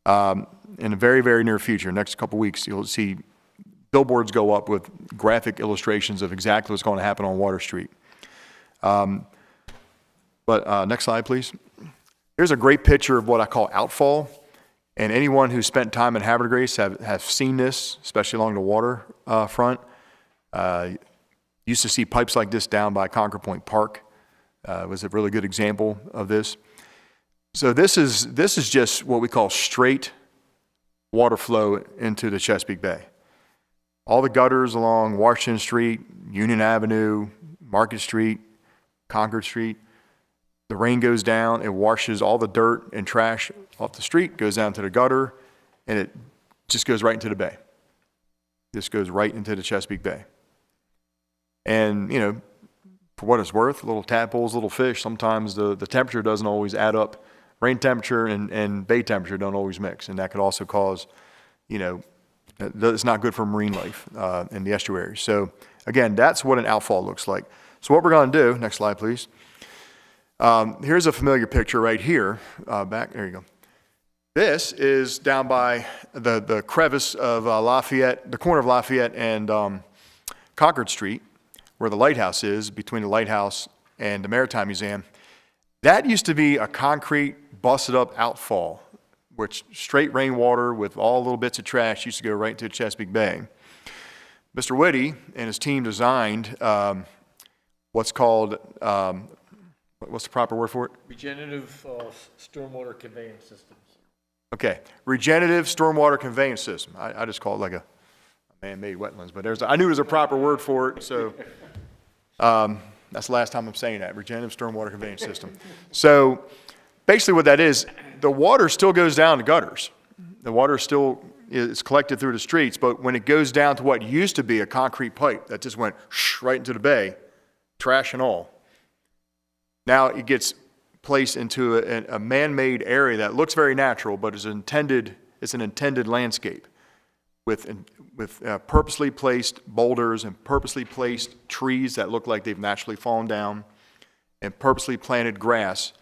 Speaker 1: in the very, very near future, next couple weeks, you'll see billboards go up with graphic illustrations of exactly what's going to happen on Water Street. Next slide, please. Here's a great picture of what I call outfall. And anyone who spent time in Havre de Grace have seen this, especially along the water front. Used to see pipes like this down by Concord Point Park. Was a really good example of this. So this is just what we call straight water flow into the Chesapeake Bay. All the gutters along Washington Street, Union Avenue, Market Street, Concord Street. The rain goes down, it washes all the dirt and trash off the street, goes down to the gutter, and it just goes right into the bay. This goes right into the Chesapeake Bay. And, you know, for what it's worth, little tadpoles, little fish, sometimes the temperature doesn't always add up. Rain temperature and bay temperature don't always mix, and that could also cause, you know, it's not good for marine life in the estuary. So, again, that's what an outfall looks like. So what we're going to do, next slide, please. Here's a familiar picture right here. There you go. This is down by the crevice of Lafayette, the corner of Lafayette and Concord Street, where the lighthouse is, between the lighthouse and the Maritime Museum. That used to be a concrete, busted up outfall, which straight rainwater with all little bits of trash used to go right into the Chesapeake Bay. Mr. Whitty and his team designed what's called, what's the proper word for it?
Speaker 21: Regenerative stormwater conveyance systems.
Speaker 1: Okay, regenerative stormwater conveyance system. I just call it like a man-made wetlands, but I knew there was a proper word for it, so that's the last time I'm saying that, regenerative stormwater conveyance system. So basically what that is, the water still goes down the gutters. The water still is collected through the streets, but when it goes down to what used to be a concrete pipe that just went right into the bay, trash and all, now it gets placed into a man-made area that looks very natural, but it's an intended landscape with purposely placed boulders and purposely placed trees that look like they've naturally fallen down and purposely planted grass.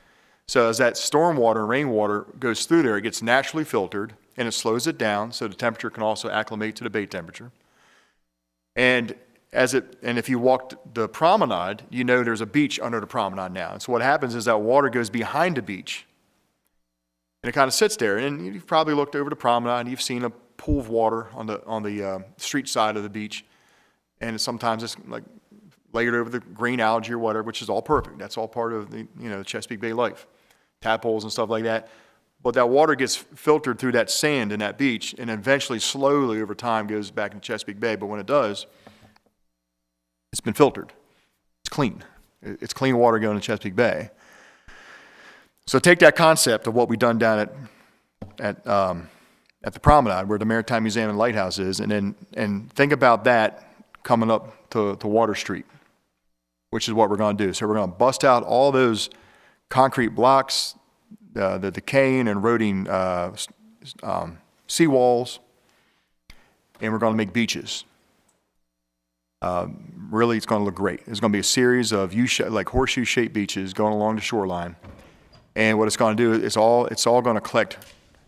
Speaker 1: So as that stormwater and rainwater goes through there, it gets naturally filtered and it slows it down so the temperature can also acclimate to the bay temperature. And if you walked the promenade, you know there's a beach under the promenade now. And so what happens is that water goes behind the beach. And it kind of sits there. And you've probably looked over the promenade and you've seen a pool of water on the street side of the beach. And sometimes it's like layered over the green algae or whatever, which is all perfect. That's all part of the Chesapeake Bay life. Tadpoles and stuff like that. But that water gets filtered through that sand in that beach and eventually slowly over time goes back into Chesapeake Bay. But when it does, it's been filtered. It's clean. It's clean water going to Chesapeake Bay. So take that concept of what we've done down at the promenade where the Maritime Museum and Lighthouse is, and think about that coming up to Water Street, which is what we're going to do. So we're going to bust out all those concrete blocks, the decaying and eroding seawalls, and we're going to make beaches. Really, it's going to look great. It's going to be a series of like horseshoe-shaped beaches going along the shoreline. And what it's going to do is it's all going to collect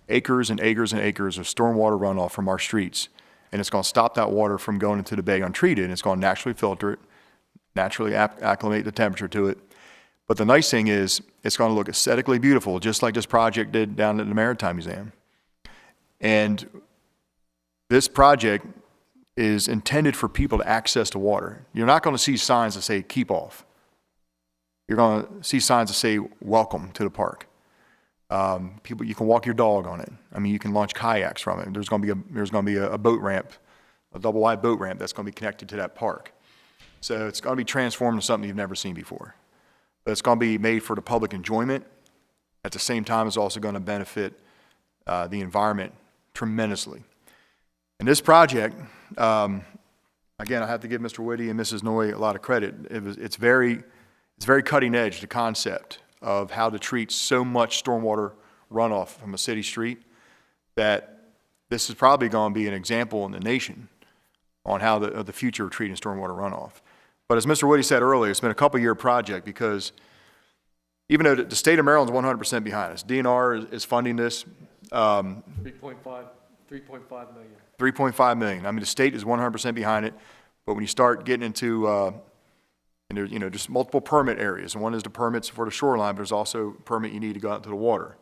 Speaker 1: acres and acres and acres of stormwater runoff from our streets. And it's going to stop that water from going into the bay untreated. And it's going to naturally filter it, naturally acclimate the temperature to it. But the nice thing is it's going to look aesthetically beautiful, just like this project did down at the Maritime Museum. And this project is intended for people to access the water. You're not going to see signs that say keep off. You're going to see signs that say welcome to the park. You can walk your dog on it. I mean, you can launch kayaks from it. There's going to be a boat ramp, a double wide boat ramp that's going to be connected to that park. So it's going to be transformed into something you've never seen before. But it's going to be made for the public enjoyment. At the same time, it's also going to benefit the environment tremendously. And this project, again, I have to give Mr. Whitty and Mrs. Noy a lot of credit. It's very It's very cutting edge, the concept of how to treat so much stormwater runoff from a city street, that this is probably going to be an example in the nation on how the future of treating stormwater runoff. But as Mr. Woody said earlier, it's been a couple-year project because even though the state of Maryland's 100% behind us, DNR is funding this.
Speaker 21: 3.5 million.
Speaker 1: 3.5 million. I mean, the state is 100% behind it, but when you start getting into, just multiple permit areas, and one is the permits for the shoreline, but there's also a permit you need to go out to the water.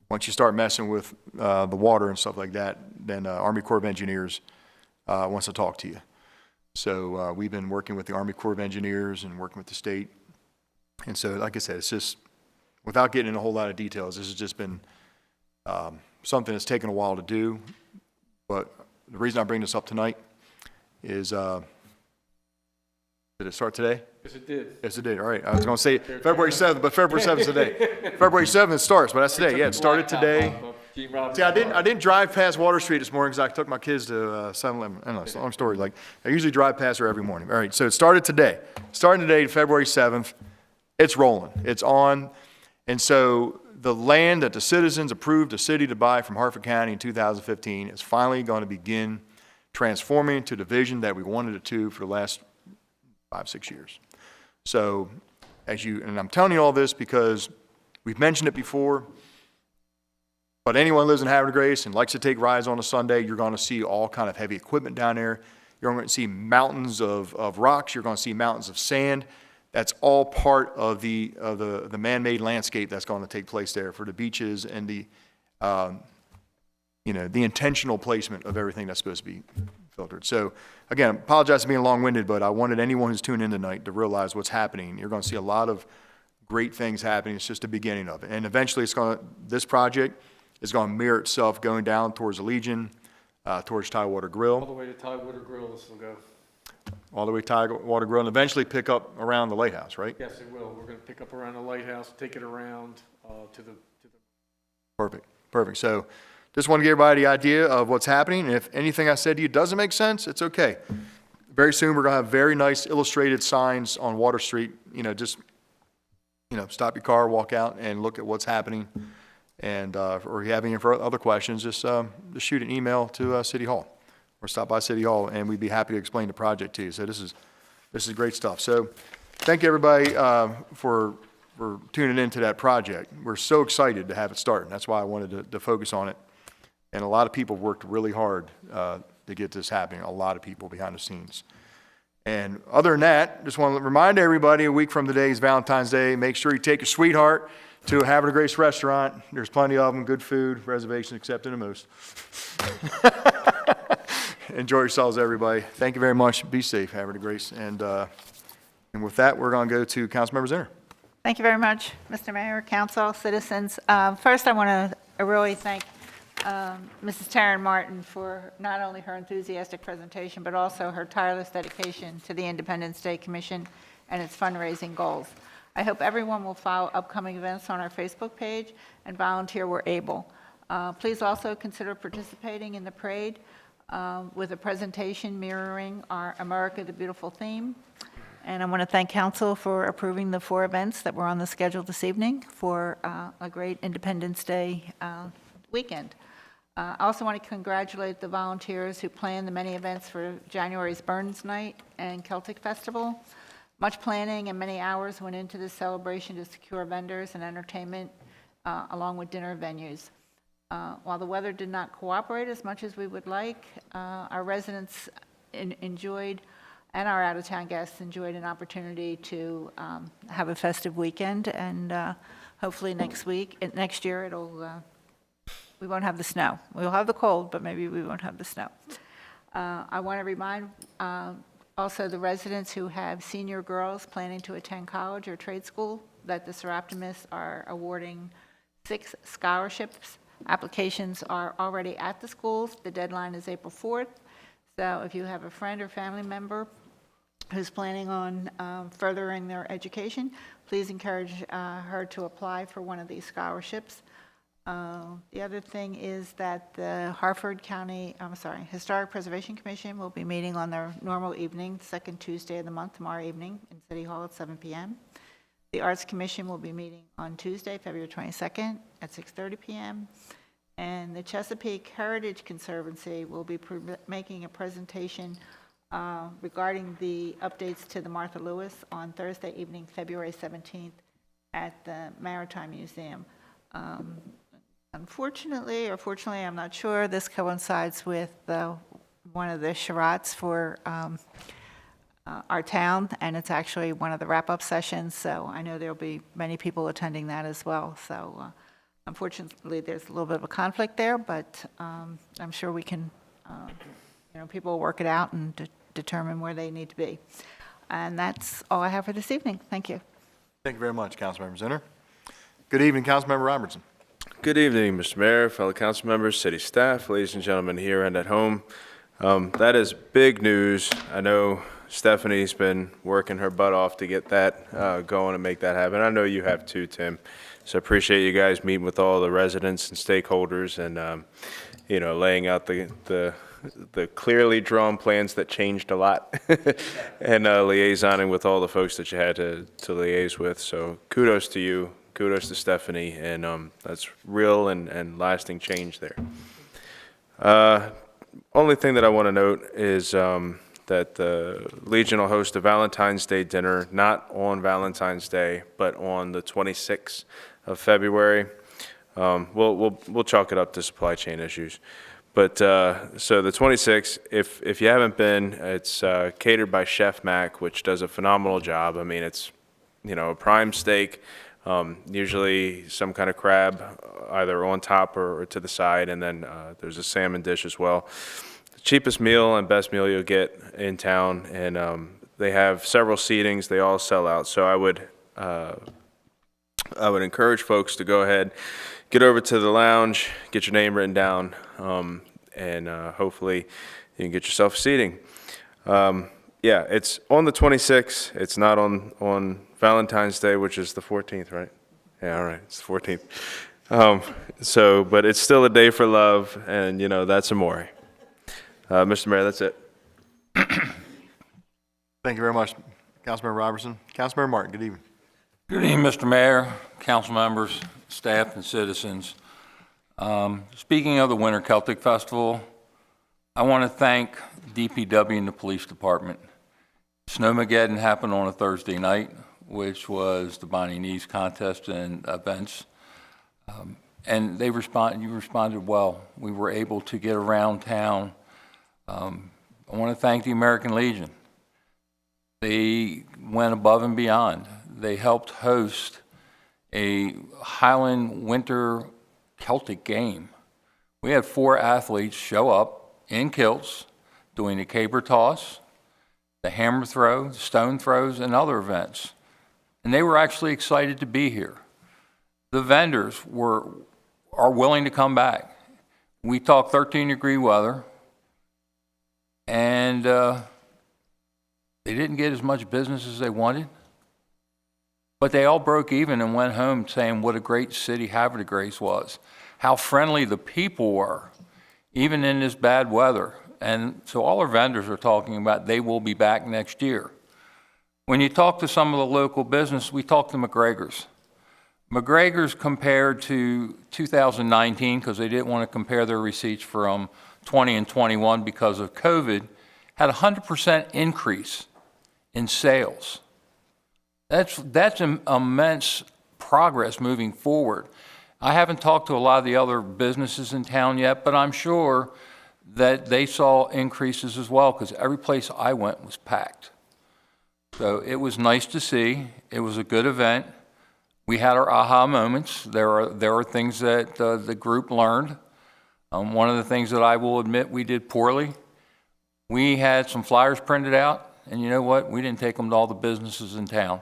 Speaker 1: Once you start messing with the water and stuff like that, then Army Corps of Engineers wants to talk to you. So we've been working with the Army Corps of Engineers and working with the state. And so, like I said, it's just, without getting into a whole lot of details, this has just been something that's taken a while to do. But the reason I bring this up tonight is, did it start today?
Speaker 21: Yes, it did.
Speaker 1: Yes, it did. All right. I was going to say February 7th, but February 7th is today. February 7th it starts, but that's today. Yeah, it started today. See, I didn't drive past Water Street this morning because I took my kids to 7-Eleven. I don't know, it's a long story. Like, I usually drive past her every morning. All right, so it started today. Starting today, February 7th. It's rolling. It's on. And so the land that the citizens approved the city to buy from Harford County in 2015 is finally going to begin transforming into the vision that we wanted it to for the last 5-6 years. So, and I'm telling you all this because we've mentioned it before, but anyone who lives in Havre de Grace and likes to take rides on a Sunday, you're going to see all kind of heavy equipment down there. You're going to see mountains of rocks. You're going to see mountains of sand. That's all part of the man-made landscape that's going to take place there for the beaches and the intentional placement of everything that's supposed to be filtered. So, again, I apologize for being long-winded, but I wanted anyone who's tuned in tonight to realize what's happening. You're going to see a lot of great things happening. It's just the beginning of it. And eventually, this project is going to mirror itself going down towards the Legion, towards Tidewater Grill.
Speaker 21: All the way to Tidewater Grill, this will go.
Speaker 1: All the way to Tidewater Grill, and eventually pick up around the lighthouse, right?
Speaker 21: Yes, it will. We're going to pick up around the lighthouse, take it around to the.
Speaker 1: Perfect. So, just want to give everybody the idea of what's happening. And if anything I said to you doesn't make sense, it's okay. Very soon, we're going to have very nice illustrated signs on Water Street. Stop your car, walk out, and look at what's happening. And or if you have any other questions, just shoot an email to City Hall or stop by City Hall, and we'd be happy to explain the project to you. So this is great stuff. So thank you, everybody, for tuning into that project. We're so excited to have it start, and that's why I wanted to focus on it. And a lot of people worked really hard to get this happening, a lot of people behind the scenes. And other than that, just want to remind everybody, a week from today is Valentine's Day. Make sure you take your sweetheart to a Havre de Grace restaurant. There's plenty of them, good food, reservations accepted in most. Enjoy yourselves, everybody. Thank you very much. Be safe, Havre de Grace. And with that, we're going to go to Councilmember Zinner.
Speaker 15: Thank you very much, Mr. Mayor, Council, citizens. First, I want to really thank Mrs. Taryn Martin for not only her enthusiastic presentation, but also her tireless dedication to the Independence Day Commission and its fundraising goals. I hope everyone will follow upcoming events on our Facebook page and volunteer where able. Please also consider participating in the parade with a presentation mirroring our America the Beautiful theme. And I want to thank Council for approving the 4 events that were on the schedule this evening for a great Independence Day weekend. I also want to congratulate the volunteers who planned the many events for January's Burns Night and Celtic Festival. Much planning and many hours went into this celebration to secure vendors and entertainment, along with dinner venues. While the weather did not cooperate as much as we would like, our residents enjoyed, and our out-of-town guests enjoyed an opportunity to have a festive weekend, and hopefully next year, we won't have the snow. We'll have the cold, but maybe we won't have the snow. I want to remind also the residents who have senior girls planning to attend college or trade school that the Seroptimists are awarding 6 scholarships. Applications are already at the schools. The deadline is April 4th. So if you have a friend or family member who's planning on furthering their education, please encourage her to apply for one of these scholarships. The other thing is that the Historic Preservation Commission will be meeting on their normal evening, second Tuesday of the month, tomorrow evening, in City Hall at 7 p.m. The Arts Commission will be meeting on Tuesday, February 22nd at 6:30 p.m. And the Chesapeake Heritage Conservancy will be making a presentation regarding the updates to the Martha Lewis on Thursday evening, February 17th at the Maritime Museum. Unfortunately, or fortunately, I'm not sure, this coincides with one of the charrettes for our town, and it's actually one of the wrap-up sessions, so I know there'll be many people attending that as well. So unfortunately, there's a little bit of a conflict there, but I'm sure we can, people will work it out and determine where they need to be. And that's all I have for this evening. Thank you.
Speaker 1: Thank you very much, Councilmember Zinner. Good evening, Councilmember Robertson.
Speaker 16: Good evening, Mr. Mayor, fellow council members, city staff, ladies and gentlemen here and at home. That is big news. I know Stephanie's been working her butt off to get that going and make that happen. I know you have too, Tim. So I appreciate you guys meeting with all the residents and stakeholders and, laying out the clearly drawn plans that changed a lot and liaisoning with all the folks that you had to liaise with. So kudos to you. Kudos to Stephanie, and that's real and lasting change there. Only thing that I want to note is that the Legion will host a Valentine's Day dinner, not on Valentine's Day, but on the 26th of February. We'll chalk it up to supply chain issues. But so the 26th, if you haven't been, it's catered by Chef Mac, which does a phenomenal job. I mean, it's a prime steak. Usually some kind of crab, either on top or to the side, and then there's a salmon dish as well. The cheapest meal and best meal you'll get in town, and they have several seatings. They all sell out. So I would encourage folks to go ahead, get over to the lounge, get your name written down, and hopefully you can get yourself seating. Yeah, it's on the 26th. It's not on Valentine's Day, which is the 14th, right? Yeah, all right, it's the 14th. But it's still a day for love, and, that's amore. Mr. Mayor, that's it.
Speaker 1: Thank you very much, Councilmember Robertson. Councilmember Martin, good evening.
Speaker 2: Good evening, Mr. Mayor, council members, staff, and citizens. Speaking of the Winter Celtic Festival, I want to thank DPW and the police department. Snowmageddon happened on a Thursday night, which was the Bonnie Knees contest and events. And you responded well. We were able to get around town. I want to thank the American Legion. They went above and beyond. They helped host a Highland Winter Celtic game. We had 4 athletes show up in kilts doing the caber toss, the hammer throw, the stone throws, and other events. And they were actually excited to be here. The vendors are willing to come back. We talked 13-degree weather, and they didn't get as much business as they wanted, but they all broke even and went home saying what a great city Havre de Grace was, how friendly the people were, even in this bad weather. And so all our vendors are talking about they will be back next year. When you talk to some of the local business, we talked to McGregor's. McGregor's compared to 2019, because they didn't want to compare their receipts from 20 and 21 because of COVID, had a 100% increase in sales. That's immense progress moving forward. I haven't talked to a lot of the other businesses in town yet, but I'm sure that they saw increases as well, because every place I went was packed. So it was nice to see. It was a good event. We had our aha moments. There are things that the group learned. One of the things that I will admit we did poorly, we had some flyers printed out, and you know what? We didn't take them to all the businesses in town.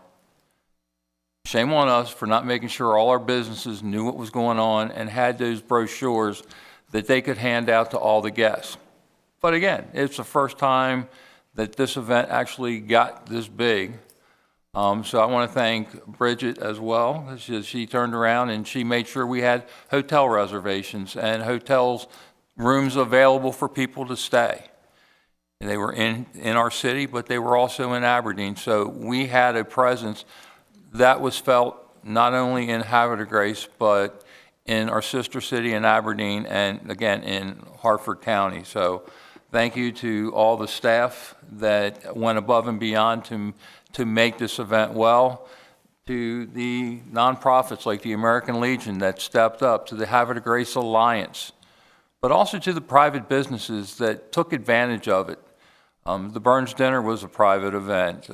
Speaker 2: Shame on us for not making sure all our businesses knew what was going on and had those brochures that they could hand out to all the guests. But again, it's the first time that this event actually got this big. So I want to thank Bridget as well. She turned around and she made sure we had hotel reservations and hotels, rooms available for people to stay. And they were in our city, but they were also in Aberdeen. So we had a presence that was felt not only in Havre de Grace, but in our sister city in Aberdeen, and again, in Hartford County. So thank you to all the staff that went above and beyond to make this event well, to the nonprofits like the American Legion that stepped up, to the Havre de Grace Alliance, but also to the private businesses that took advantage of it. The Burns Dinner was a private event.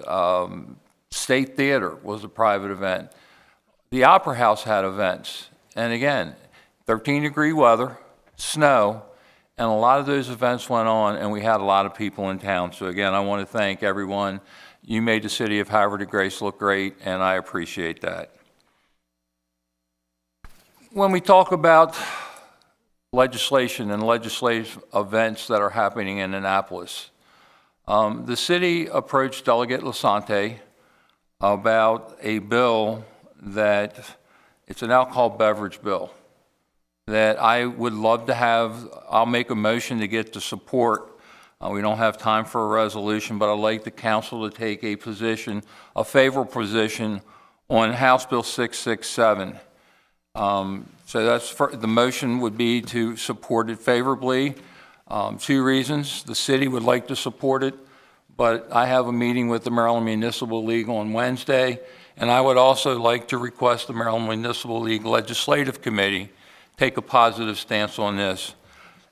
Speaker 2: State Theater was a private event. The Opera House had events. And again, 13-degree weather, snow, and a lot of those events went on, and we had a lot of people in town. So again, I want to thank everyone. You made the city of Havre de Grace look great, and I appreciate that. When we talk about legislation and legislative events that are happening in Annapolis, the city approached Delegate Lasante about a bill that, it's an alcohol beverage bill, that I would love to have. I'll make a motion to get the support. We don't have time for a resolution, but I'd like the council to take a position, a favorable position on House Bill 667. So that's the motion would be to support it favorably. 2 reasons. The city would like to support it, but I have a meeting with the Maryland Municipal League on Wednesday, and I would also like to request the Maryland Municipal League Legislative Committee take a positive stance on this.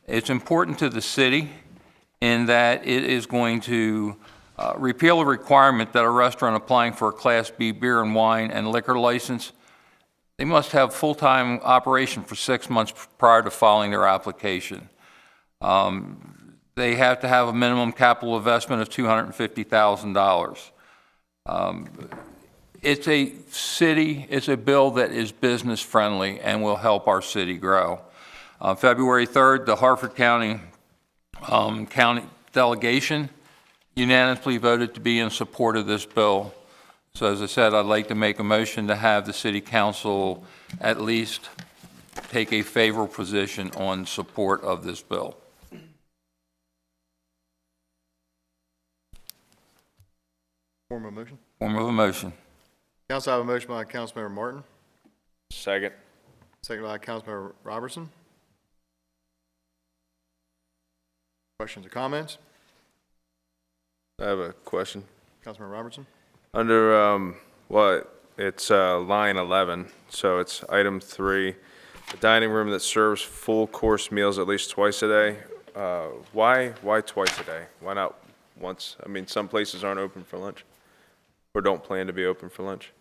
Speaker 2: It's important to the city in that it is going to repeal a requirement that a restaurant applying for a Class B beer and wine and liquor license, they must have full-time operation for 6 months prior to filing their application. They have to have a minimum capital investment of $250,000. It's a bill that is business-friendly and will help our city grow. February 3rd, the Hartford County delegation unanimously voted to be in support of this bill. So as I said, I'd like to make a motion to have the city council at least take a favorable position on support of this bill.
Speaker 1: Form of motion?
Speaker 2: Form of a motion.
Speaker 1: Council, I have a motion by Councilmember Martin,
Speaker 16: Second.
Speaker 1: second by Councilmember Robertson. Questions or comments?
Speaker 16: I have a question.
Speaker 1: Councilmember Robertson?
Speaker 16: Under, it's line 11, so it's item 3, a dining room that serves full course meals at least twice a day. Why twice a day? Why not once? I mean, some places aren't open for lunch or don't plan to be open for lunch.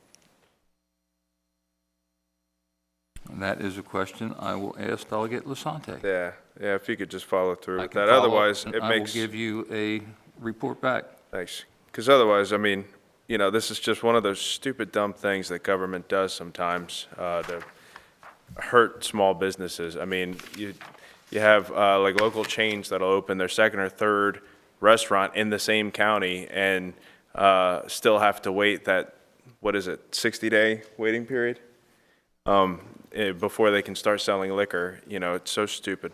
Speaker 2: And that is a question I will ask Delegate Lasante.
Speaker 16: Yeah, if you could just follow through
Speaker 2: I
Speaker 16: with
Speaker 2: can
Speaker 16: that.
Speaker 2: follow
Speaker 16: Otherwise,
Speaker 2: up,
Speaker 16: it
Speaker 2: and I will
Speaker 16: makes...
Speaker 2: give you a report back.
Speaker 16: Thanks. Because otherwise, I mean, you know, this is just one of those stupid, dumb things that government does sometimes to hurt small businesses. I mean, you have like local chains that'll open their second or third restaurant in the same county and still have to wait that, 60-day waiting period before they can start selling liquor. You know, it's so stupid.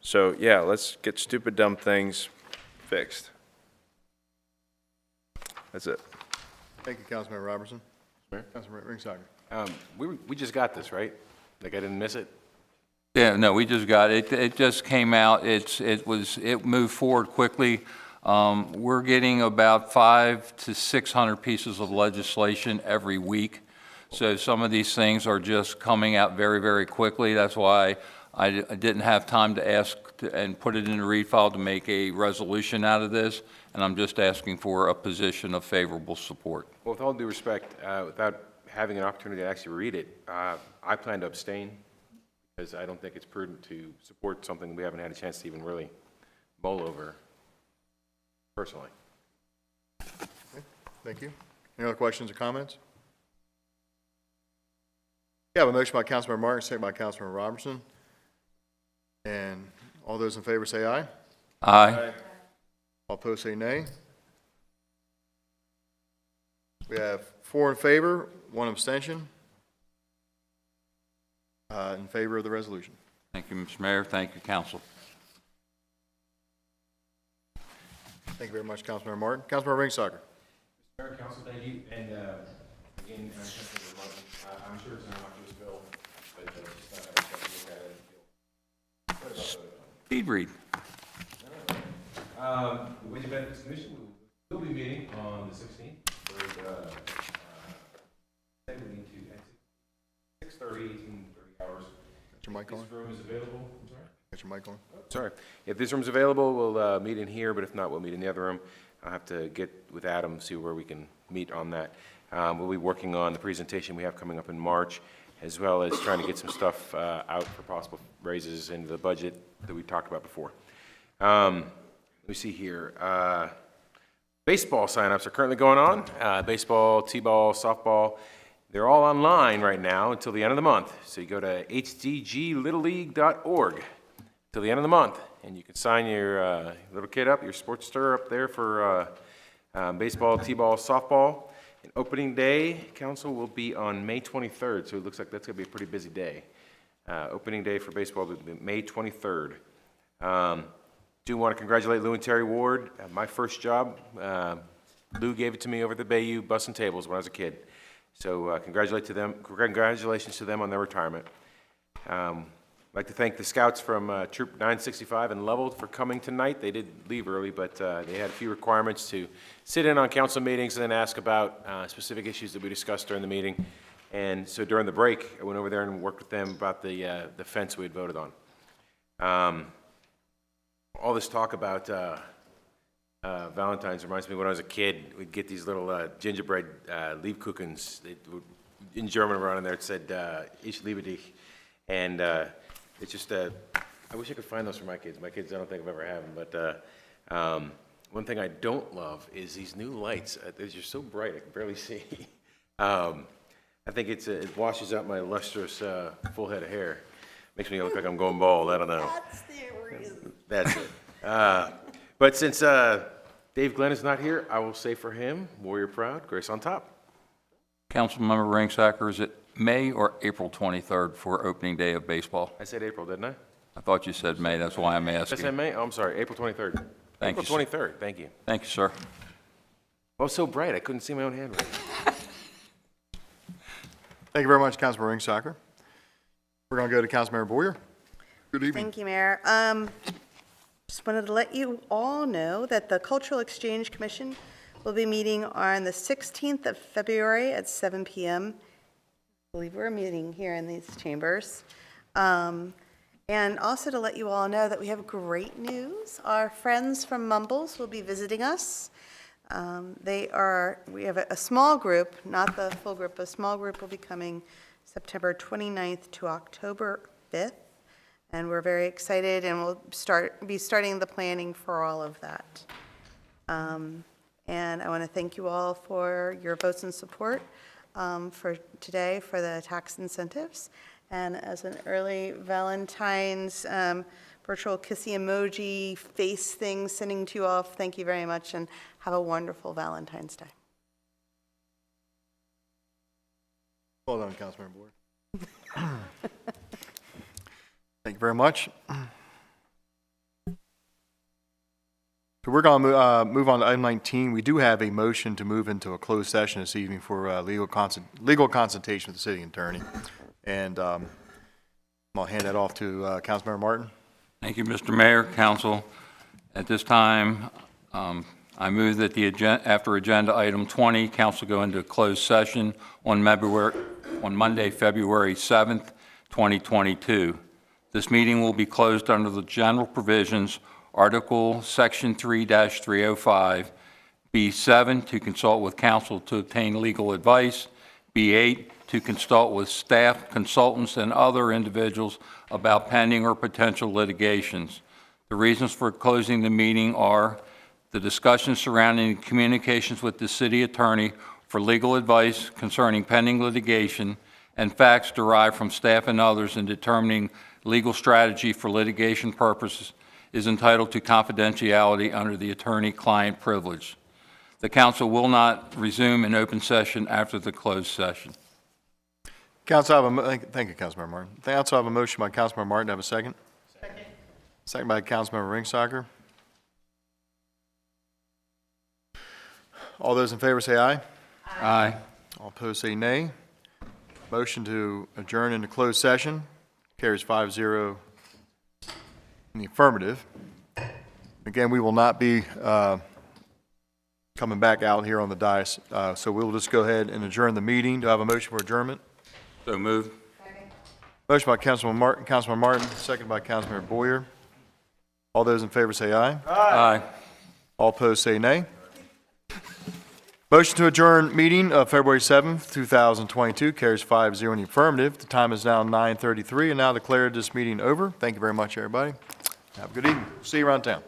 Speaker 16: So, yeah, let's get stupid, dumb things fixed. That's it.
Speaker 1: Thank you, Councilmember Robertson. Councilmember Ringsager.
Speaker 7: We just got this, right? Like, I didn't miss it?
Speaker 2: Yeah, no, we just got it. It just came out. It moved forward quickly. We're getting about 500 to 600 pieces of legislation every week. So some of these things are just coming out very, very quickly. That's why I didn't have time to ask and put it in the read file to make a resolution out of this. And I'm just asking for a position of favorable support.
Speaker 7: Well, with all due respect, without having an opportunity to actually read it, I plan to abstain because I don't think it's prudent to support something we haven't had a chance to even really mull over personally.
Speaker 1: Okay, thank you. Any other questions or comments? We have a motion by Councilmember Martin, second by Councilmember Robertson. And all those in favor say aye.
Speaker 2: Aye.
Speaker 1: All opposed say nay. We have 4 in favor, 1 abstention. In favor of the resolution.
Speaker 2: Thank you, Mr. Mayor. Thank you, Council.
Speaker 1: Thank you very much, Councilmember Martin. Councilmember Ringsager.
Speaker 7: Mr. Mayor, Council, thank you. And again,
Speaker 2: Speed read.
Speaker 7: The Wage and Benefits Commission will be meeting on the 16th. We need to exit 6:30, 18:30 hours.
Speaker 1: Got your mic on?
Speaker 7: This room is available. I'm sorry.
Speaker 1: Got your mic on?
Speaker 7: Sorry. If this room's available, we'll meet in here, but if not, we'll meet in the other room. I'll have to get with Adam, see where we can meet on that. We'll be working on the presentation we have coming up in March, as well as trying to get some stuff out for possible raises into the budget that we talked about before. Let me see here. Baseball signups are currently going on. Baseball, t-ball, softball. They're all online right now until the end of the month. So you go to hdglittleleague.org till the end of the month, and you can sign your little kid up, your sports star up there for baseball, t-ball, softball. And opening day, council will be on May 23rd, so it looks like that's going to be a pretty busy day. Opening day for baseball will be May 23rd. Do want to congratulate Lou and Terry Ward. My first job, Lou gave it to me over the Bayou bussing tables when I was a kid. So congratulations to them on their retirement. I'd like to thank the scouts from Troop 965 and Leveled for coming tonight. They did leave early, but they had a few requirements to sit in on council meetings and then ask about specific issues that we discussed during the meeting. And so during the break, I went over there and worked with them about the fence we had voted on. All this talk about Valentine's reminds me when I was a kid, we'd get these little gingerbread Lebkuchens in German around in there. It said, Ich liebe dich. And it's just, I wish I could find those for my kids. My kids, I don't think I've ever had them. But one thing I don't love is these new lights. They're just so bright, I can barely see. I think it washes out my lustrous full head of hair. Makes me look like I'm going bald. I don't know. That's the reason. That's it. But since Dave Glenn is not here, I will say for him, Warrior Proud, Grace on top.
Speaker 2: Councilmember Ringsacker, is it May or April 23rd for opening day of baseball?
Speaker 7: I said April, didn't I?
Speaker 2: I thought you said May, that's why I'm
Speaker 7: Did I
Speaker 2: asking.
Speaker 7: say May? Oh, I'm sorry, April 23rd.
Speaker 2: Thank
Speaker 7: April
Speaker 2: you,
Speaker 7: 23rd, thank you.
Speaker 2: Thank you, sir.
Speaker 7: I was so bright, I couldn't see my own handwriting.
Speaker 1: Thank you very much, Councilmember Ringsacker. We're going to go to Councilmember Boyer. Good evening.
Speaker 14: Thank you, Mayor. Just wanted to let you all know that the Cultural Exchange Commission will be meeting on the 16th of February at 7 p.m. I believe we're meeting here in these chambers. And also to let you all know that we have great news. Our friends from Mumbles will be visiting us. We have a small group, not the full group, a small group will be coming September 29th to October 5th. And we're very excited, and we'll be starting the planning for all of that. And I want to thank you all for your votes and support for today for the tax incentives. And as an early Valentine's virtual kissy emoji face thing sending to you all, thank you very much, and have a wonderful Valentine's Day.
Speaker 1: Well done, Councilmember Boyer. Thank you very much. So we're going to move on to item 19. We do have a motion to move into a closed session this evening for legal consultation with the city attorney. And I'll hand that off to Councilmember Martin.
Speaker 2: Thank you, Mr. Mayor, Council. At this time, I move that after agenda item 20, council go into closed session on Monday, February 7th, 2022. This meeting will be closed under the general provisions, Article Section 3-305, B7, to consult with counsel to obtain legal advice, B8, to consult with staff, consultants, and other individuals about pending or potential litigations. The reasons for closing the meeting are the discussions surrounding communications with the city attorney for legal advice concerning pending litigation and facts derived from staff and others in determining legal strategy for litigation purposes is entitled to confidentiality under the attorney-client privilege. The council will not resume an open session after the closed session.
Speaker 1: Council, thank you, Councilmember Martin. Council, I have a motion by Councilmember Martin. Have a second? Second. Second by Councilmember Ringsacker. All those in favor say aye.
Speaker 2: Aye.
Speaker 1: All opposed say nay. Motion to adjourn into closed session carries 5-0 In the affirmative. Again, we will not be coming back out here on the dais, so we'll just go ahead and adjourn the meeting. Do I have a motion for adjournment?
Speaker 2: So moved.
Speaker 1: Motion by Councilman Martin, second by Councilmember Boyer. All those in favor say aye.
Speaker 2: Aye.
Speaker 1: All opposed say nay. Motion to adjourn meeting of February 7th, 2022 carries 5-0 in the affirmative. The time is now 9:33 and now declare this meeting over. Thank you very much, everybody. Have a good evening. See you around town.